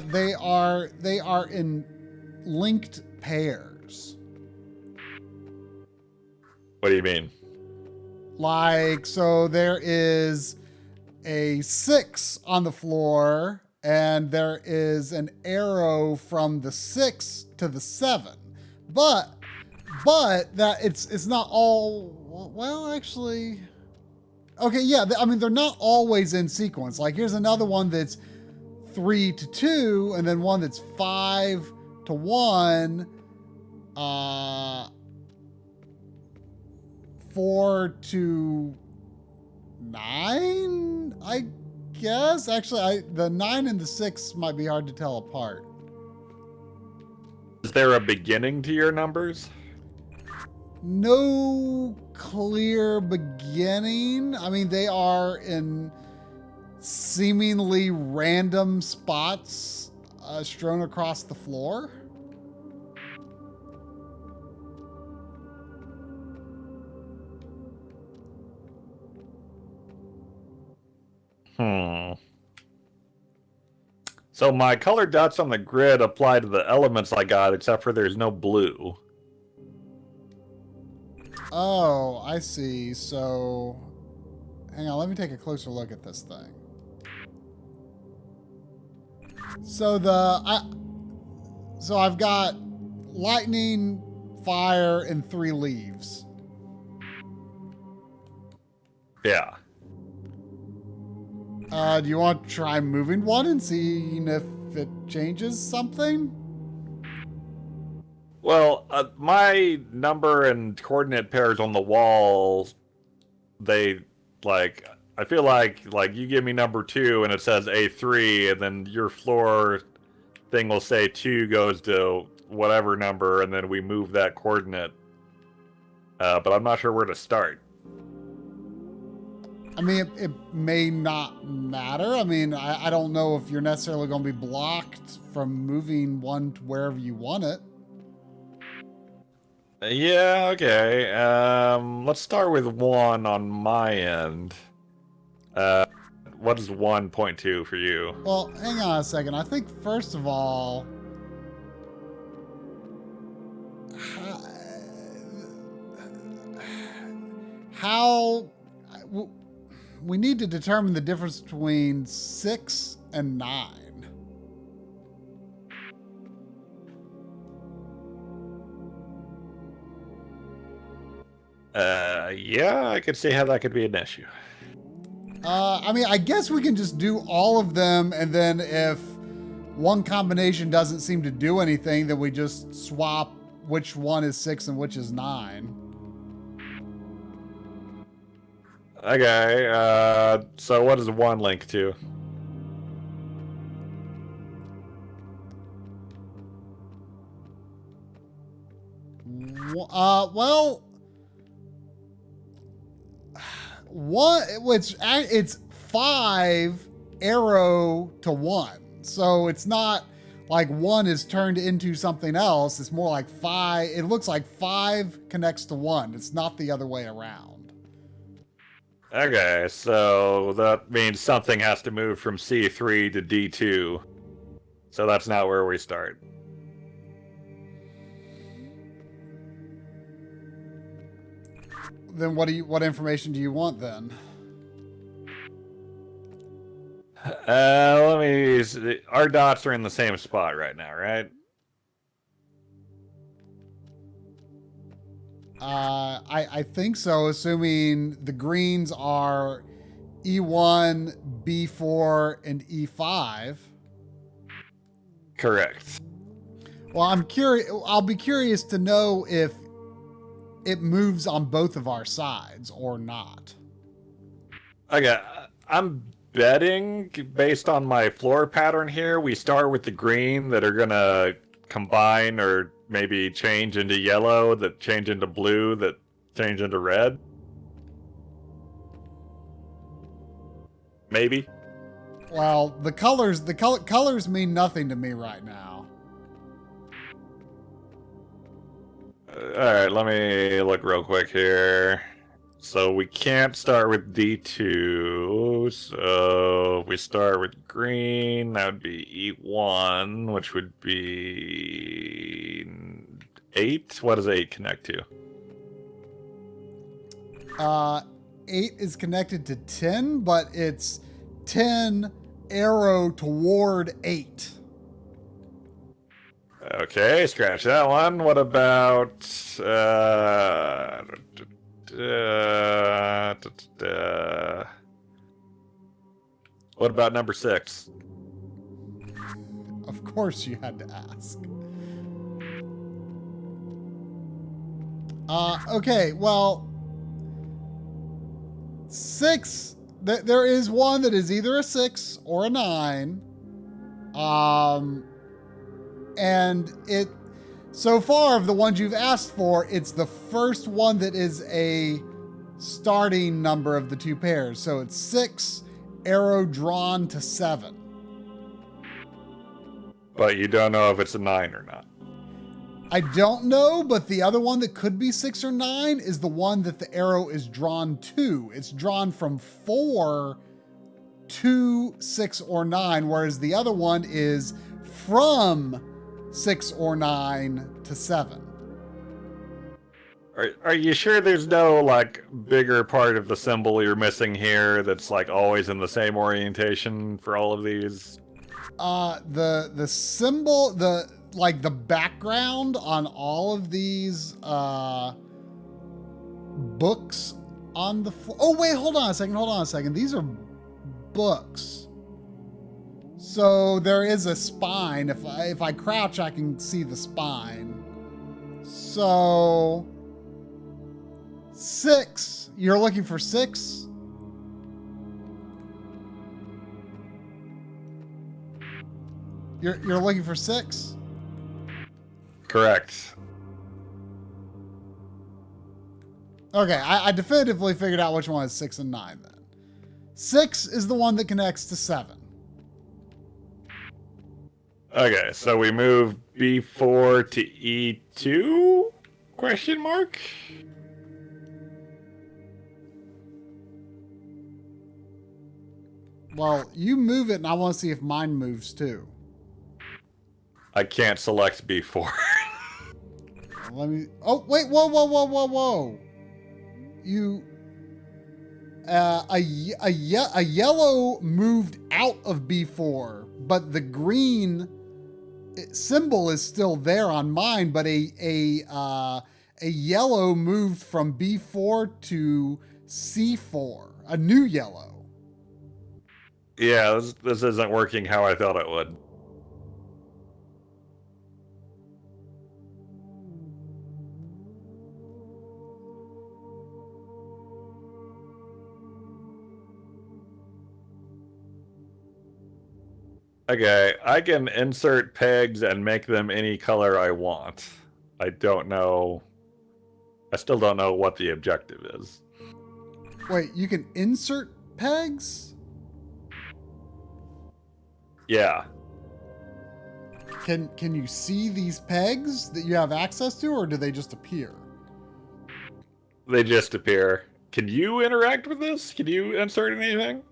They are in linked pairs. What do you mean? Like, so there is a 6 on the floor, and there is an arrow from the 6 to the 7. But that it's not all, well, actually, okay, yeah, I mean, they're not always in sequence. Like, here's another one that's 3 to 2, and then one that's 5 to 1, 4 to 9, I guess. Actually, the 9 and the 6 might be hard to tell apart. Is there a beginning to your numbers? No clear beginning. I mean, they are in seemingly random spots strewn across the floor. So my colored dots on the grid apply to the elements I got, except for there's no blue. Oh, I see. So, hang on, let me take a closer look at this thing. So I've got lightning, fire, and 3 leaves. Yeah. Do you want to try moving one and seeing if it changes something? Well, my number and coordinate pairs on the wall, they, like, I feel like you give me number 2 and it says A3, and then your floor thing will say 2 goes to whatever number, and then we move that coordinate but I'm not sure where to start. I mean, it may not matter. I mean, I don't know if you're necessarily going to be blocked from moving one to wherever you want it. Yeah, okay. Let's start with 1 on my end. What is 1.2 for you? Well, hang on a second. I think, first of all, how we need to determine the difference between 6 and 9. Yeah, I could see how that could be an issue. I mean, I guess we can just do all of them, and then if one combination doesn't seem to do anything, then we just swap which one is 6 and which is 9. Okay, so what does 1 link to? Well, one, it's 5 arrow to 1. So it's not like 1 is turned into something else. It's more like 5. It looks like 5 connects to 1. It's not the other way around. Okay, so that means something has to move from C3 to D2. So that's not where we start. Then what information do you want then? Let me see. Our dots are in the same spot right now, right? I think so, assuming the greens are E1, B4, and E5. Correct. Well, I'm curious. I'll be curious to know if it moves on both of our sides or not. Okay, I'm betting based on my floor pattern here, we start with the green that are gonna combine or maybe change into yellow, that change into blue, that change into red. Maybe. Well, the colors mean nothing to me right now. All right, let me look real quick here. So we can't start with D2. So if we start with green, that would be E1, which would be 8. What does 8 connect to? 8 is connected to 10, but it's 10 arrow toward 8. Okay, scratch that one. What about what about number 6? Of course you had to ask. Okay, well, 6, there is one that is either a 6 or a 9. And it, so far of the ones you've asked for, it's the first one that is a starting number of the two pairs. So it's 6, arrow drawn to 7. But you don't know if it's a 9 or not. I don't know, but the other one that could be 6 or 9 is the one that the arrow is drawn to. It's drawn from 4 to 6 or 9, whereas the other one is from 6 or 9 to 7. Are you sure there's no like bigger part of the symbol you're missing here that's like always in the same orientation for all of these? The symbol, the background on all of these books on the floor. Oh wait, hold on a second. These are books. So there is a spine. If I crouch, I can see the spine. So 6. You're looking for 6? You're looking for 6? Correct. Okay, I definitively figured out which one is 6 and 9 then. 6 is the one that connects to 7. Okay, so we move B4 to E2? Question mark? Well, you move it, and I want to see if mine moves too. I can't select B4. Let me. Oh wait! Whoa! Whoa! Whoa! Whoa! Whoa! You. A yellow moved out of B4, but the green symbol is still there on mine. But a yellow moved from B4 to C4, a new yellow. Yeah, this isn't working how I thought it would. Okay, I can insert pegs and make them any color I want. I don't know. I still don't know what the objective is. Wait, you can insert pegs? Yeah. Can you see these pegs that you have access to, or do they just appear? They just appear. Can you interact with this? Can you insert anything?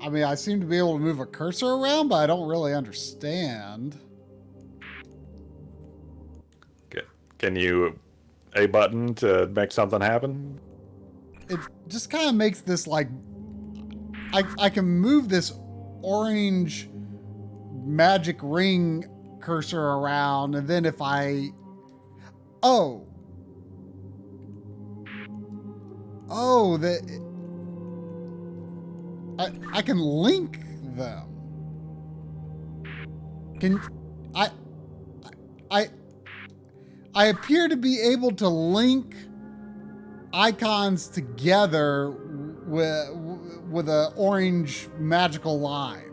I mean, I seem to be able to move a cursor around, but I don't really understand. Okay. Can you a button to make something happen? It just kind of makes this like I can move this orange magic ring cursor around, and then if I oh that I can link them. Can I I appear to be able to link icons together with an orange magical line.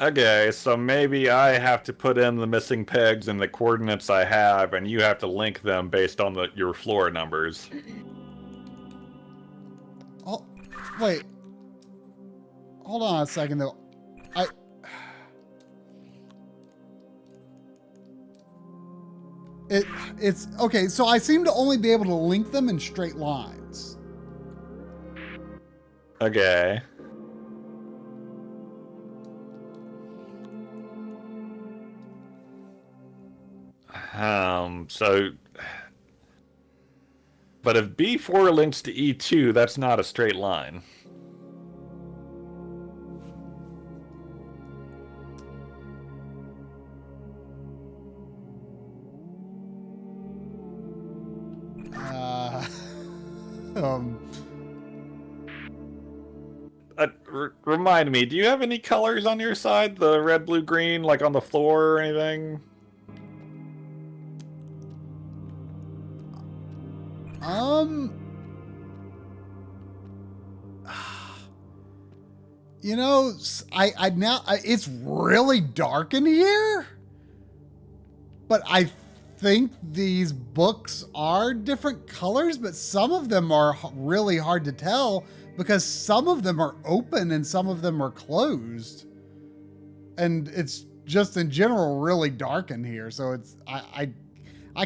Okay, so maybe I have to put in the missing pegs and the coordinates I have, and you have to link them based on your floor numbers. Oh, wait. Hold on a second, though. It's okay. So I seem to only be able to link them in straight lines. Okay. So... But if B4 links to E2, that's not a straight line. Remind me, do you have any colors on your side? The red, blue, green, like on the floor or anything? You know, it's really dark in here, but I think these books are different colors, but some of them are really hard to tell because some of them are open and some of them are closed. And it's just in general really dark in here. So it's, I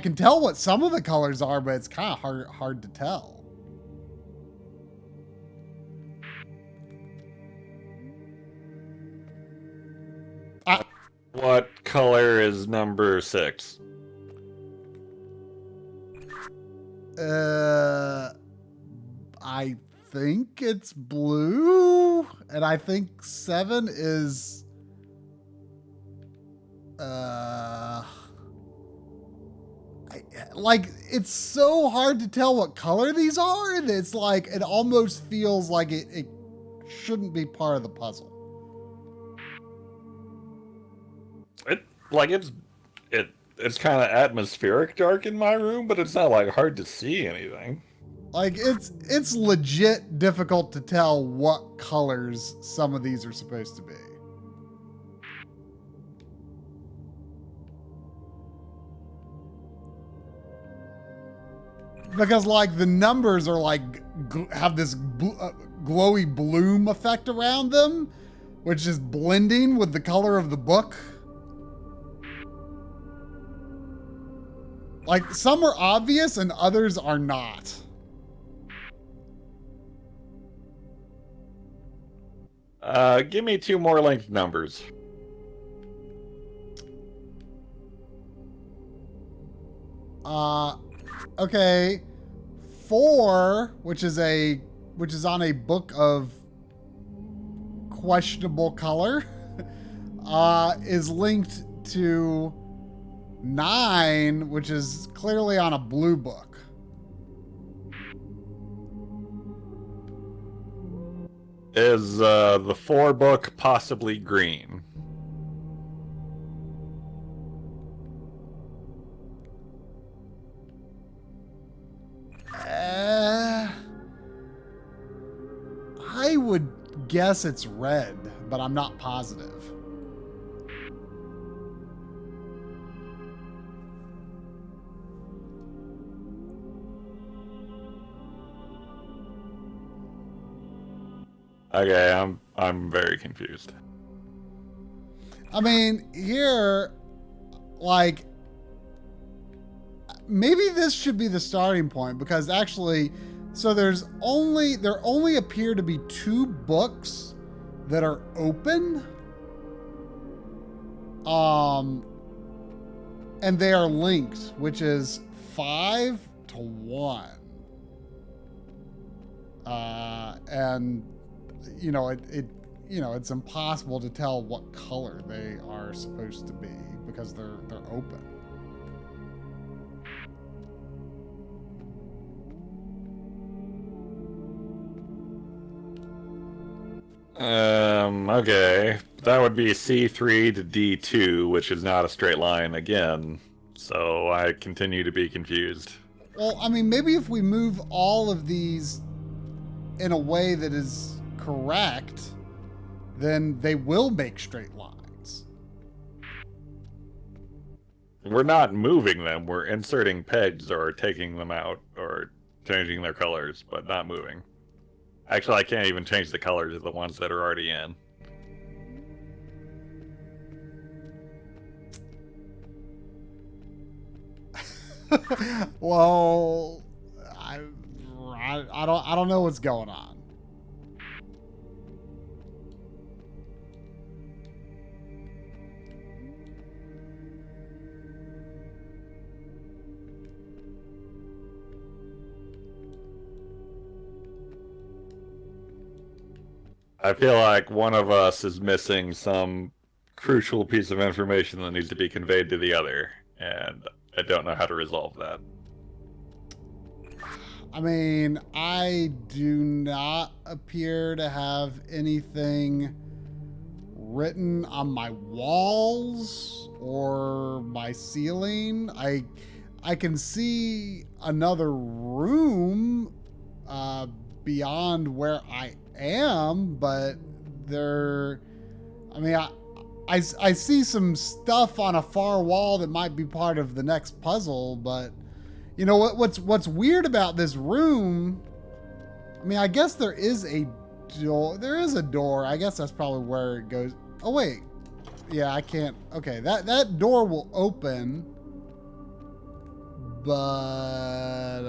can tell what some of the colors are, but it's kind of hard to tell. What color is number 6? I think it's blue, and I think 7 is like, it's so hard to tell what color these are, and it's like it almost feels like it shouldn't be part of the puzzle. It's kind of atmospheric dark in my room, but it's not like hard to see anything. Like, it's legit difficult to tell what colors some of these are supposed to be. Because, like, the numbers are, like, have this glowy bloom effect around them, which is blending with the color of the book. Like, some are obvious and others are not. Give me 2 more linked numbers. Okay. 4, which is on a book of questionable color, is linked to 9, which is clearly on a blue book. Is the 4 book possibly green? I would guess it's red, but I'm not positive. Okay, I'm very confused. I mean, here, like, maybe this should be the starting point, because actually, so there only appear to be 2 books that are open. And they are linked, which is 5 to 1. And you know, it's impossible to tell what color they are supposed to be because they're open. Okay. That would be C3 to D2, which is not a straight line again. So I continue to be confused. Well, I mean, maybe if we move all of these in a way that is correct, then they will make straight lines. We're not moving them. We're inserting pegs or taking them out or changing their colors, but not moving. Actually, I can't even change the colors of the ones that are already in. Well, I don't know what's going on. I feel like one of us is missing some crucial piece of information that needs to be conveyed to the other, and I don't know how to resolve that. I mean, I do not appear to have anything written on my walls or my ceiling. I can see another room beyond where I am, but I mean, I see some stuff on a far wall that might be part of the next puzzle, but you know what's weird about this room? I mean, I guess there is a door. There is a door. I guess that's probably where it goes. Oh wait, yeah, I can't. Okay, that door will open, but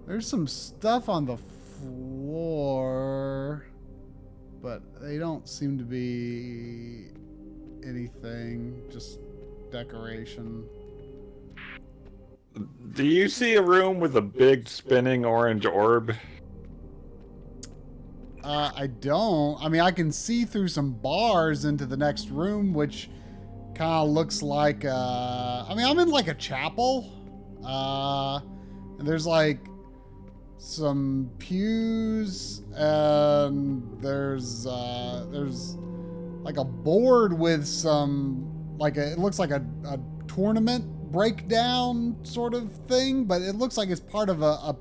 there's some stuff on the floor, but they don't seem to be anything, just decoration. Do you see a room with a big spinning orange orb? I don't. I mean, I can see through some bars into the next room, which kind of looks like, I mean, I'm in like a chapel. And there's like some pews, and there's like a board with some, like it looks like a tournament breakdown sort of thing, but it looks like it's part of a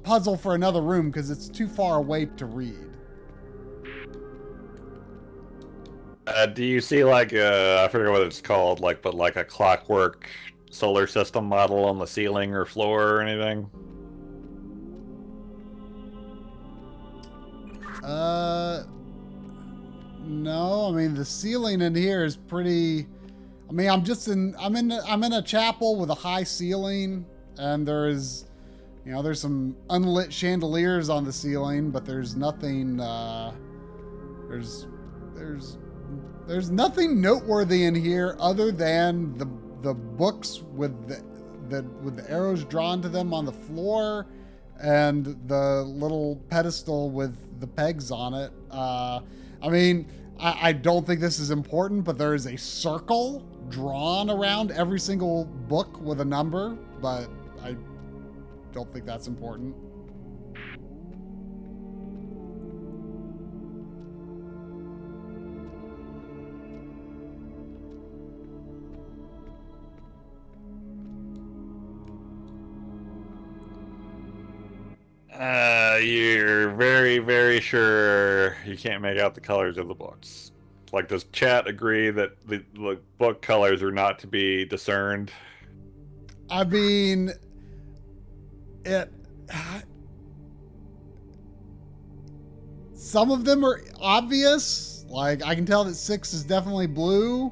puzzle for another room because it's too far away to read. Do you see like I forget what it's called, like a clockwork solar system model on the ceiling or floor or anything? No. I mean, the ceiling in here is pretty. I mean, I'm in a chapel with a high ceiling, and there's some unlit chandeliers on the ceiling, but there's nothing. There's nothing noteworthy in here other than the books with the arrows drawn to them on the floor, and the little pedestal with the pegs on it. I mean, I don't think this is important, but there is a circle drawn around every single book with a number, but I don't think that's important. You're very, very sure you can't make out the colors of the books. Like, does chat agree that the book colors are not to be discerned? I mean, some of them are obvious. Like, I can tell that 6 is definitely blue.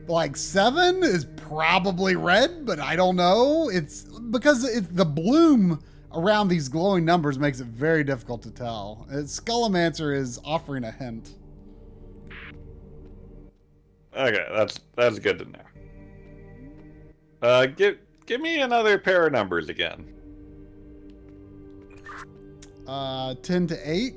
Like, 7 is probably red, but I don't know. It's because the bloom around these glowing numbers makes it very difficult to tell. Skullmancer is offering a hint. Okay, that's good to know. Give me another pair of numbers again. 10 to 8.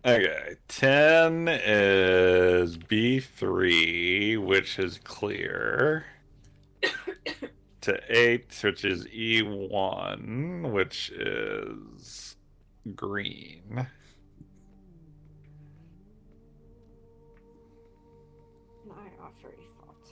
Okay, 10 is B3, which is clear. To 8, which is E1, which is green. I offer a thought.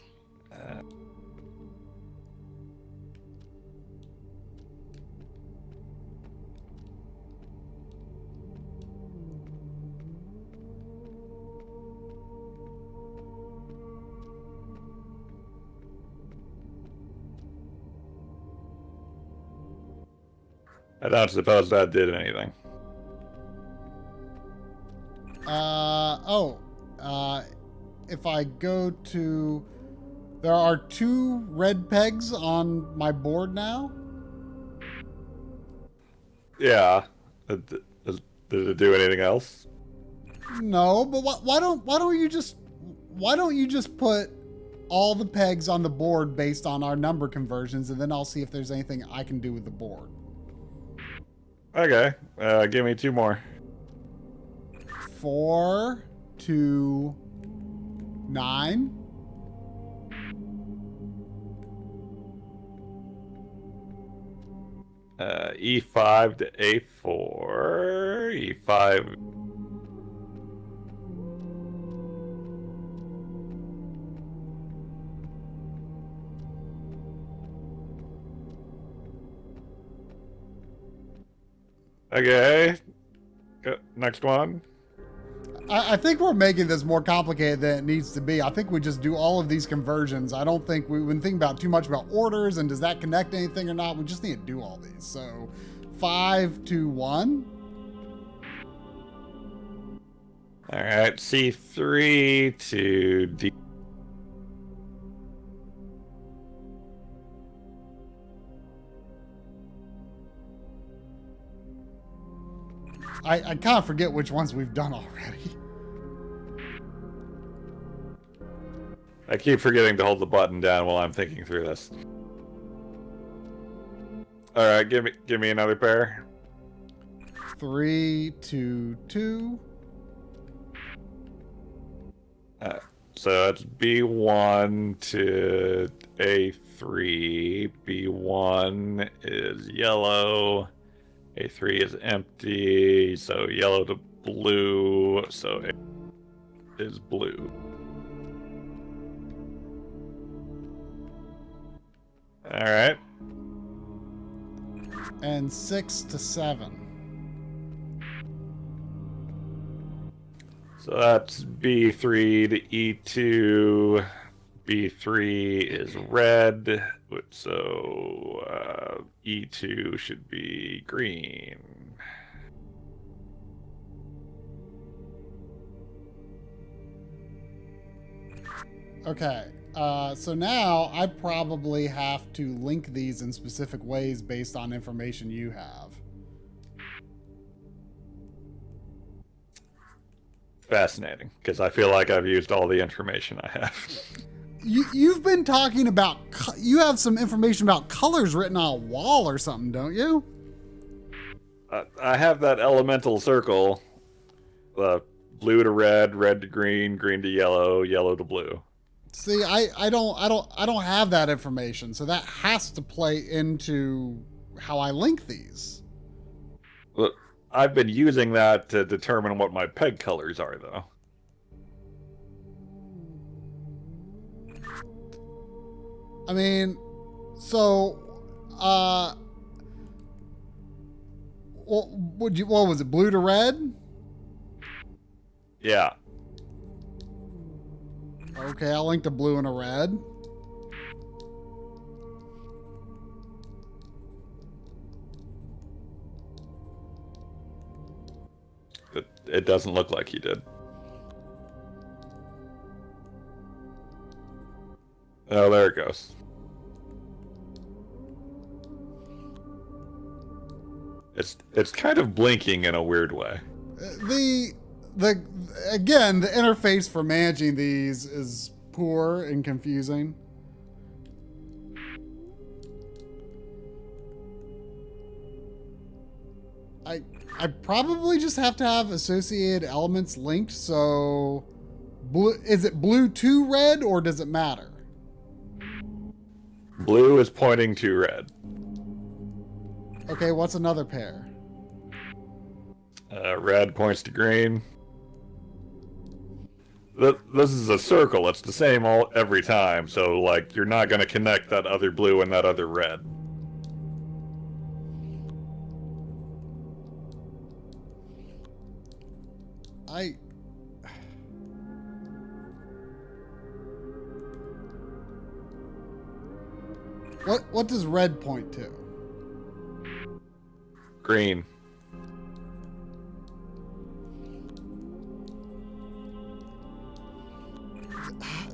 I don't suppose that did anything. If I go to... There are 2 red pegs on my board now. Yeah. Did it do anything else? No, but why don't you just put all the pegs on the board based on our number conversions, and then I'll see if there's anything I can do with the board. Okay. Give me 2 more. 4 to 9. E5 to A4. E5. Okay. Next one. I think we're making this more complicated than it needs to be. I think we just do all of these conversions. I don't think we've been thinking about too much about orders and does that connect anything or not. We just need to do all these. So 5 to 1. All right. C3 to D. I kind of forget which ones we've done already. I keep forgetting to hold the button down while I'm thinking through this. All right, give me another pair. 3 to 2. So it's B1 to A3. B1 is yellow. A3 is empty. So yellow to blue. So A is blue. All right. And 6 to 7. So that's B3 to E2. B3 is red, so E2 should be green. Okay. So now I probably have to link these in specific ways based on information you have. Fascinating, because I feel like I've used all the information I have. You've been talking about, you have some information about colors written on a wall or something, don't you? I have that elemental circle, blue to red, red to green, green to yellow, yellow to blue. See, I don't have that information, so that has to play into how I link these. Look, I've been using that to determine what my peg colors are, though. I mean, so, what was it, blue to red? Yeah. Okay, I'll link a blue and a red. It doesn't look like you did. Oh, there it goes. It's kind of blinking in a weird way. Again, the interface for managing these is poor and confusing. I probably just have to have associated elements linked, so blue, is it blue to red or does it matter? Blue is pointing to red. Okay, what's another pair? Red points to green. This is a circle. It's the same every time. So, like, you're not going to connect that other blue and that other red. What does red point to? Green.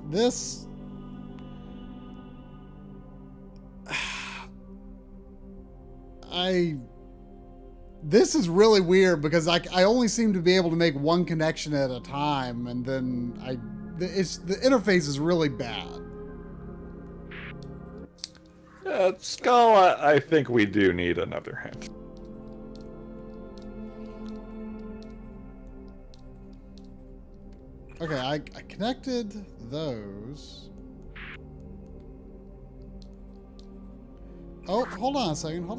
This... This is really weird because I only seem to be able to make one connection at a time, and then the interface is really bad. Skull, I think we do need another hint. Okay, I connected those. Oh, hold on a second.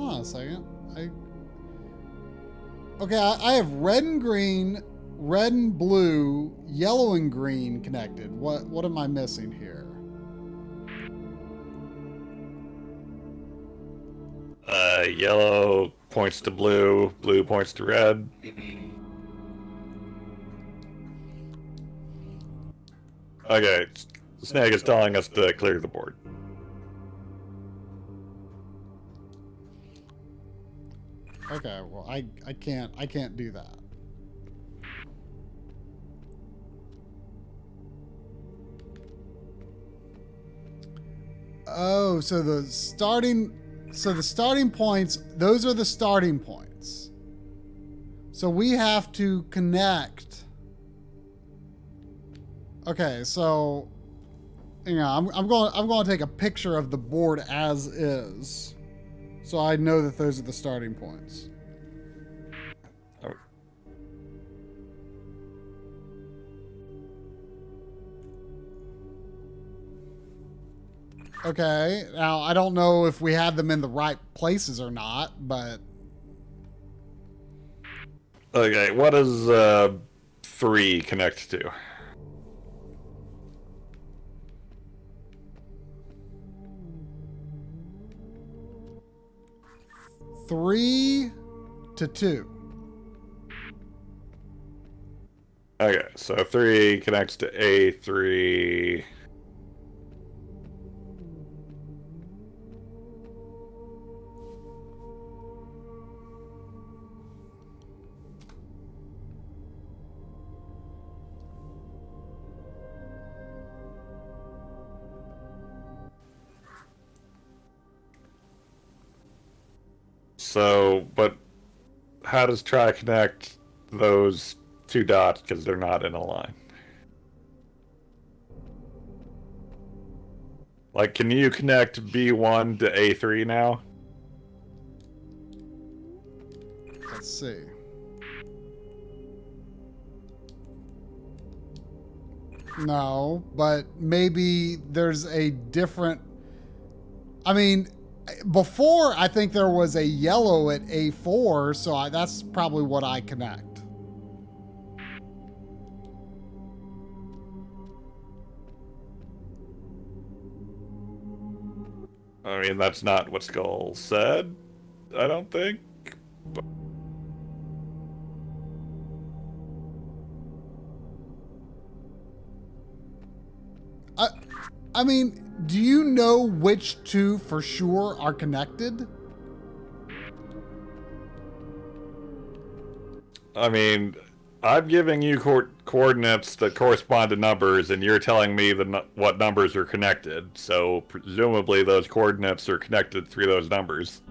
Okay, I have red and green, red and blue, yellow and green connected. What am I missing here? Yellow points to blue, blue points to red. Okay, Snag is telling us to clear the board. Okay, well I can't do that. Oh, so the starting points, those are the starting points. So we have to connect. Okay, so I'm going to take a picture of the board as is, so I know that those are the starting points. Okay, now I don't know if we had them in the right places or not, but... Okay, what does 3 connect to? 3 to 2. Okay, so 3 connects to A3. So, but how does try connect those 2 dots because they're not in a line? Like, can you connect B1 to A3 now? Let's see. No, but maybe there's a different... I mean, before I think there was a yellow at A4, so that's probably what I connect. I mean, that's not what Skull said, I don't think. I mean, do you know which 2 for sure are connected? I mean, I'm giving you coordinates that correspond to numbers, and you're telling me what numbers are connected. So presumably those coordinates are connected through those numbers.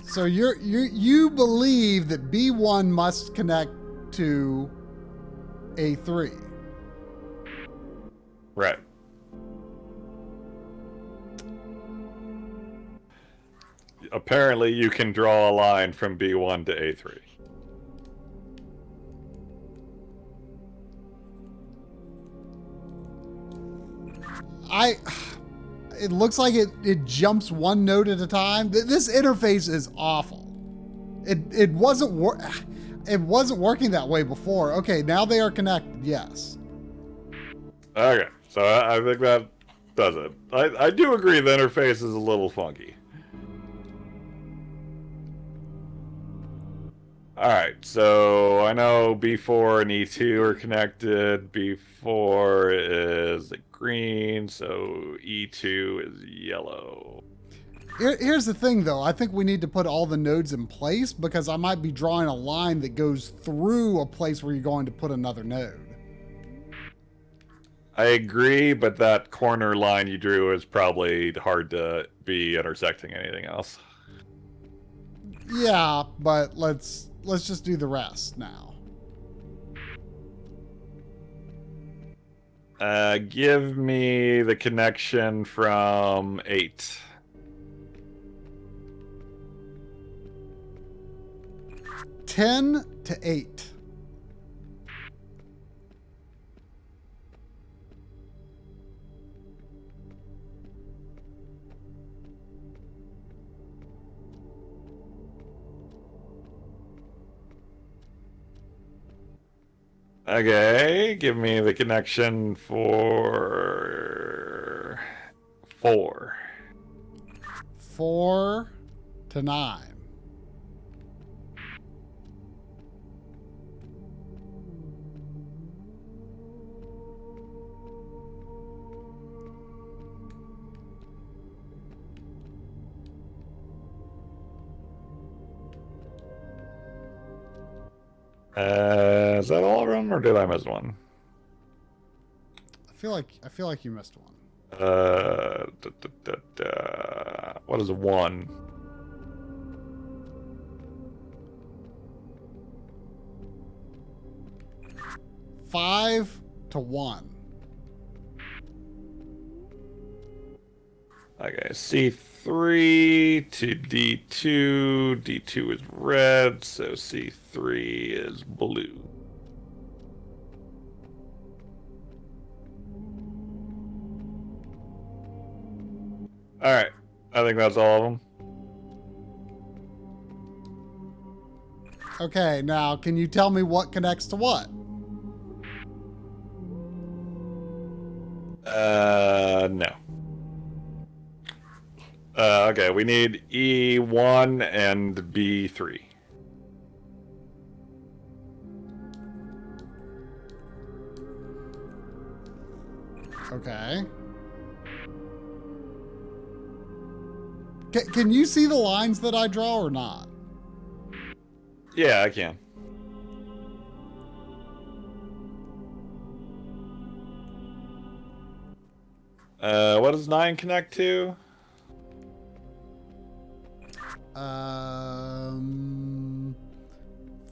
So you believe that B1 must connect to A3. Right. Apparently you can draw a line from B1 to A3. It looks like it jumps one node at a time. This interface is awful. It wasn't working that way before. Okay, now they are connected. Yes. Okay, so I think that does it. I do agree the interface is a little funky. Alright, so I know B4 and E2 are connected. B4 is green, so E2 is yellow. Here's the thing, though. I think we need to put all the nodes in place because I might be drawing a line that goes through a place where you're going to put another node. I agree, but that corner line you drew is probably hard to be intersecting anything else. Yeah, but let's just do the rest now. Give me the connection from 8. Ten to 8. Okay, give me the connection for 4. 4 to 9. Is that all of them, or did I miss one? I feel like you missed one. What is a 1? Five to 1. Okay, C3 to D2. D2 is red, so C3 is blue. Alright, I think that's all of them. Okay, now can you tell me what connects to what? No. Okay, we need E1 and B3. Okay. Can you see the lines that I draw or not? Yeah, I can. What does 9 connect to?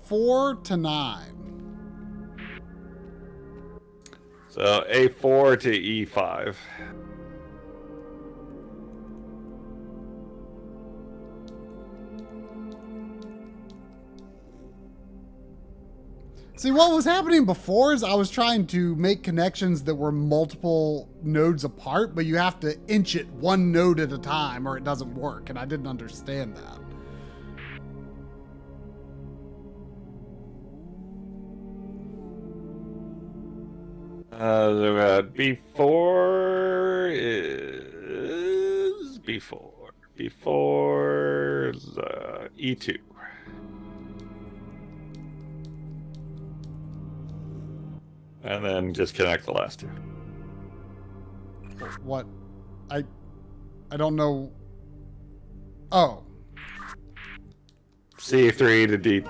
4 to 9. So A4 to E5. See, what was happening before is I was trying to make connections that were multiple nodes apart, but you have to inch it one node at a time or it doesn't work, and I didn't understand that. B4 is B4. B4 is E2. And then just connect the last two. What? I don't know. Oh. C3 to D.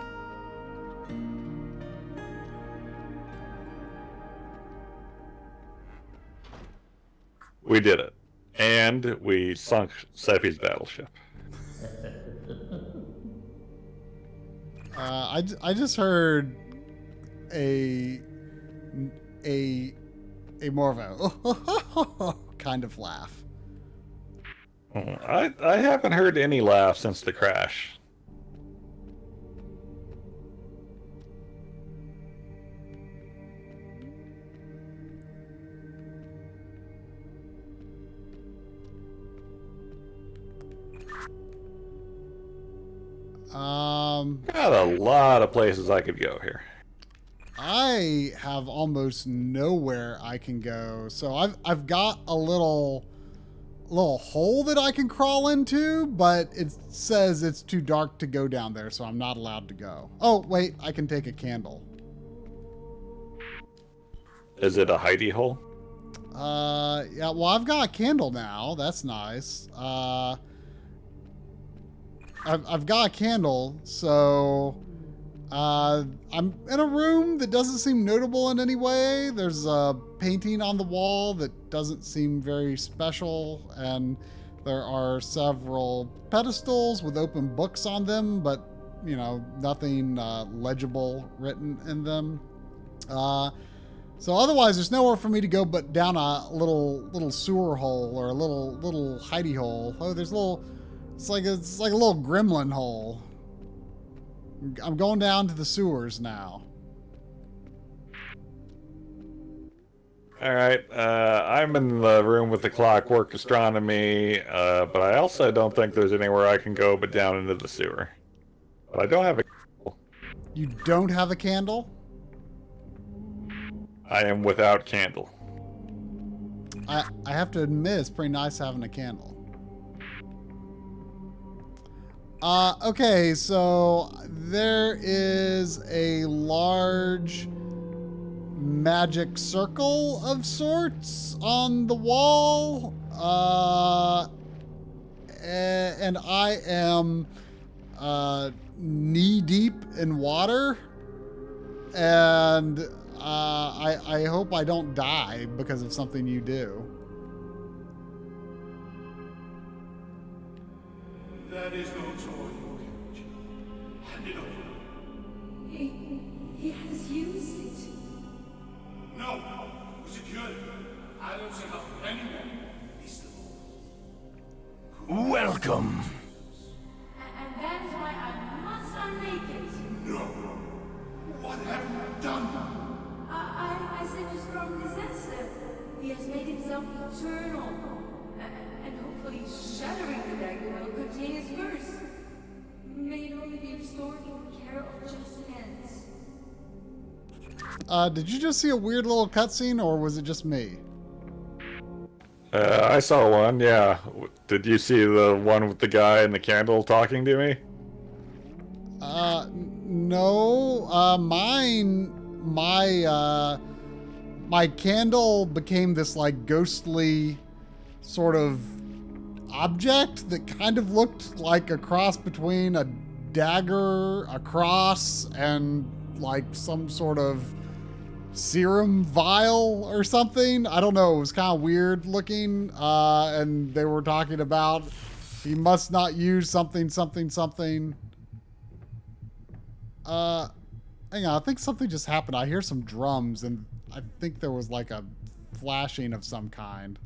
We did it. And we sunk Sephi's battleship. I just heard a more of a kind of laugh. I haven't heard any laugh since the crash. Got a lot of places I could go here. I have almost nowhere I can go. So I've got a little hole that I can crawl into, but it says it's too dark to go down there, so I'm not allowed to go. Oh, wait, I can take a candle. Is it a hidey hole? Yeah, well, I've got a candle now. That's nice. I've got a candle, so I'm in a room that doesn't seem notable in any way. There's a painting on the wall that doesn't seem very special, and there are several pedestals with open books on them, but, you know, nothing legible written in them. So otherwise, there's nowhere for me to go but down a little sewer hole or a little hidey hole. Oh, there's a little. It's like a little gremlin hole. I'm going down to the sewers now. All right, I'm in the room with the clockwork astronomy, but I also don't think there's anywhere I can go but down into the sewer. But I don't have a candle. You don't have a candle? I am without candle. I have to admit, it's pretty nice having a candle. Okay, so there is a large magic circle of sorts on the wall, and I am knee deep in water, and I hope I don't die because of something you do. That is no toy, Coach. Hand it over. He has used it. No, we secure it. I don't see how anyone is the fool. Welcome. And that is why I must unmake it. No. What have you done? I sent a strong disaster. He has made himself eternal. And hopefully shattering the dagger will contain his curse. May it only be restored in care of just hands. Did you just see a weird little cutscene, or was it just me? I saw one, yeah. Did you see the one with the guy and the candle talking to me? No. My candle became this like ghostly sort of object that kind of looked like a cross between a dagger, a cross, and like some sort of serum vial or something. I don't know. It was kind of weird looking. And they were talking about he must not use something. Hang on. I think something just happened. I hear some drums, and I think there was like a flashing of some kind.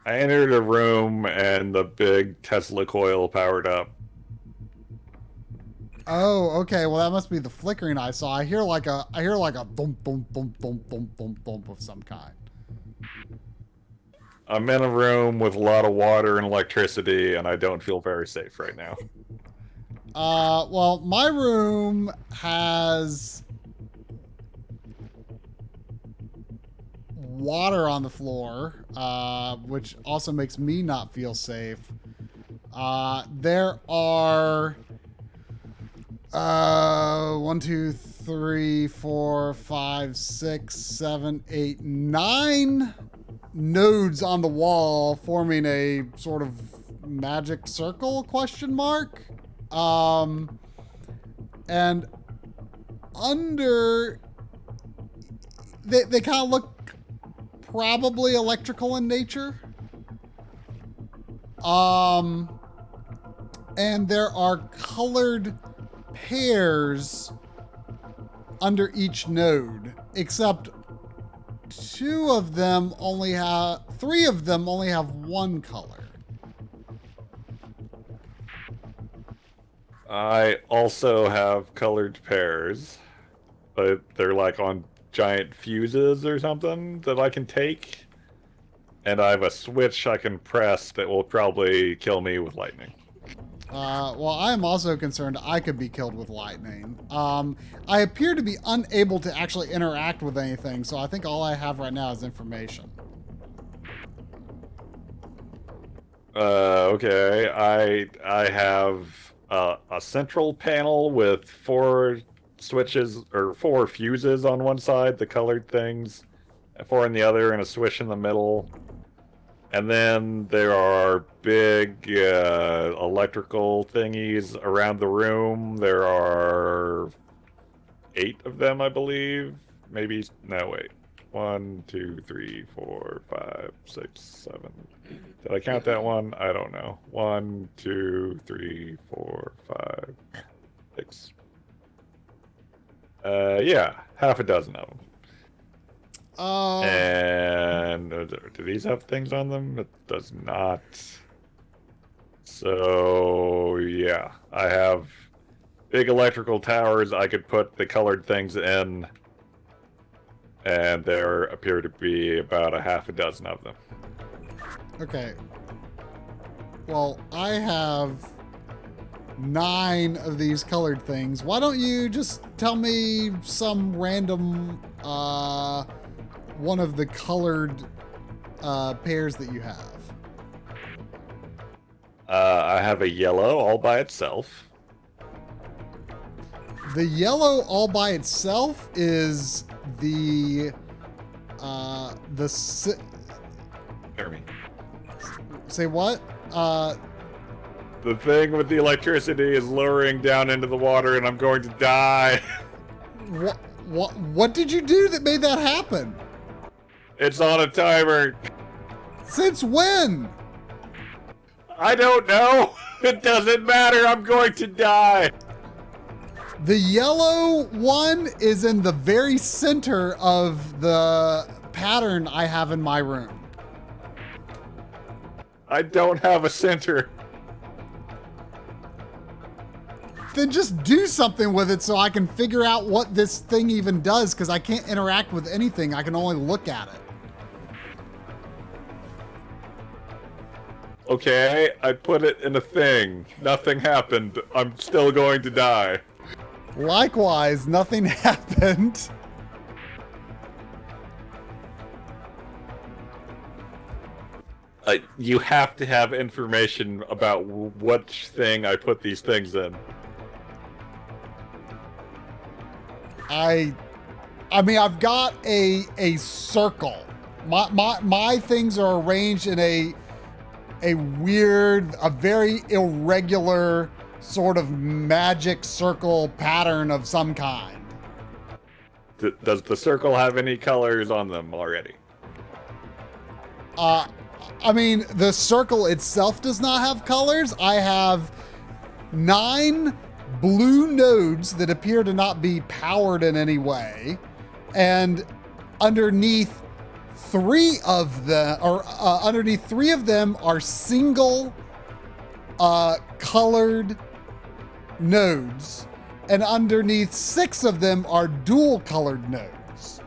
I entered a room and the big Tesla coil powered up. Oh, okay. Well, that must be the flickering I saw. I hear like a bump, bump, bump, bump, bump, bump, bump of some kind. I'm in a room with a lot of water and electricity, and I don't feel very safe right now. Well, my room has water on the floor, which also makes me not feel safe. There are 1, 2, 3, 4, 5, 6, 7, 8, 9 nodes on the wall forming a sort of magic circle question mark. And under they kind of look probably electrical in nature. And there are colored pairs under each node, except 3 of them only have one color. I also have colored pairs, but they're like on giant fuses or something that I can take. And I have a switch I can press that will probably kill me with lightning. Well, I am also concerned I could be killed with lightning. I appear to be unable to actually interact with anything, so I think all I have right now is information. Okay. I have a central panel with 4 switches or 4 fuses on one side, the colored things, 4 in the other, and a switch in the middle. And then there are big electrical thingies around the room. There are 8 of them, I believe. Maybe, no, wait. 1, 2, 3, 4, 5, 6, 7. Did I count that one? I don't know. 1, 2, 3, 4, 5, 6. Yeah, half a dozen of them. And do these have things on them? It does not. So, yeah. I have big electrical towers I could put the colored things in. And there appear to be about a half a dozen of them. Okay. Well, I have 9 of these colored things. Why don't you just tell me some random one of the colored pairs that you have? I have a yellow all by itself. The yellow all by itself is the Jeremy. say what? The thing with the electricity is lowering down into the water, and I'm going to die. What did you do that made that happen? It's on a timer. Since when? I don't know. It doesn't matter. I'm going to die. The yellow one is in the very center of the pattern I have in my room. I don't have a center. Then just do something with it so I can figure out what this thing even does, because I can't interact with anything. I can only look at it. Okay, I put it in a thing. Nothing happened. I'm still going to die. Likewise, nothing happened. You have to have information about which thing I put these things in. I mean, I've got a circle. My things are arranged in a weird, a very irregular sort of magic circle pattern of some kind. Does the circle have any colors on them already? I mean, the circle itself does not have colors. I have 9 blue nodes that appear to not be powered in any way. And underneath 3 of them, underneath 3 of them are single colored nodes. And underneath 6 of them are dual colored nodes.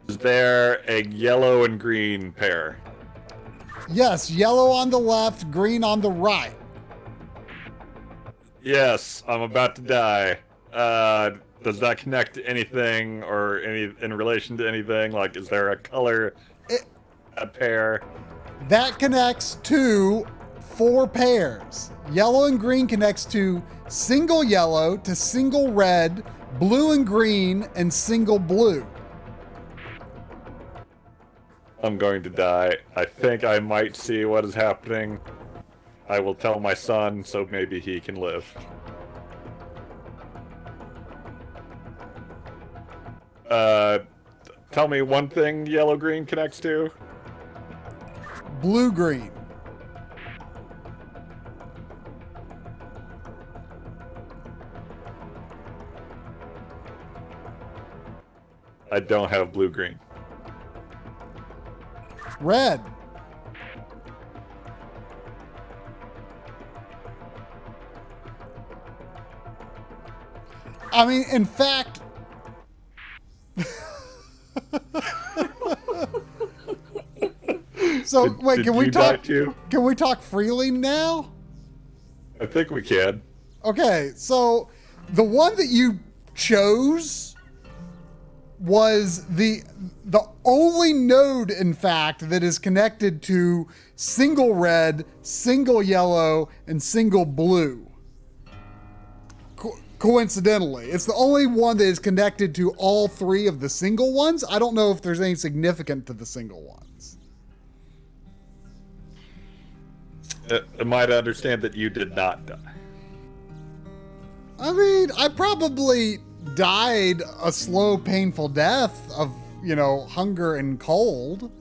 Is there a yellow and green pair? Yes, yellow on the left, green on the right. Yes, I'm about to die. Does that connect to anything or in relation to anything? Like, is there a color, a pair? That connects to 4 pairs. Yellow and green connects to single yellow, to single red, blue and green, and single blue. I'm going to die. I think I might see what is happening. I will tell my son so maybe he can live. Tell me one thing yellow-green connects to. Blue-green. I don't have blue-green. Red. I mean, in fact... So, wait, can we talk? Can we talk freely now? I think we can. Okay, so the one that you chose was the only node, in fact, that is connected to single red, single yellow, and single blue. Coincidentally, it's the only one that is connected to all 3 of the single ones. I don't know if there's any significant to the single ones. Am I to understand that you did not die? I mean, I probably died a slow, painful death of, hunger and cold.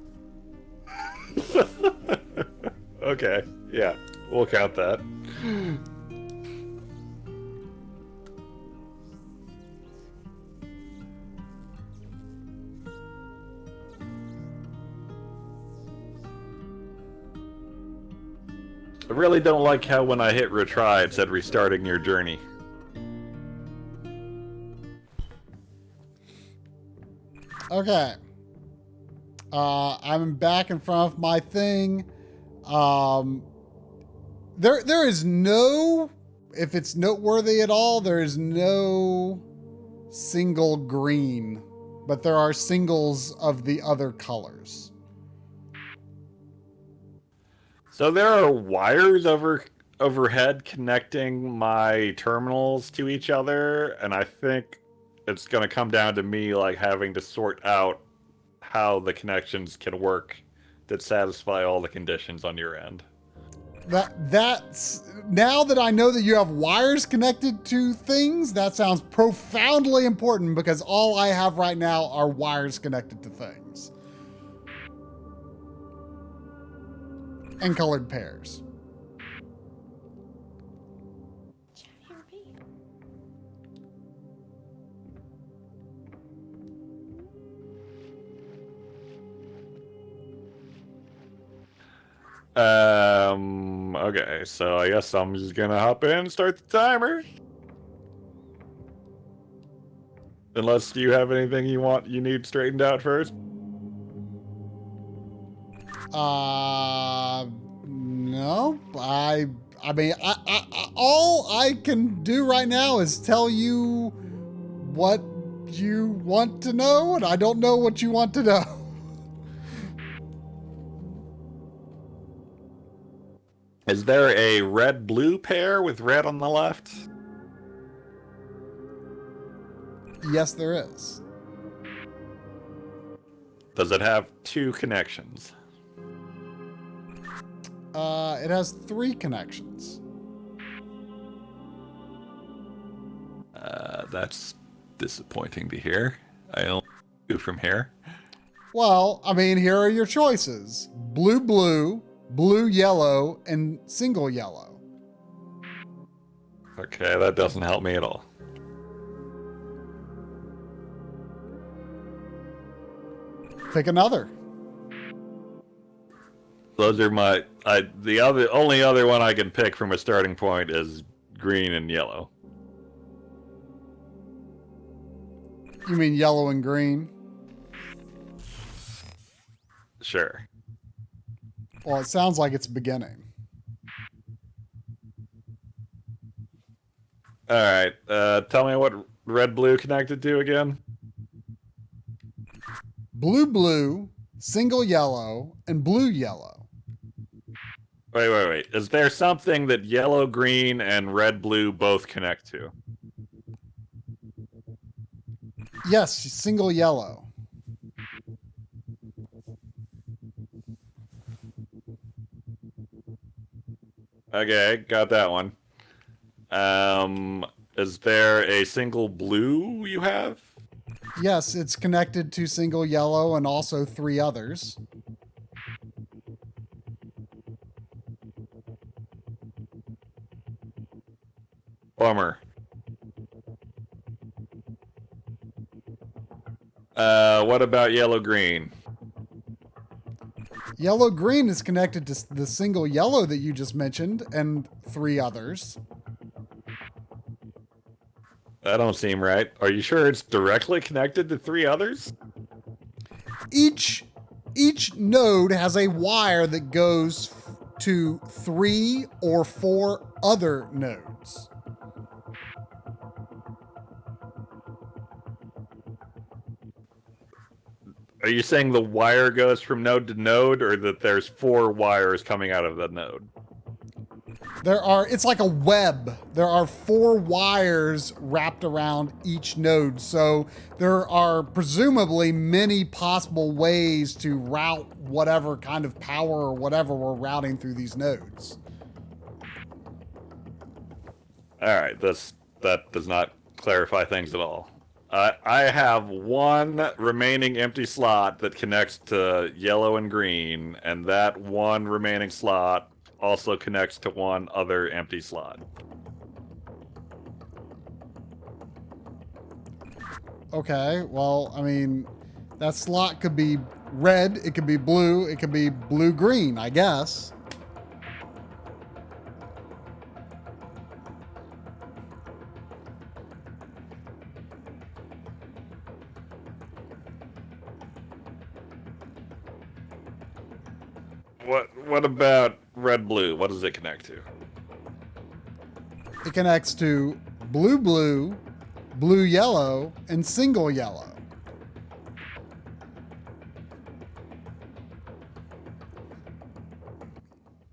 Okay, yeah, we'll count that. I really don't like how when I hit retry it said restarting your journey. Okay. I'm back in front of my thing. There is no, if it's noteworthy at all, there is no single green, but there are singles of the other colors. So there are wires overhead connecting my terminals to each other, and I think it's going to come down to me having to sort out how the connections can work that satisfy all the conditions on your end. That's now that I know that you have wires connected to things, that sounds profoundly important because all I have right now are wires connected to things. And colored pairs. Okay, so I guess I'm just gonna hop in and start the timer. Unless you have anything you need straightened out first. No. I mean, all I can do right now is tell you what you want to know, and I don't know what you want to know. Is there a red-blue pair with red on the left? Yes, there is. Does it have 2 connections? It has 3 connections. That's disappointing to hear. I only do from here. Well, I mean, here are your choices. Blue, blue, blue, yellow, and single yellow. Okay, that doesn't help me at all. Pick another. Those are my... only other one I can pick from a starting point is green and yellow. You mean yellow and green? Sure. Well, it sounds like it's beginning. Alright, tell me what red-blue connected to again? Blue, blue, single yellow, and blue, yellow. Wait. Is there something that yellow, green, and red-blue both connect to? Yes, single yellow. Okay, got that one. Is there a single blue you have? Yes, it's connected to single yellow and also 3 others. Bummer. What about yellow-green? Yellow green is connected to the single yellow that you just mentioned and 3 others. That don't seem right. Are you sure it's directly connected to 3 others? Each node has a wire that goes to 3 or 4 other nodes. Are you saying the wire goes from node to node, or that there's 4 wires coming out of the node? It's like a web. There are 4 wires wrapped around each node. So there are presumably many possible ways to route whatever kind of power or whatever we're routing through these nodes. Alright, that does not clarify things at all. I have 1 remaining empty slot that connects to yellow and green, and that 1 remaining slot also connects to 1 other empty slot. Okay, well, I mean, that slot could be red, it could be blue, it could be blue-green, I guess. What about red-blue? What does it connect to? It connects to blue-blue, blue-yellow, and single yellow.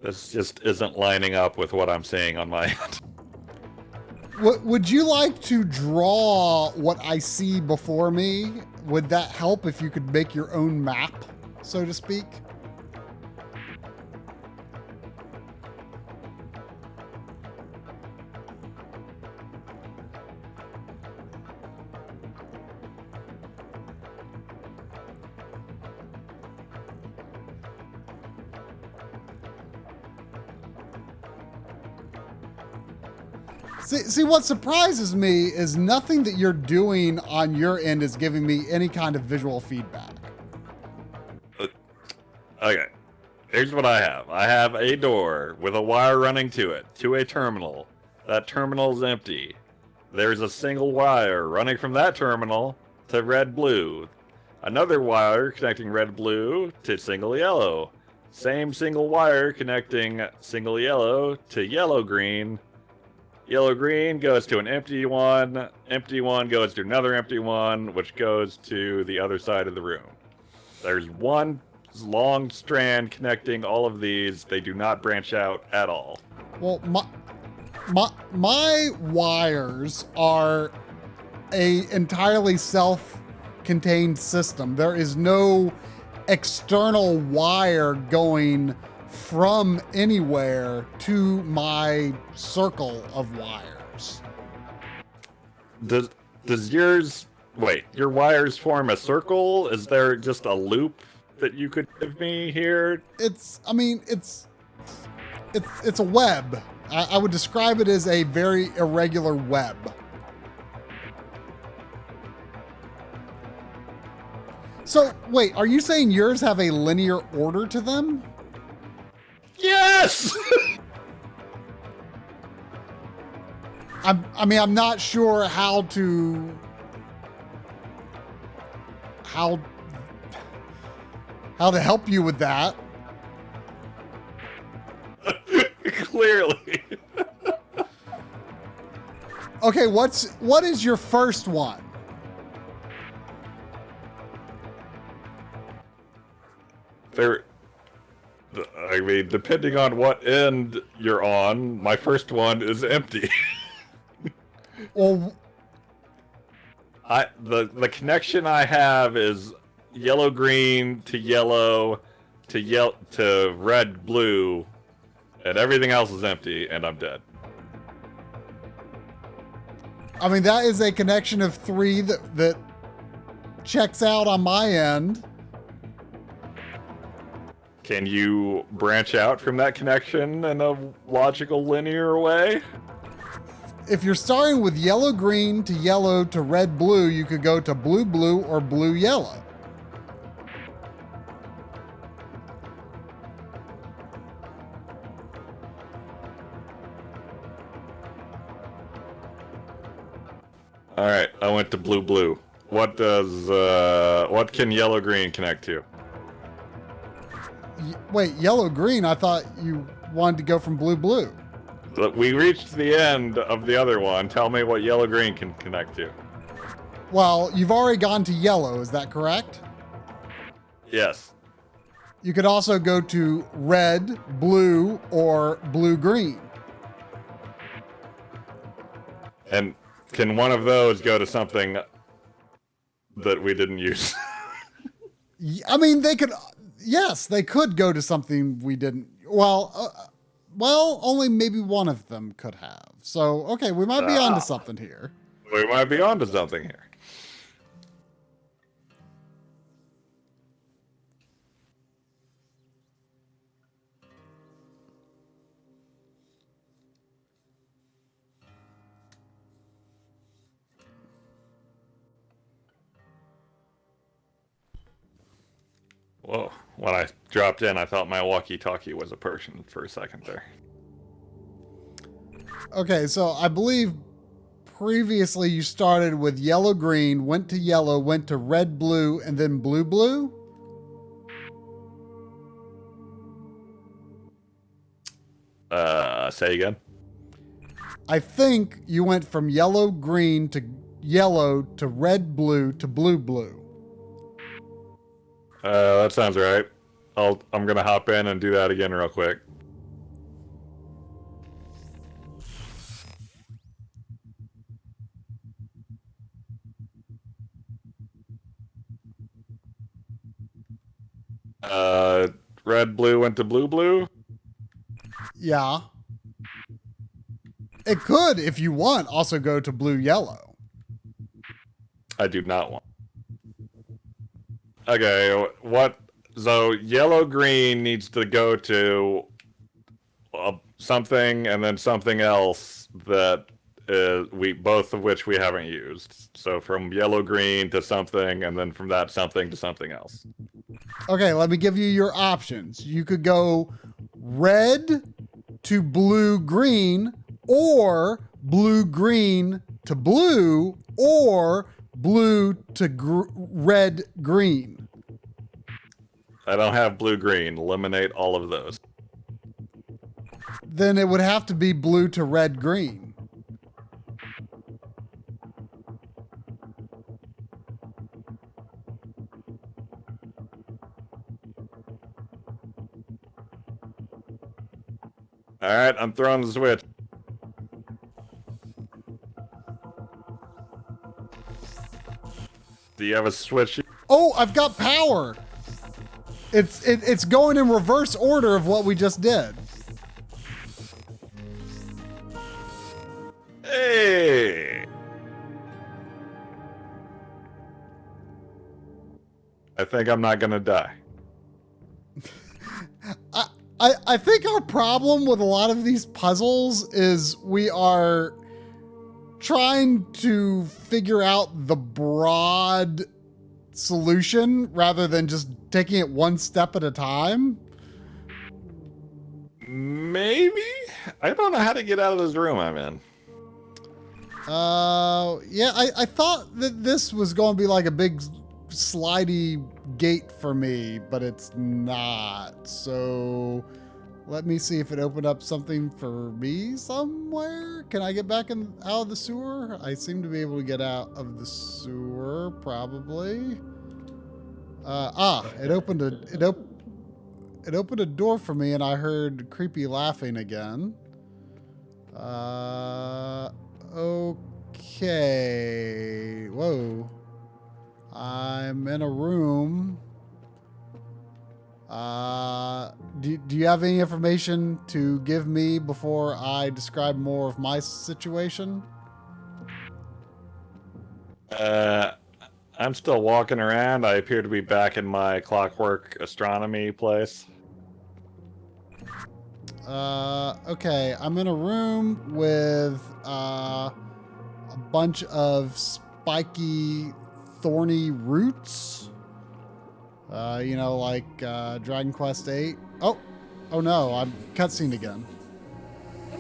This just isn't lining up with what I'm seeing on my end. Would you like to draw what I see before me? Would that help if you could make your own map, so to speak? See, what surprises me is nothing that you're doing on your end is giving me any kind of visual feedback. Okay, here's what I have. I have a door with a wire running to it, to a terminal. That terminal is empty. There's a single wire running from that terminal to red-blue. Another wire connecting red-blue to single yellow. Same single wire connecting single yellow to yellow-green. Yellow-green goes to an empty one goes to another empty one, which goes to the other side of the room. There's 1 long strand connecting all of these. They do not branch out at all. Well, my wires are a entirely self-contained system. There is no external wire going from anywhere to my circle of wires. Does yours... Wait, your wires form a circle? Is there just a loop that you could give me here? It's a web. I would describe it as a very irregular web. So, wait, are you saying yours have a linear order to them? Yes! I'm not sure how to help you with that. Clearly. Okay, what is your first one? I mean, depending on what end you're on, my first one is empty. Well, the connection I have is yellow green to yellow to red blue, and everything else is empty, and I'm dead. I mean, that is a connection of 3 that checks out on my end. Can you branch out from that connection in a logical linear way? If you're starting with yellow green to red blue, you could go to blue blue or blue yellow. All right, I went to blue blue. What can yellow green connect to? Wait, yellow green? I thought you wanted to go from blue blue. Look, we reached the end of the other one. Tell me what yellow green can connect to. Well, you've already gone to yellow, is that correct? Yes. You could also go to red, blue, or blue green. And can one of those go to something that we didn't use? I mean, they could. Yes, they could go to something we didn't. Well, only maybe one of them could have. So, okay, we might be onto something here. We might be onto something here. Whoa. When I dropped in, I thought my walkie-talkie was a person for a second there. Okay, so I believe previously you started with yellow green, went to yellow, went to red blue, and then blue blue? Say again? I think you went from yellow green to yellow to red blue to blue blue. That sounds right. I'm gonna hop in and do that again real quick. Red blue went to blue blue. Yeah. It could, if you want, also go to blue yellow. I do not want. Okay, what? So yellow green needs to go to something and then something else that both of which we haven't used. So from yellow green to something, and then from that something to something else. Okay, let me give you your options. You could go red to blue green, or blue green to blue, or blue to red green. I don't have blue green. Eliminate all of those. Then it would have to be blue to red green. Alright, I'm throwing the switch. Do you have a switch? Oh, I've got power. It's going in reverse order of what we just did. Hey! I think I'm not gonna die. I think our problem with a lot of these puzzles is we are trying to figure out the broad solution rather than just taking it one step at a time. Maybe? I don't know how to get out of this room I'm in. Yeah, I thought that this was going to be like a big slidey gate for me, but it's not. So let me see if it opened up something for me somewhere. Can I get back out of the sewer? I seem to be able to get out of the sewer, probably. It opened a door for me, and I heard creepy laughing again. Okay. Whoa. I'm in a room. Do you have any information to give me before I describe more of my situation? I'm still walking around. I appear to be back in my clockwork astronomy place. Okay. I'm in a room with a bunch of spiky, thorny roots. You know, like Dragon Quest VIII. Oh no, I'm cutscene again.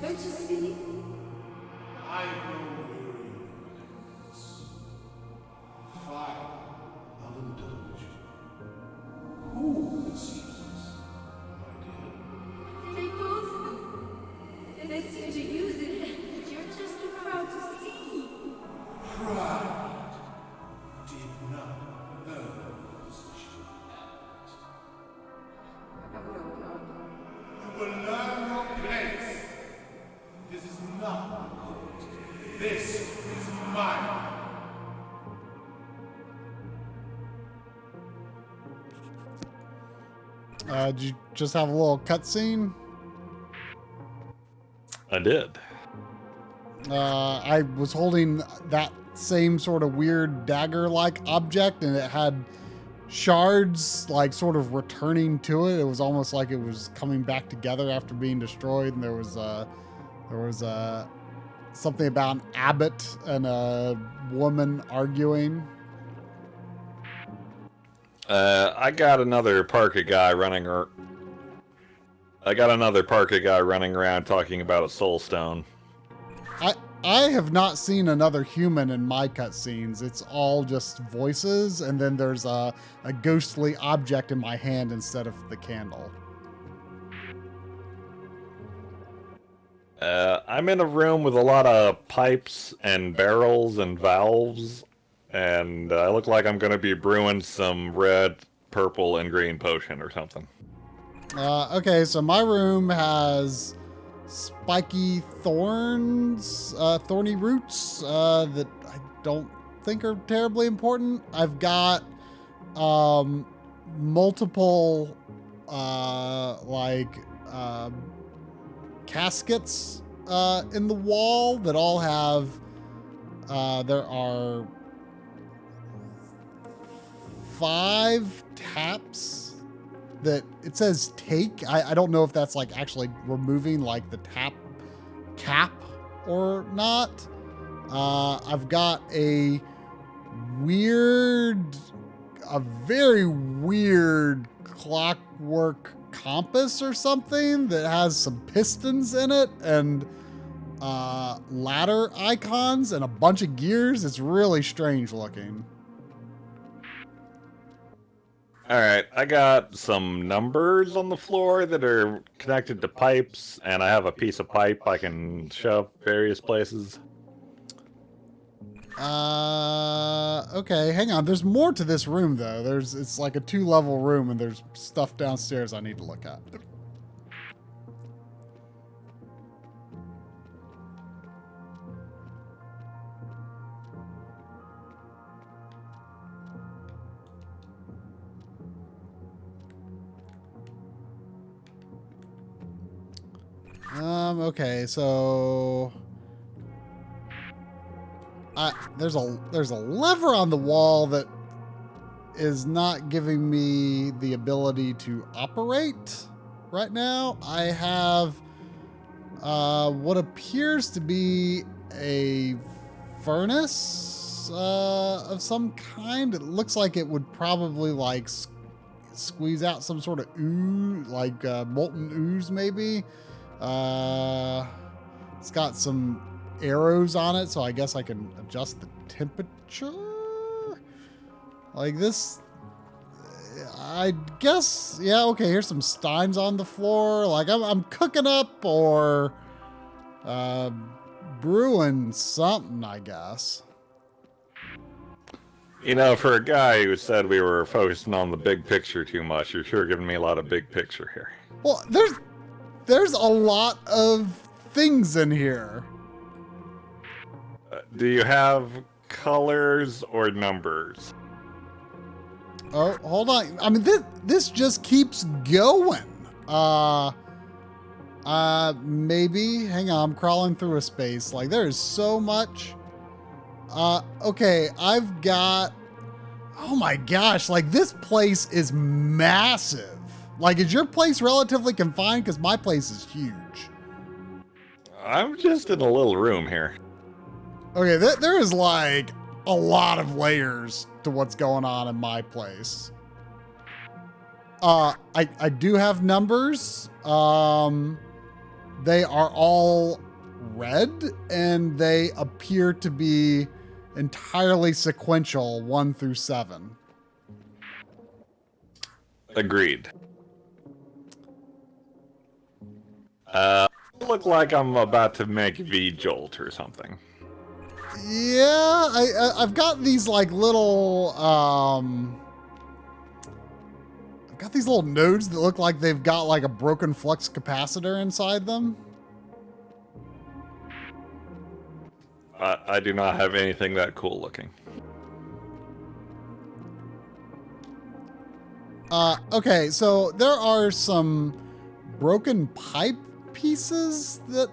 Don't you see? I know where you is. Fire, a little delusion. Who deceives us, my dear? They both do. They seem to use it, and you're just too proud to see. Pride did not earn the position of act. You will learn your place. This is not the court. This is mine. Did you just have a little cutscene? I did. I was holding that same sort of weird dagger-like object, and it had shards like sort of returning to it. It was almost like it was coming back together after being destroyed, and there was something about an abbot and a woman arguing. I got another parka guy running around talking about a soul stone. I have not seen another human in my cutscenes. It's all just voices, and then there's a ghostly object in my hand instead of the candle. I'm in a room with a lot of pipes and barrels and valves, and I look like I'm going to be brewing some red, purple, and green potion or something. Okay, so my room has spiky thorns, thorny roots that I don't think are terribly important. I've got multiple caskets in the wall that all have there are 5 taps that it says take. I don't know if that's like actually removing like the tap cap or not. I've got a very weird clockwork compass or something that has some pistons in it and ladder icons and a bunch of gears. It's really strange looking. Alright, I got some numbers on the floor that are connected to pipes, and I have a piece of pipe I can shove various places. Okay, hang on. There's more to this room, though. It's like a 2-level room, and there's stuff downstairs I need to look at. Okay, so there's a lever on the wall that is not giving me the ability to operate right now. I have what appears to be a furnace of some kind. It looks like it would probably like squeeze out some sort of ooze, like molten ooze maybe. It's got some arrows on it, so I guess I can adjust the temperature. Like this, I guess, yeah, okay, here's some steins on the floor. Like I'm cooking up or brewing something, I guess. You know, for a guy who said we were focusing on the big picture too much, you're sure giving me a lot of big picture here. Well, there's a lot of things in here. Do you have colors or numbers? Oh, hold on. I mean, this just keeps going. Maybe. Hang on, I'm crawling through a space. Like, there is so much. Okay, I've got... Oh my gosh, like, this place is massive. Like, is your place relatively confined? Because my place is huge. I'm just in a little room here. Okay, there is, like, a lot of layers to what's going on in my place. I do have numbers. They are all red, and they appear to be entirely sequential, 1 through 7. Agreed. Look like I'm about to make V-Jolt or something. Yeah, I've got these like little I've got these little nodes that look like they've got like a broken flux capacitor inside them. I do not have anything that cool looking. Okay, so there are some broken pipe pieces that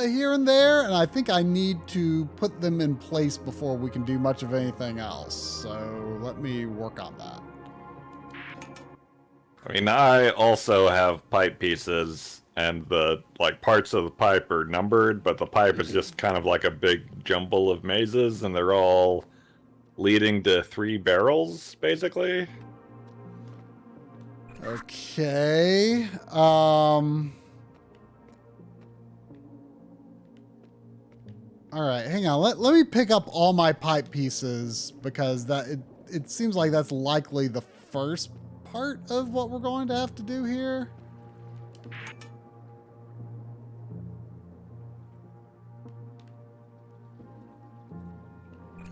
here and there, and I think I need to put them in place before we can do much of anything else. So let me work on that. I mean, I also have pipe pieces, and the like parts of the pipe are numbered, but the pipe is just kind of like a big jumble of mazes, and they're all leading to 3 barrels, basically. Okay. All right, hang on. Let me pick up all my pipe pieces because it seems like that's likely the first part of what we're going to have to do here.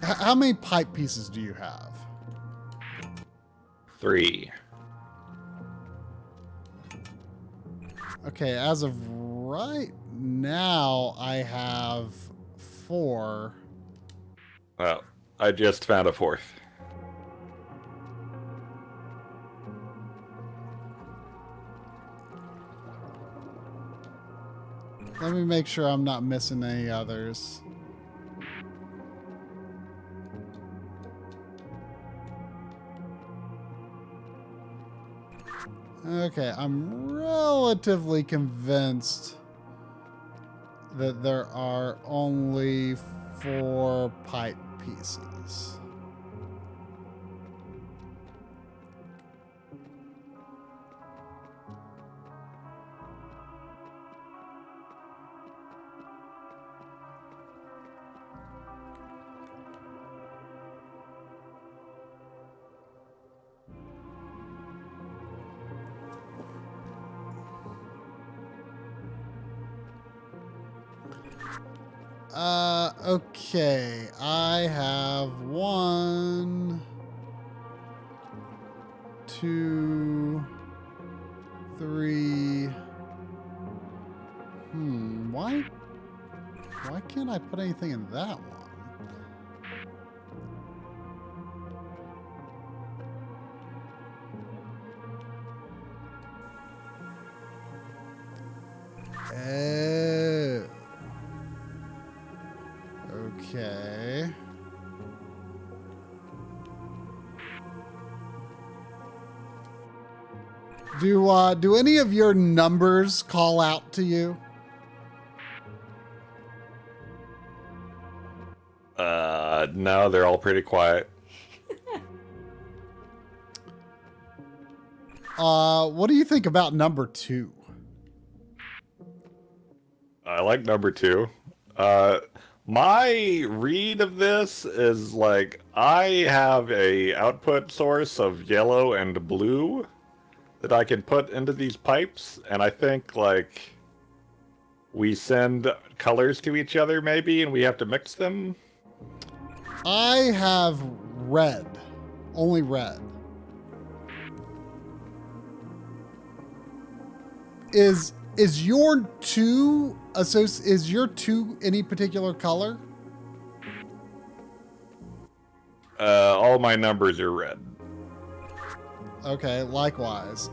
How many pipe pieces do you have? 3. Okay, as of right now, I have 4. Well, I just found a 4th. Let me make sure I'm not missing any others. Okay, I'm relatively convinced that there are only 4 pipe pieces. Okay, I have 1, 2, 3. Why can't I put anything in that one? Oh. Okay. Do any of your numbers call out to you? No, they're all pretty quiet. What do you think about number 2? I like number 2. My read of this is like I have a output source of yellow and blue that I can put into these pipes, and I think like we send colors to each other maybe, and we have to mix them. I have red. Only red. Is your 2 is your 2 any particular color? All my numbers are red. Okay, likewise.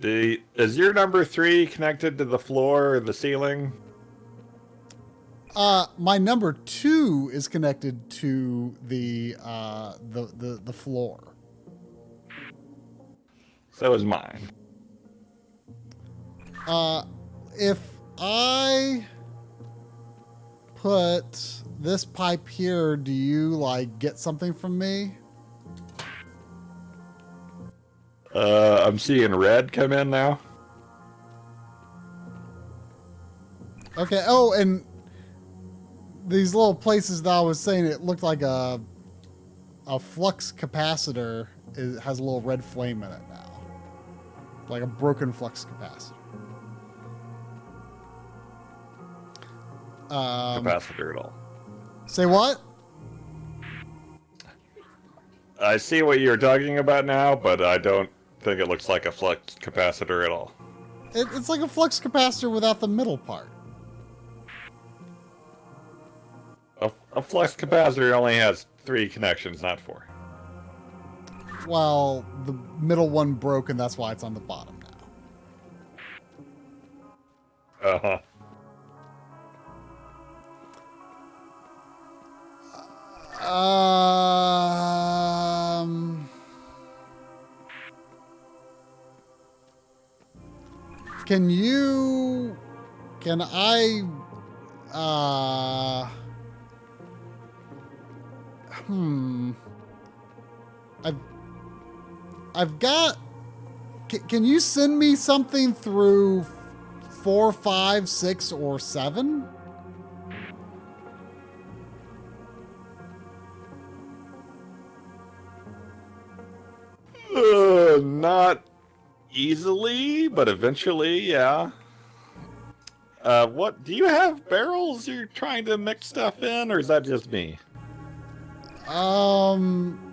Is your number 3 connected to the floor or the ceiling? My number 2 is connected to the floor. So is mine. If I put this pipe here, do you like get something from me? I'm seeing red come in now. Okay. Oh, and these little places that I was saying, it looked like a flux capacitor has a little red flame in it now, like a broken flux capacitor. Capacitor at all. Say what? I see what you're talking about now, but I don't think it looks like a flux capacitor at all. It's like a flux capacitor without the middle part. A flux capacitor only has 3 connections, not 4. Well, the middle one broke, and that's why it's on the bottom now. Uh-huh. Can I, I've got, can you send me something through 4, 5, 6, or 7? Not easily, but eventually, yeah. What, do you have barrels you're trying to mix stuff in, or is that just me?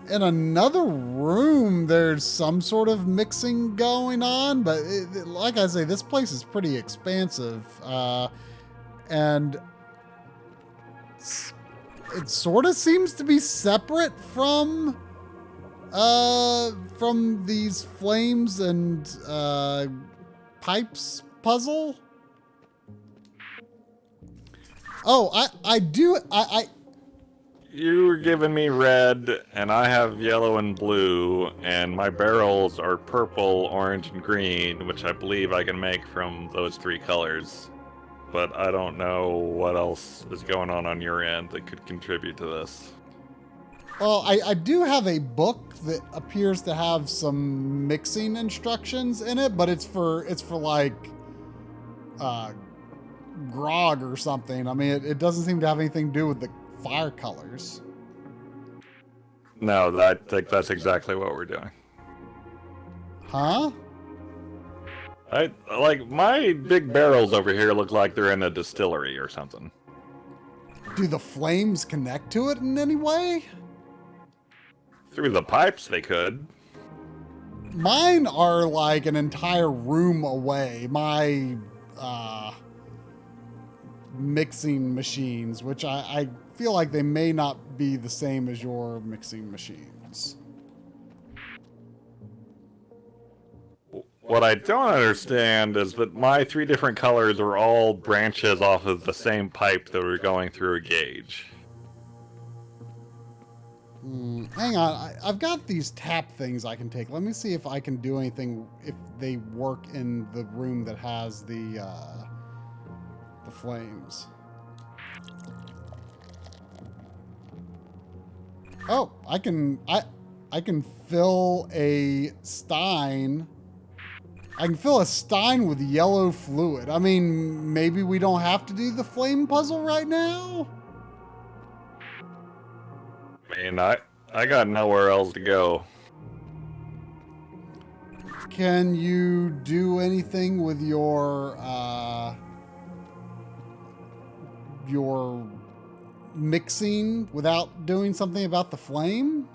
In another room, there's some sort of mixing going on, but like I say, this place is pretty expansive, and it sort of seems to be separate from these flames and pipes puzzle. Oh, I do. You were giving me red, and I have yellow and blue, and my barrels are purple, orange, and green, which I believe I can make from those 3 colors. But I don't know what else is going on your end that could contribute to this. Well, I do have a book that appears to have some mixing instructions in it, but it's for like grog or something. I mean, it doesn't seem to have anything to do with the fire colors. No, I think that's exactly what we're doing. Huh? Like, my big barrels over here look like they're in a distillery or something. Do the flames connect to it in any way? Through the pipes, they could. Mine are like an entire room away. My mixing machines, which I feel like they may not be the same as your mixing machines. What I don't understand is that my 3 different colors are all branches off of the same pipe that are going through a gauge. Hang on, I've got these tap things I can take. Let me see if I can do anything, if they work in the room that has the flames. Oh, I can fill a stein. I can fill a stein with yellow fluid. I mean, maybe we don't have to do the flame puzzle right now? I mean, I got nowhere else to go. Can you do anything with your mixing without doing something about the flame?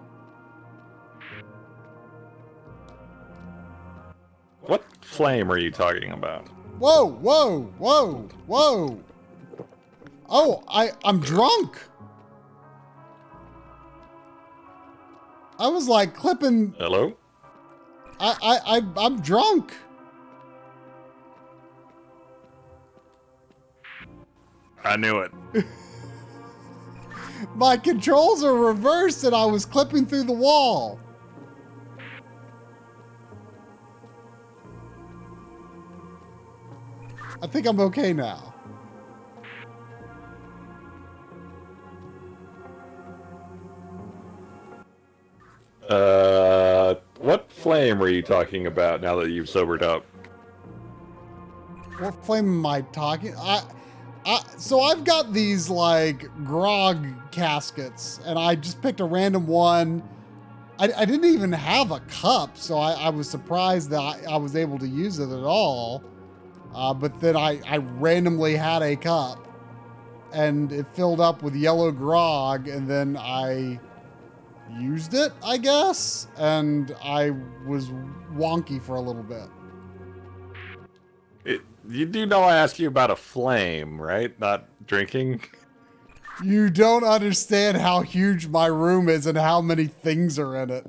What flame are you talking about? Whoa, whoa, whoa, whoa. Oh, I'm drunk. I was like clipping. Hello? I'm drunk. I knew it. My controls are reversed and I was clipping through the wall. I think I'm okay now. What flame were you talking about now that you've sobered up? What flame am I talking? So I've got these like grog caskets and I just picked a random one. I didn't even have a cup, so I was surprised that I was able to use it at all. But then I randomly had a cup and it filled up with yellow grog and then I used it, I guess, and I was wonky for a little bit. You do know I asked you about a flame, right? Not drinking? You don't understand how huge my room is and how many things are in it.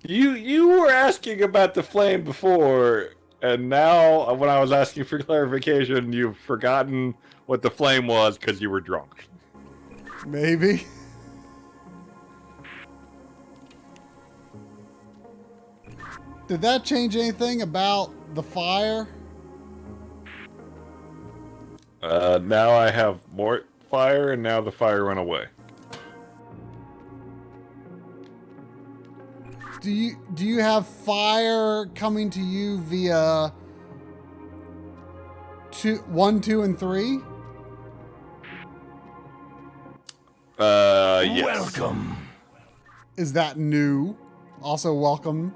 You were asking about the flame before, and now when I was asking for clarification, you've forgotten what the flame was because you were drunk. Maybe. Did that change anything about the fire? Now I have more fire, and now the fire went away. Do you have fire coming to you via 1, 2, and 3? Yes. Welcome. Is that new? Also welcome.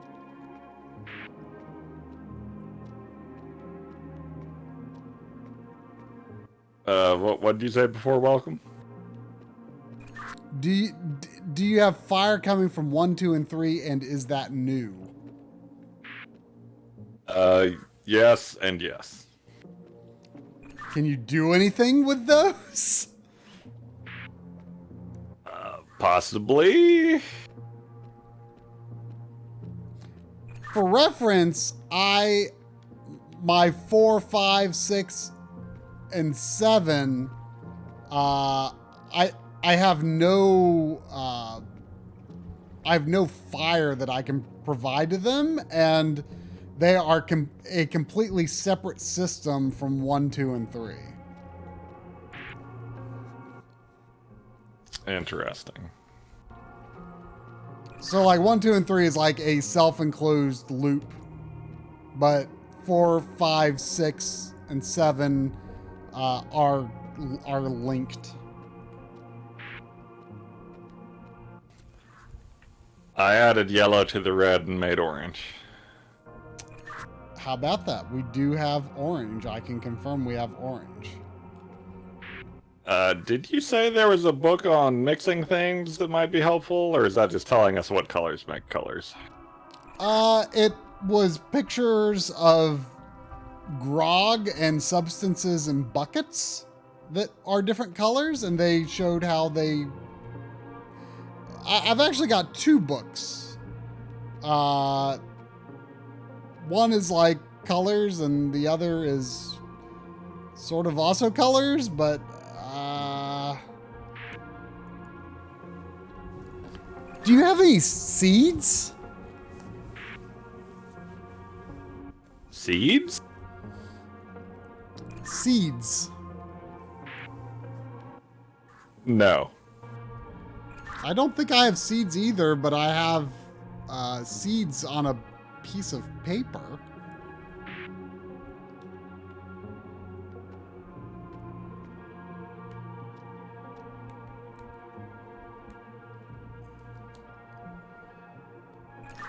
What did you say before welcome? Do you have fire coming from 1, 2, and 3, and is that new? Yes and yes. Can you do anything with those? Possibly. For reference, my 4, 5, 6, and 7, I have no fire that I can provide to them, and they are a completely separate system from 1, 2, and 3. Interesting. So like 1, 2, and 3 is like a self-enclosed loop, but 4, 5, 6, and 7 are linked. I added yellow to the red and made orange. How about that? We do have orange. I can confirm we have orange. Did you say there was a book on mixing things that might be helpful, or is that just telling us what colors make colors? It was pictures of grog and substances in buckets that are different colors, and they showed how they... I've actually got 2 books. One is like colors, and the other is sort of also colors, but do you have any seeds? Seeds? Seeds. No. I don't think I have seeds either, but I have seeds on a piece of paper.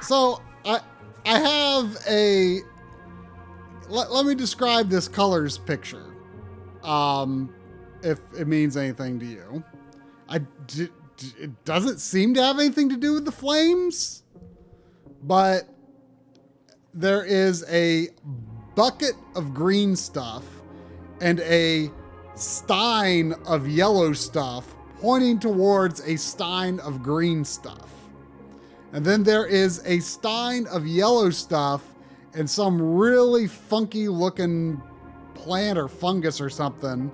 So I have a... Let me describe this colors picture, if it means anything to you. It doesn't seem to have anything to do with the flames, but there is a bucket of green stuff and a stein of yellow stuff pointing towards a stein of green stuff. And then there is a stein of yellow stuff and some really funky looking plant or fungus or something.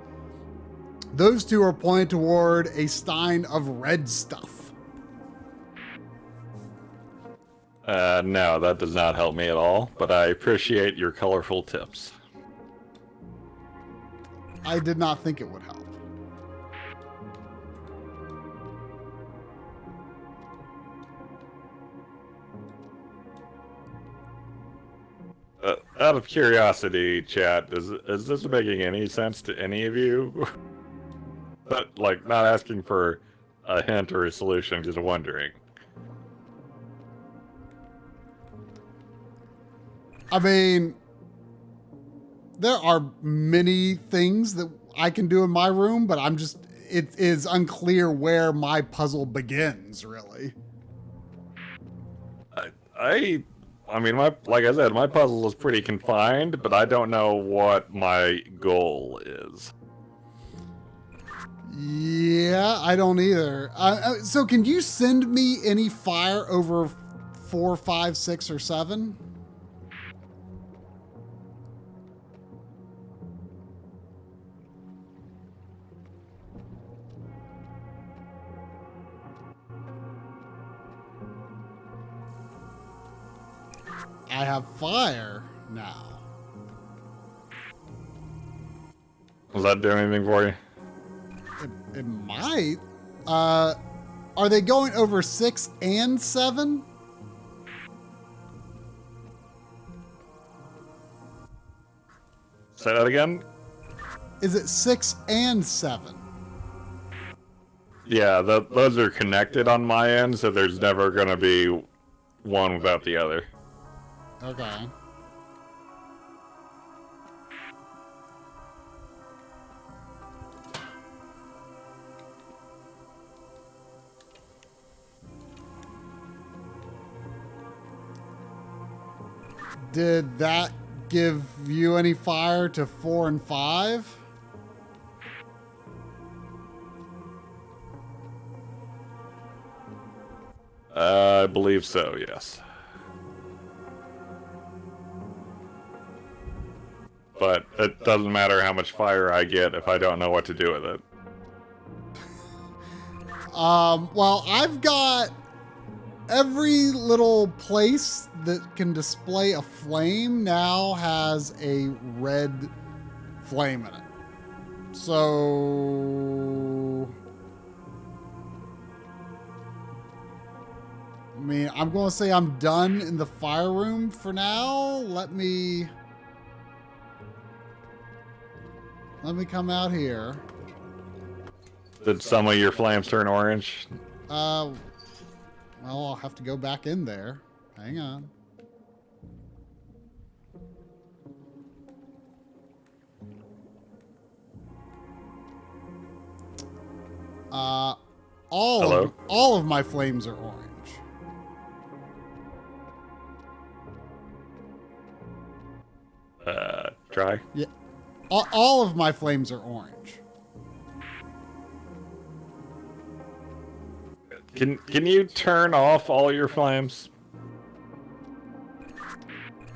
Those 2 are pointed toward a stein of red stuff. No, that does not help me at all, but I appreciate your colorful tips. I did not think it would help. Out of curiosity, chat, is this making any sense to any of you? But, like, not asking for a hint or a solution, just wondering. I mean, there are many things that I can do in my room, but it is unclear where my puzzle begins, really. I mean, like I said, my puzzle is pretty confined, but I don't know what my goal is. Yeah, I don't either. So can you send me any fire over 4, 5, 6, or 7? I have fire now. Does that do anything for you? It might. Are they going over 6 and 7? Say that again? Is it 6 and 7? Yeah, those are connected on my end, so there's never going to be one without the other. Okay. Did that give you any fire to 4 and 5? I believe so, yes. But it doesn't matter how much fire I get if I don't know what to do with it. Well, I've got every little place that can display a flame now has a red flame in it. So, I mean, I'm going to say I'm done in the fire room for now. Let me come out here. Did some of your flames turn orange? Well, I'll have to go back in there. Hang on. All of my flames are orange. try? Yeah. All of my flames are orange. Can you turn off all your flames?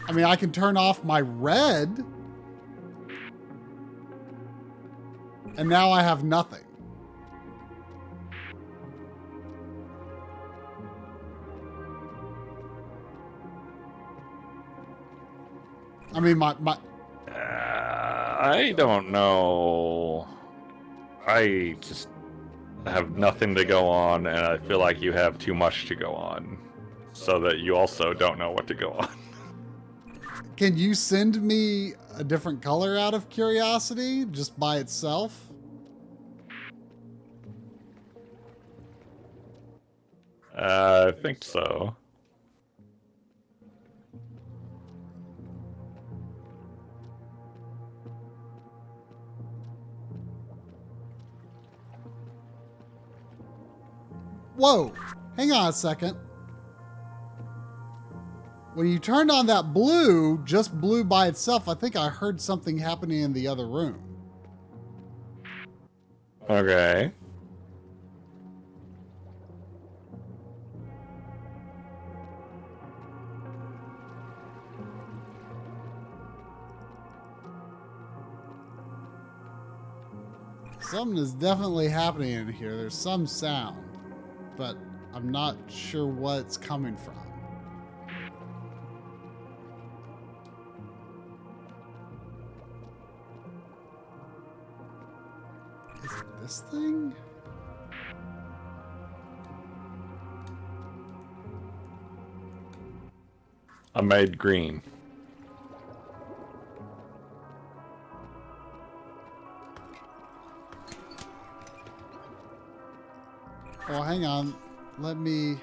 I mean, I can turn off my red. And now I have nothing. I mean, my I don't know. I just have nothing to go on, and I feel like you have too much to go on, so that you also don't know what to go on. Can you send me a different color out of curiosity, just by itself? I think so. Whoa, hang on a second. When you turned on that blue, just blue by itself, I think I heard something happening in the other room. Okay. Something is definitely happening in here. There's some sound, but I'm not sure what it's coming from. Is it this thing? I made green. Oh, hang on. Let me...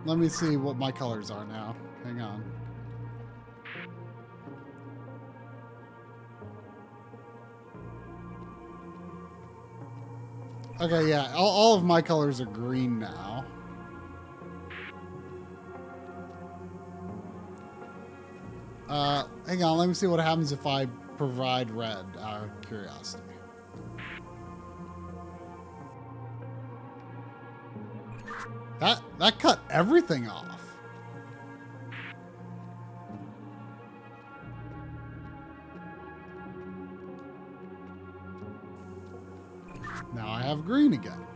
Let me see what my colors are now. Hang on. Okay, yeah. All of my colors are green now. Hang on. Let me see what happens if I provide red out of curiosity. That cut everything off. Now I have green again.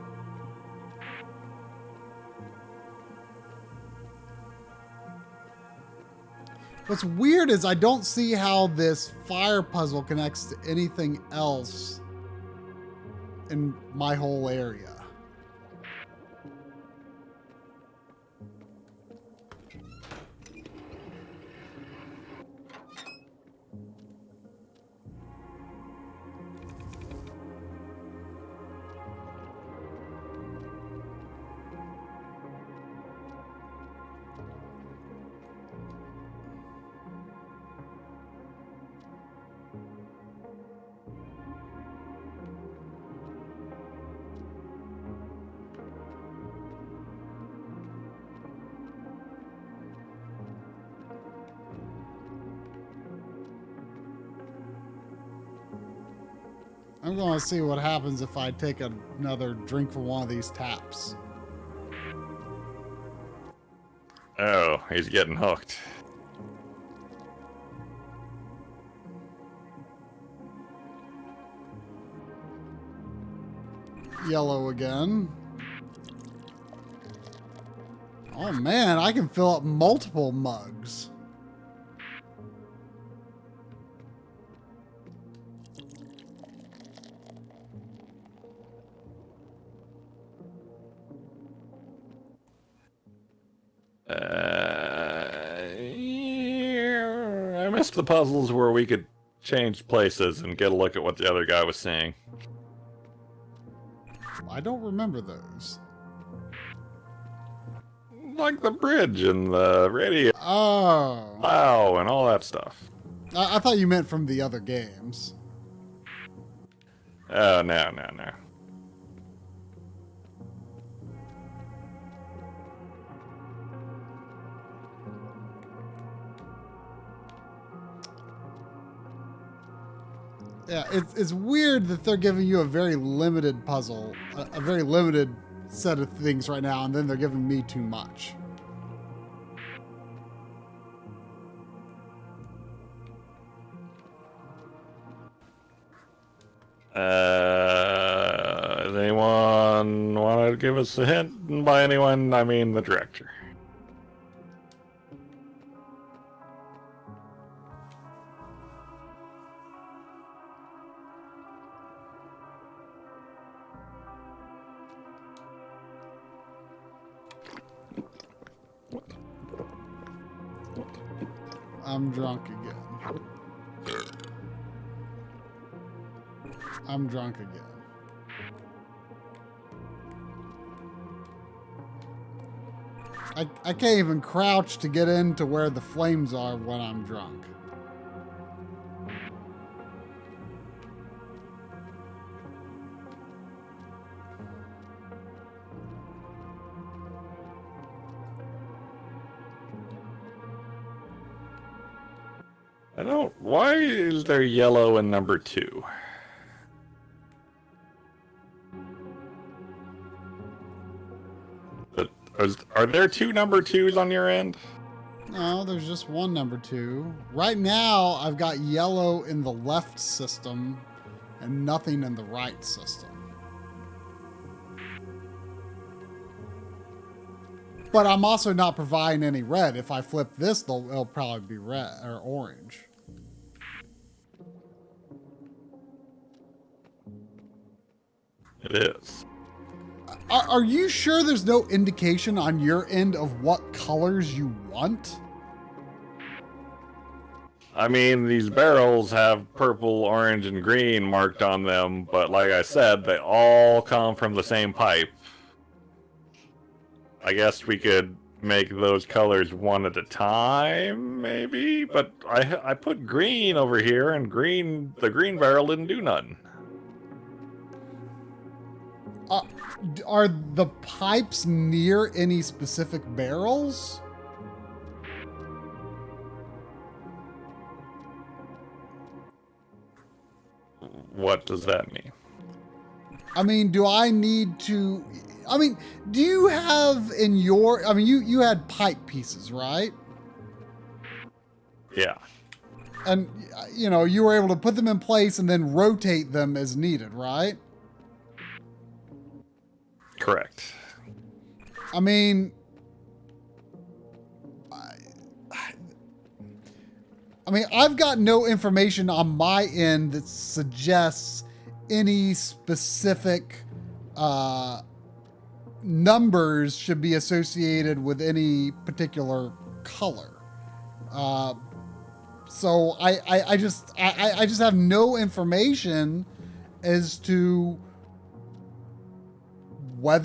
What's weird is I don't see how this fire puzzle connects to anything else in my whole area. I'm going to see what happens if I take another drink from one of these taps. Oh, he's getting hooked. Yellow again. Oh man, I can fill up multiple mugs. I missed the puzzles where we could change places and get a look at what the other guy was saying. I don't remember those. Like the bridge and the radio. Oh. Wow, and all that stuff. I thought you meant from the other games. Oh, no. Yeah, it's weird that they're giving you a very limited puzzle, a very limited set of things right now, and then they're giving me too much. Anyone want to give us a hint? And by anyone, I mean the director. I'm drunk again. I'm drunk again. I can't even crouch to get into where the flames are when I'm drunk. I don't. Why is there yellow in number 2? Are there 2 number 2s on your end? No, there's just one number 2. Right now, I've got yellow in the left system and nothing in the right system. But I'm also not providing any red. If I flip this, it'll probably be red or orange. It is. Are you sure there's no indication on your end of what colors you want? I mean, these barrels have purple, orange, and green marked on them, but like I said, they all come from the same pipe. I guess we could make those colors one at a time, maybe? But I put green over here, and the green barrel didn't do nothing. Are the pipes near any specific barrels? What does that mean? I mean, do I need to... I mean, do you have in your... I mean, you had pipe pieces, right? Yeah. And, you know, you were able to put them in place and then rotate them as needed, right? Correct. I mean... I mean, I've got no information on my end that suggests any specific numbers should be associated with any particular color. So I just have no information as to what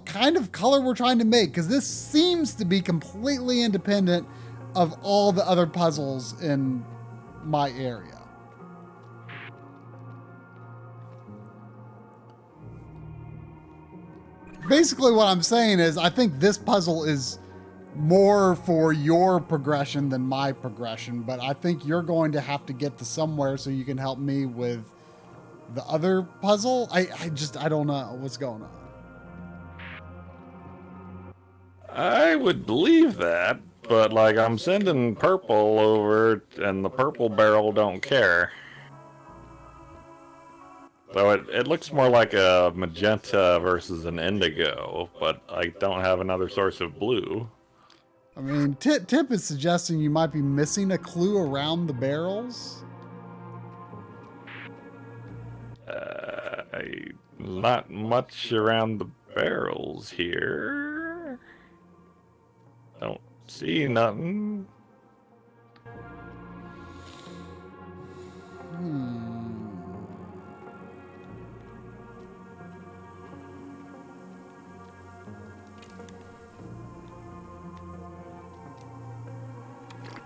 kind of color we're trying to make, because this seems to be completely independent of all the other puzzles in my area. Basically what I'm saying is I think this puzzle is more for your progression than my progression, but I think you're going to have to get to somewhere so you can help me with the other puzzle. I don't know what's going on. I would believe that, but like I'm sending purple over and the purple barrel don't care. So it looks more like a magenta versus an indigo, but I don't have another source of blue. I mean, Tip is suggesting you might be missing a clue around the barrels. Not much around the barrels here. Don't see nothing.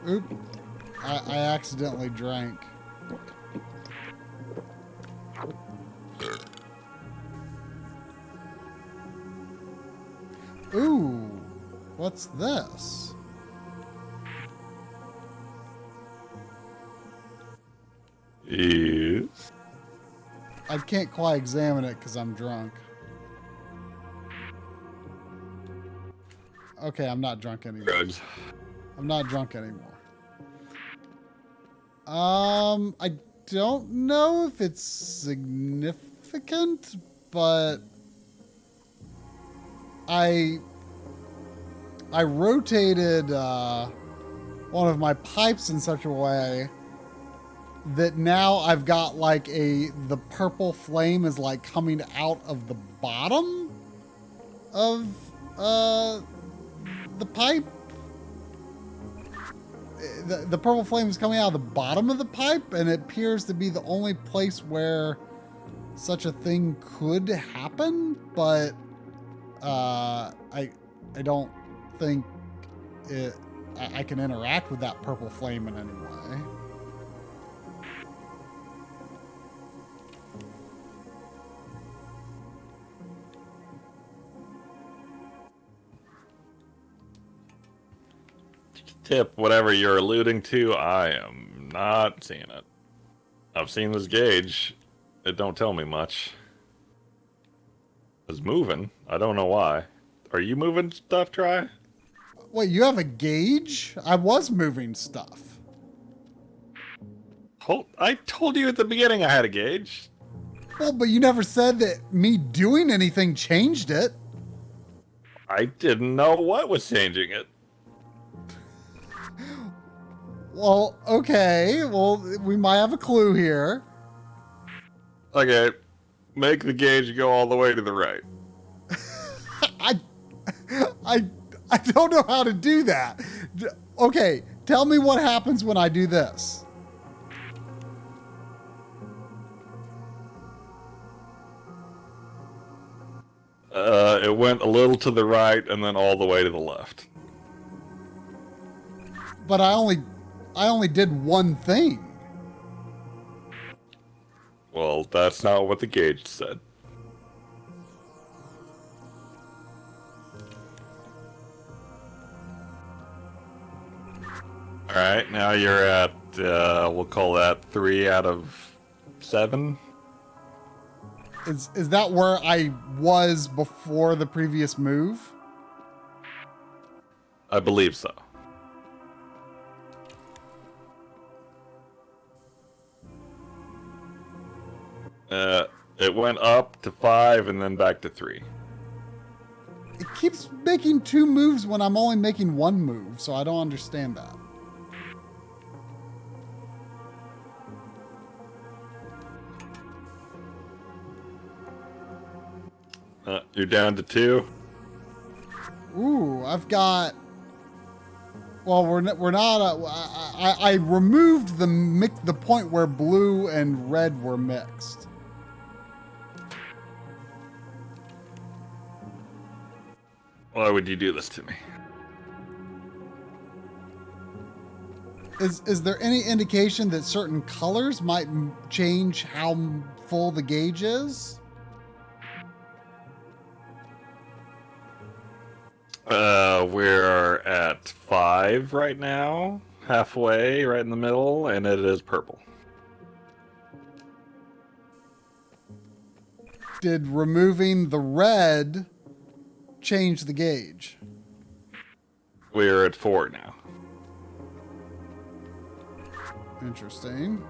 Oop. I accidentally drank. Ooh, what's this? Yes. I can't quite examine it because I'm drunk. Okay, I'm not drunk anymore. Drugs. I'm not drunk anymore. I don't know if it's significant, but I rotated one of my pipes in such a way that now I've got like the purple flame is like coming out of the bottom of the pipe. The purple flame is coming out of the bottom of the pipe, and it appears to be the only place where such a thing could happen, but I don't think I can interact with that purple flame in any way. Tip, whatever you're alluding to, I am not seeing it. I've seen this gauge. It don't tell me much. It's moving. I don't know why. Are you moving stuff, Try? Wait, you have a gauge? I was moving stuff. I told you at the beginning I had a gauge. Well, but you never said that me doing anything changed it. I didn't know what was changing it. Well, okay. Well, we might have a clue here. Okay, make the gauge go all the way to the right. I don't know how to do that. Okay, tell me what happens when I do this. It went a little to the right and then all the way to the left. But I only did one thing. Well, that's not what the gauge said. Alright, now you're at, we'll call that 3 out of 7. Is that where I was before the previous move? I believe so. It went up to 5 and then back to 3. It keeps making 2 moves when I'm only making 1 move, so I don't understand that. You're down to 2. Ooh, I've got. Well, we're not. I removed the point where blue and red were mixed. Why would you do this to me? Is there any indication that certain colors might change how full the gauge is? We're at 5 right now, halfway, right in the middle, and it is purple. Did removing the red change the gauge? We're at 4 now. Interesting.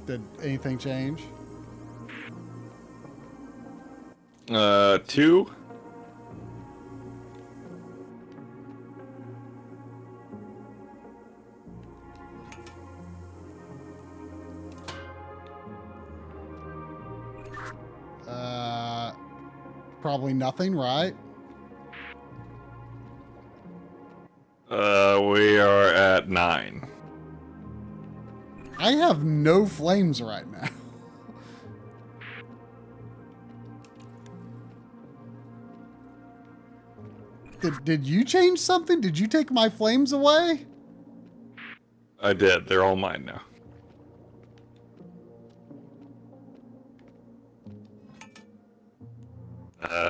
Did anything change? 2. Probably nothing, right? We are at 9. I have no flames right now. Did you change something? Did you take my flames away? I did. They're all mine now.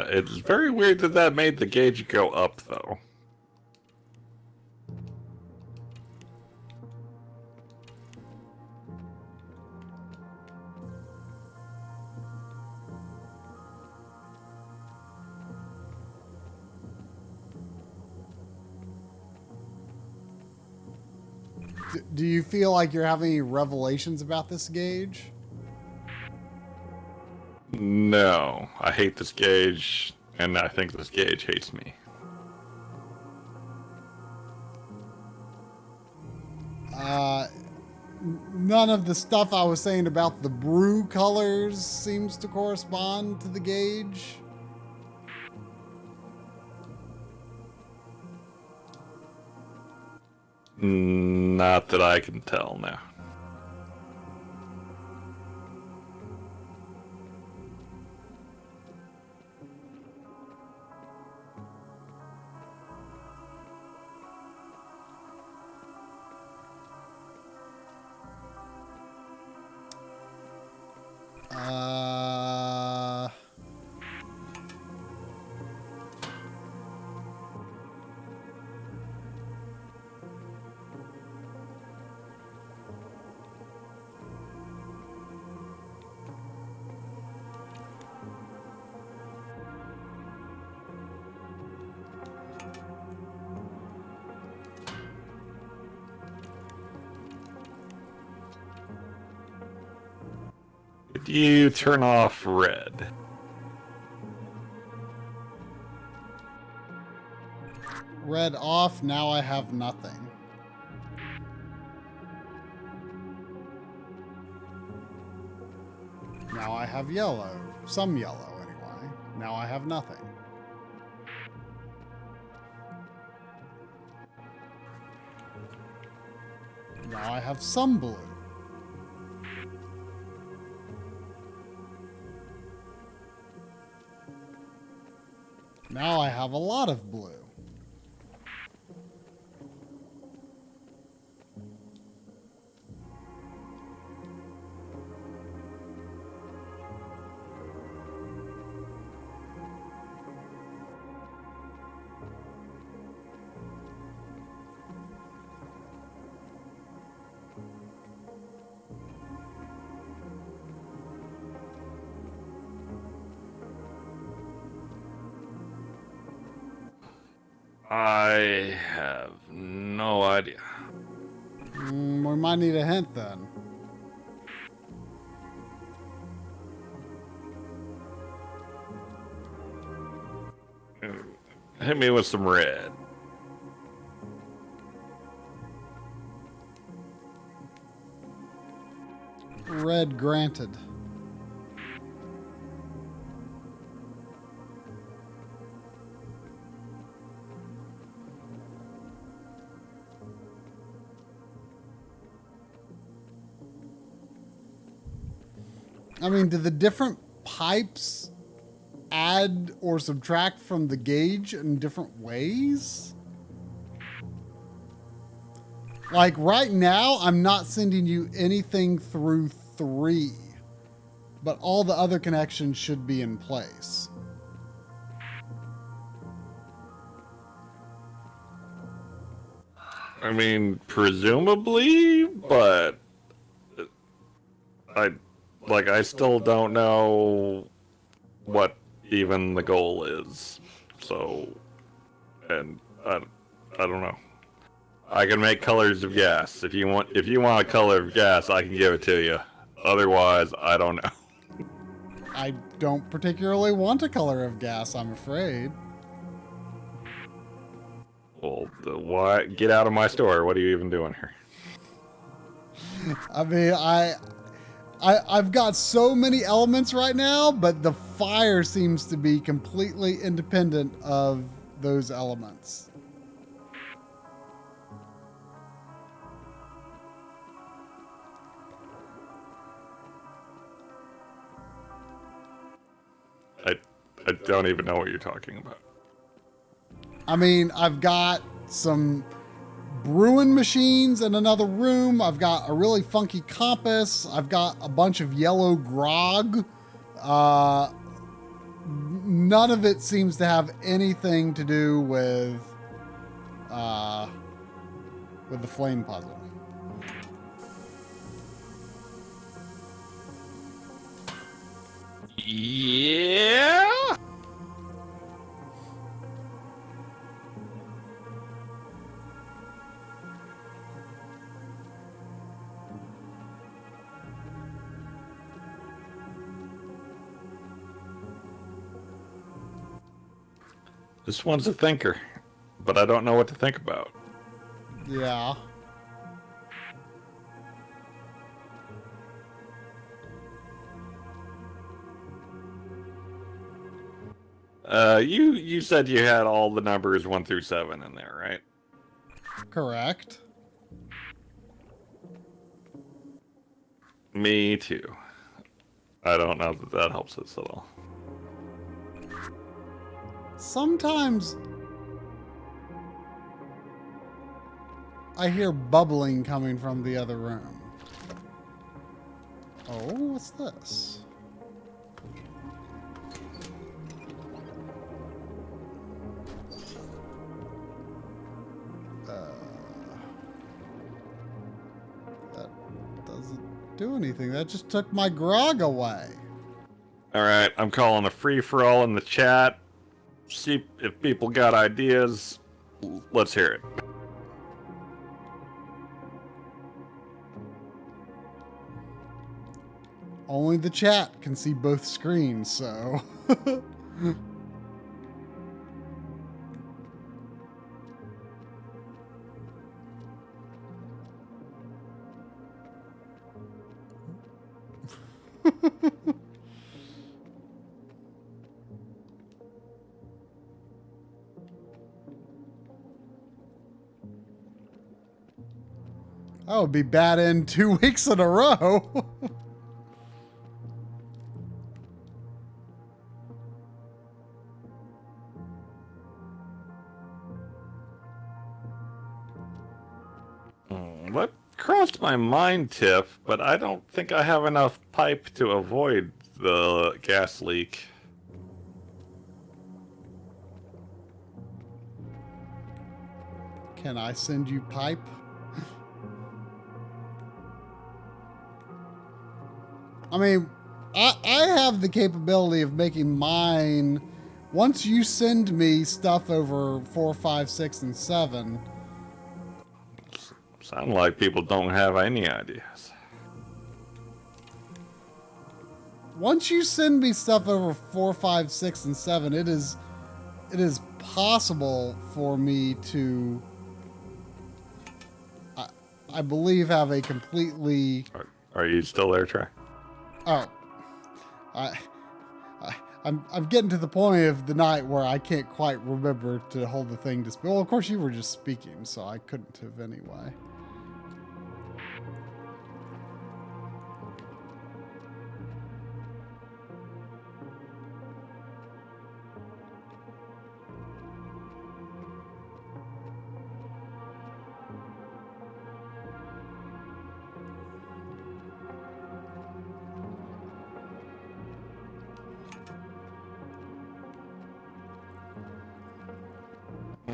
It's very weird that that made the gauge go up, though. Do you feel like you're having any revelations about this gauge? No, I hate this gauge, and I think this gauge hates me. None of the stuff I was saying about the brew colors seems to correspond to the gauge. Not that I can tell now. Uh, Could you turn off red? red off, now I have nothing. Now I have yellow. Some yellow, anyway. Now I have nothing. Now I have some blue. Now I have a lot of blue. I have no idea. We might need a hint then. Hit me with some red. Red granted. I mean, do the different pipes add or subtract from the gauge in different ways? Like right now, I'm not sending you anything through 3, but all the other connections should be in place. I mean, presumably, but I still don't know what even the goal is. So, and I don't know. I can make colors of gas. If you want a color of gas, I can give it to you. Otherwise, I don't know. I don't particularly want a color of gas, I'm afraid. Well, why get out of my store? What are you even doing here? I mean, I've got so many elements right now, but the fire seems to be completely independent of those elements. I don't even know what you're talking about. I mean, I've got some brewing machines in another room. I've got a really funky compass. I've got a bunch of yellow grog. none of it seems to have anything to do with the flame puzzle. Yeah. This one's a thinker, but I don't know what to think about. Yeah. You said you had all the numbers 1 through 7 in there, right? Correct. Me too. I don't know that that helps us at all. Sometimes I hear bubbling coming from the other room. Oh, what's this? That doesn't do anything. That just took my grog away. All right, I'm calling a free-for-all in the chat. See if people got ideas. Let's hear it. Only the chat can see both screens, so. That would be bad in 2 weeks in a row. What crossed my mind, Tiff, but I don't think I have enough pipe to avoid the gas leak. Can I send you pipe? I mean, I have the capability of making mine. Once you send me stuff over 4, 5, 6, and 7. Sound like people don't have any ideas. Once you send me stuff over 4, 5, 6, and 7, it is possible for me to, I believe, have a completely. Are you still there, Trey? Oh, I'm getting to the point of the night where I can't quite remember to hold the thing to speak. Well, of course you were just speaking, so I couldn't have anyway.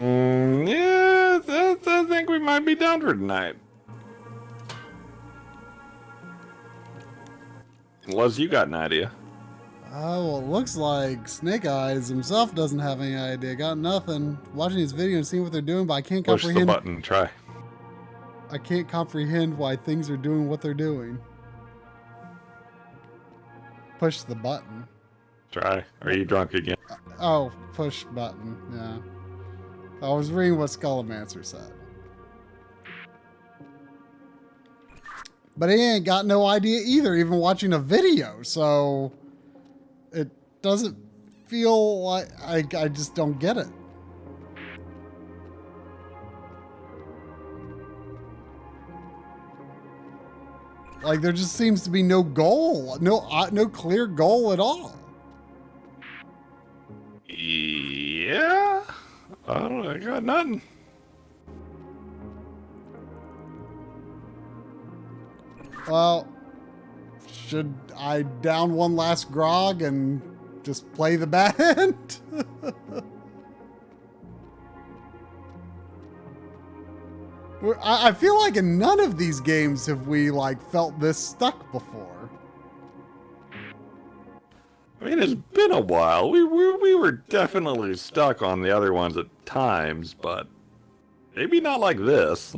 Yeah, I think we might be done for tonight. Unless you got an idea. Oh, well, it looks like Snake Eyes himself doesn't have any idea. Got nothing. Watching his video and seeing what they're doing, but I can't Push the comprehend. button, try. I can't comprehend why things are doing what they're doing. Push the button. Try. Are you drunk again? Oh, push button. Yeah. I was reading what Skullmancer said. But he ain't got no idea either, even watching a video. So it doesn't feel like I just don't get it. Like there just seems to be no goal, no clear goal at all. Yeah. I got nothing. Well, should I down one last grog and just play the bad end. I feel like in none of these games have we like felt this stuck before. I mean, it's been a while. We were definitely stuck on the other ones at times, but maybe not like this.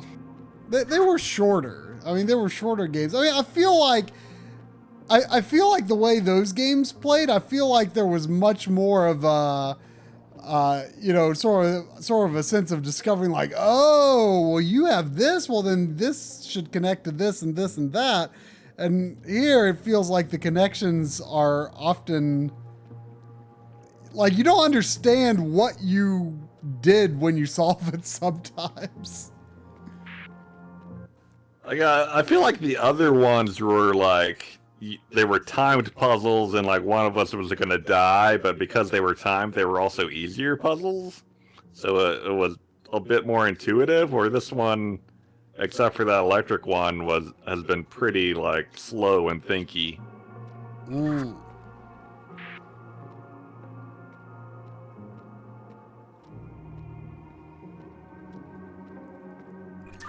They were shorter. I mean, they were shorter games. I mean, I feel like the way those games played, I feel like there was much more of a, sort of a sense of discovering, like, oh, well, you have this, well, then this should connect to this and this and that. And here it feels like the connections are often, like, you don't understand what you did when you solve it sometimes. Like, I feel like the other ones were like, they were timed puzzles and like one of us was gonna die, but because they were timed, they were also easier puzzles. So it was a bit more intuitive, where this one, except for that electric one, has been pretty like slow and thinky. Mm.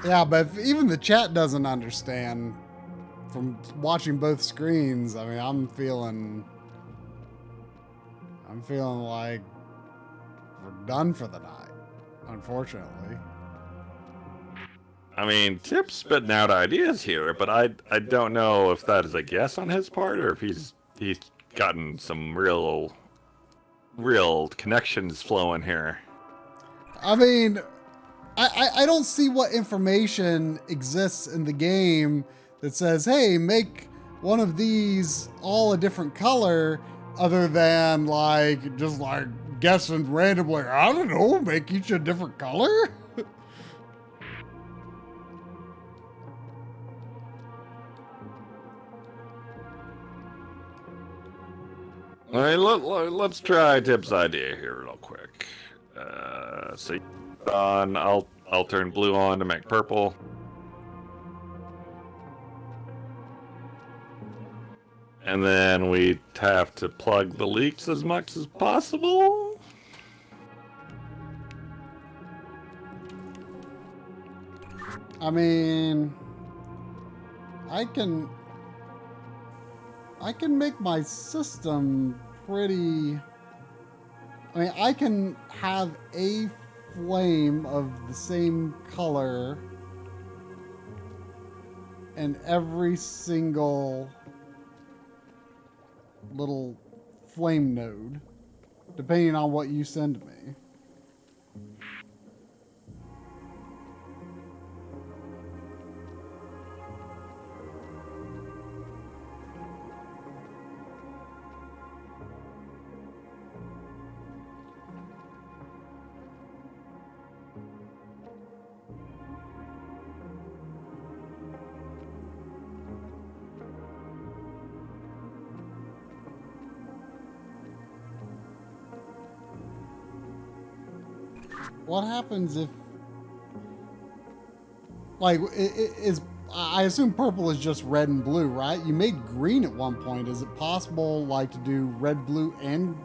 Yeah, but if even the chat doesn't understand from watching both screens, I mean, I'm feeling like we're done for the night, unfortunately. I mean, Tip's spitting out ideas here, but I don't know if that is a guess on his part or if he's gotten some real connections flowing here. I mean, I don't see what information exists in the game that says, hey, make one of these all a different color, other than like just like guessing randomly, I don't know, make each a different color. All right, let's try Tip's idea here real quick. So on, I'll turn blue on to make purple. And then we have to plug the leaks as much as possible. I mean, I can make my system pretty. I mean, I can have a flame of the same color in every single little flame node, depending on what you send me. What happens if, like, I assume purple is just red and blue, right? You made green at one point. Is it possible, like, to do red, blue, and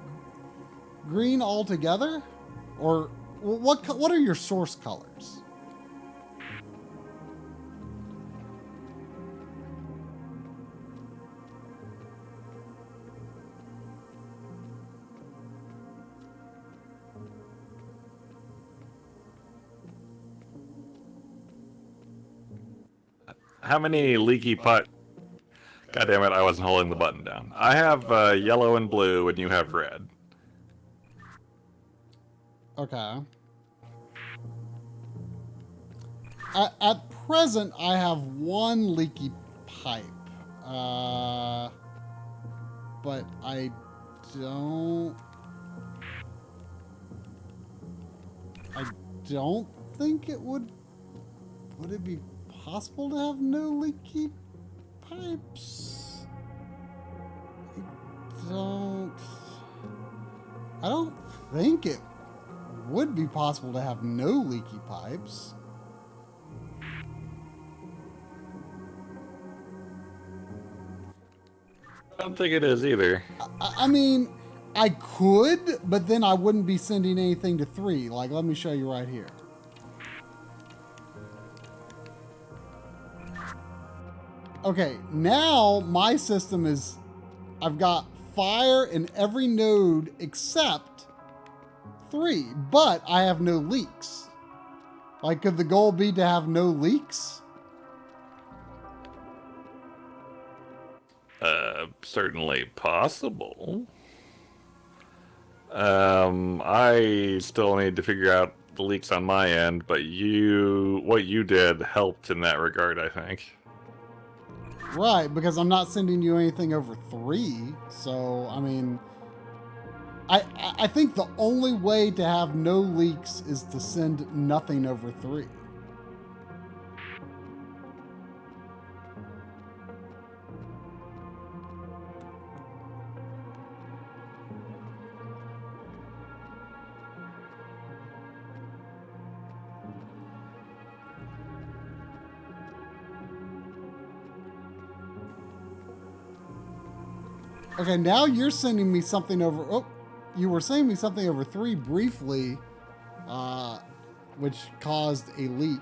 green all together? Or what are your source colors? How many leaky pipe? God damn it, I wasn't holding the button down. I have yellow and blue, and you have red. Okay. At present, I have one leaky pipe. But I don't think it would it be possible to have no leaky pipes? I don't think it would be possible to have no leaky pipes. I don't think it is either. I mean, I could, but then I wouldn't be sending anything to 3. Like, let me show you right here. Okay, now my system is, I've got fire in every node except 3, but I have no leaks. Like, could the goal be to have no leaks? Certainly possible. I still need to figure out the leaks on my end, but what you did helped in that regard, I think. Right, because I'm not sending you anything over 3. So, I mean, I think the only way to have no leaks is to send nothing over 3. Okay, now you're sending me something over. Oh, you were sending me something over 3 briefly, which caused a leak.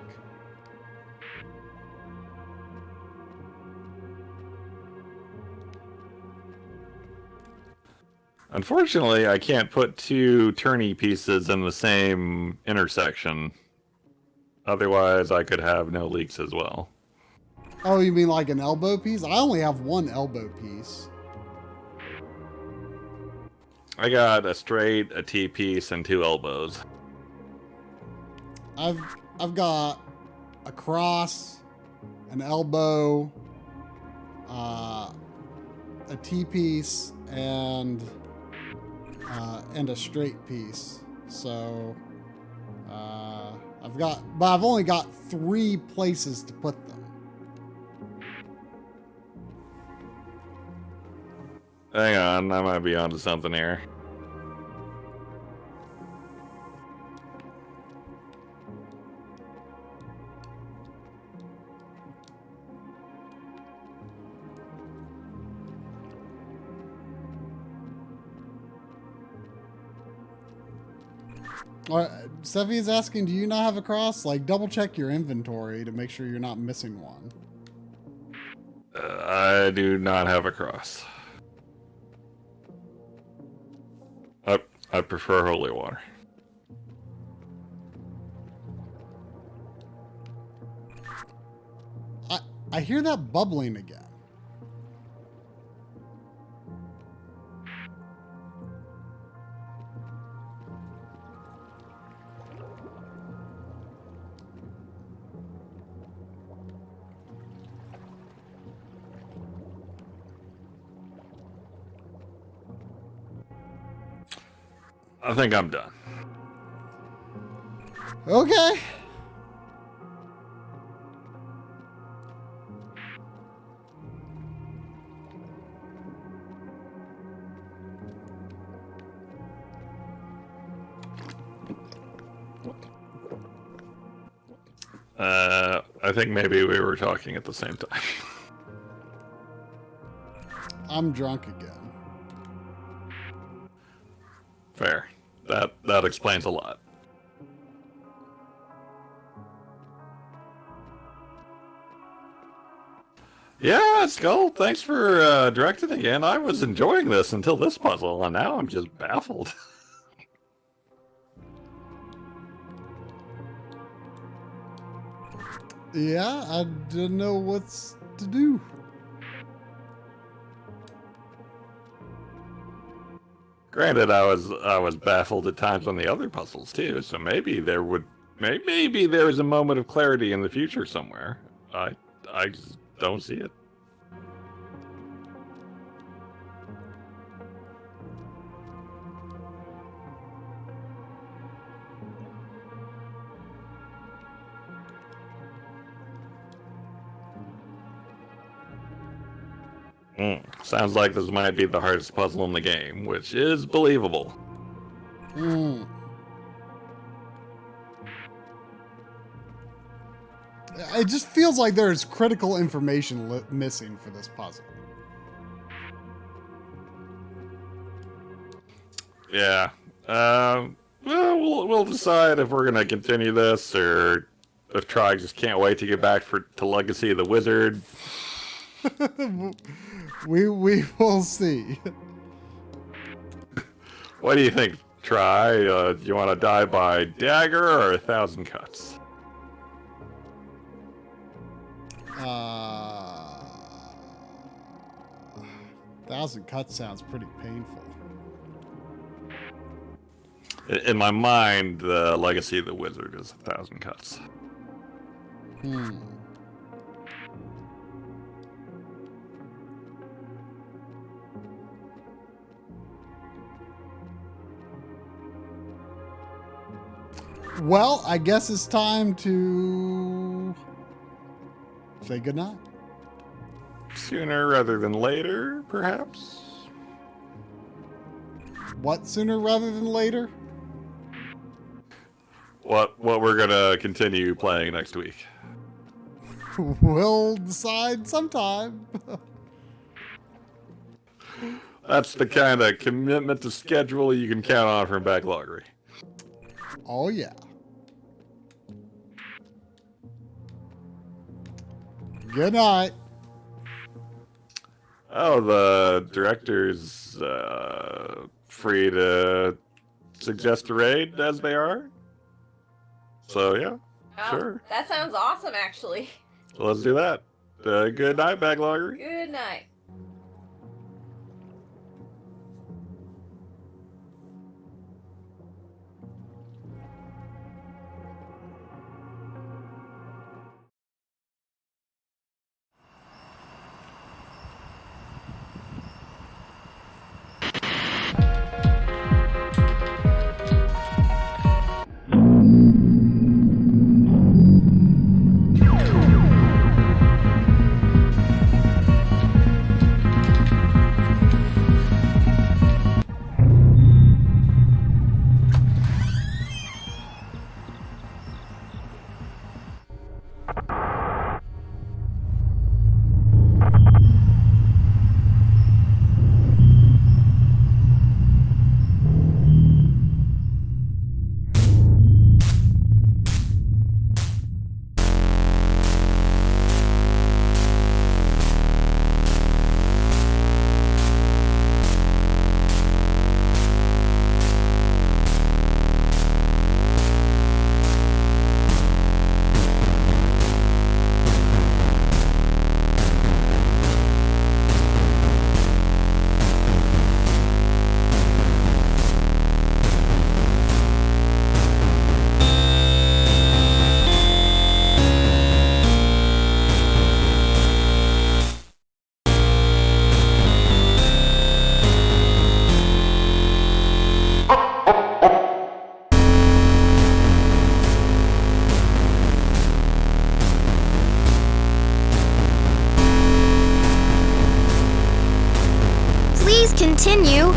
Unfortunately, I can't put 2 tourney pieces in the same intersection. Otherwise, I could have no leaks as well. Oh, you mean like an elbow piece? I only have 1 elbow piece. I got a straight, a T-piece, and 2 elbows. I've got a cross, an elbow, a T-piece, and a straight piece. So I've only got 3 places to put them. Hang on, I might be onto something here. Sevi is asking, do you not have a cross? Like, double check your inventory to make sure you're not missing one. I do not have a cross. I prefer holy water. I hear that bubbling again. I think I'm done. Okay. I think maybe we were talking at the same time. I'm drunk again. Fair. That explains a lot. Yeah, Skull, thanks for directing again. I was enjoying this until this puzzle, and now I'm just baffled. Yeah, I don't know what's to do. Granted, I was baffled at times on the other puzzles too, so maybe there is a moment of clarity in the future somewhere. I just don't see it. Sounds like this might be the hardest puzzle in the game, which is believable. It just feels like there's critical information missing for this puzzle. Yeah. Well, we'll decide if we're gonna continue this or if Trog just can't wait to get back to Legacy of the Wizard. We will see. What do you think, Try? Do you want to die by dagger or 1,000 cuts? 1,000 cuts sounds pretty painful. In my mind, the Legacy of the Wizard is 1,000 cuts. Well, I guess it's time to say goodnight. Sooner rather than later, perhaps? What, sooner rather than later? What we're gonna continue playing next week. We'll decide sometime. That's the kind of commitment to schedule you can count on from Backloggery. Oh, yeah. Good night. Oh, the director's free to suggest a raid as they are. So, yeah, Oh, sure. That sounds awesome, actually. Let's do that. Good night, Backloggery. Good night. Please continue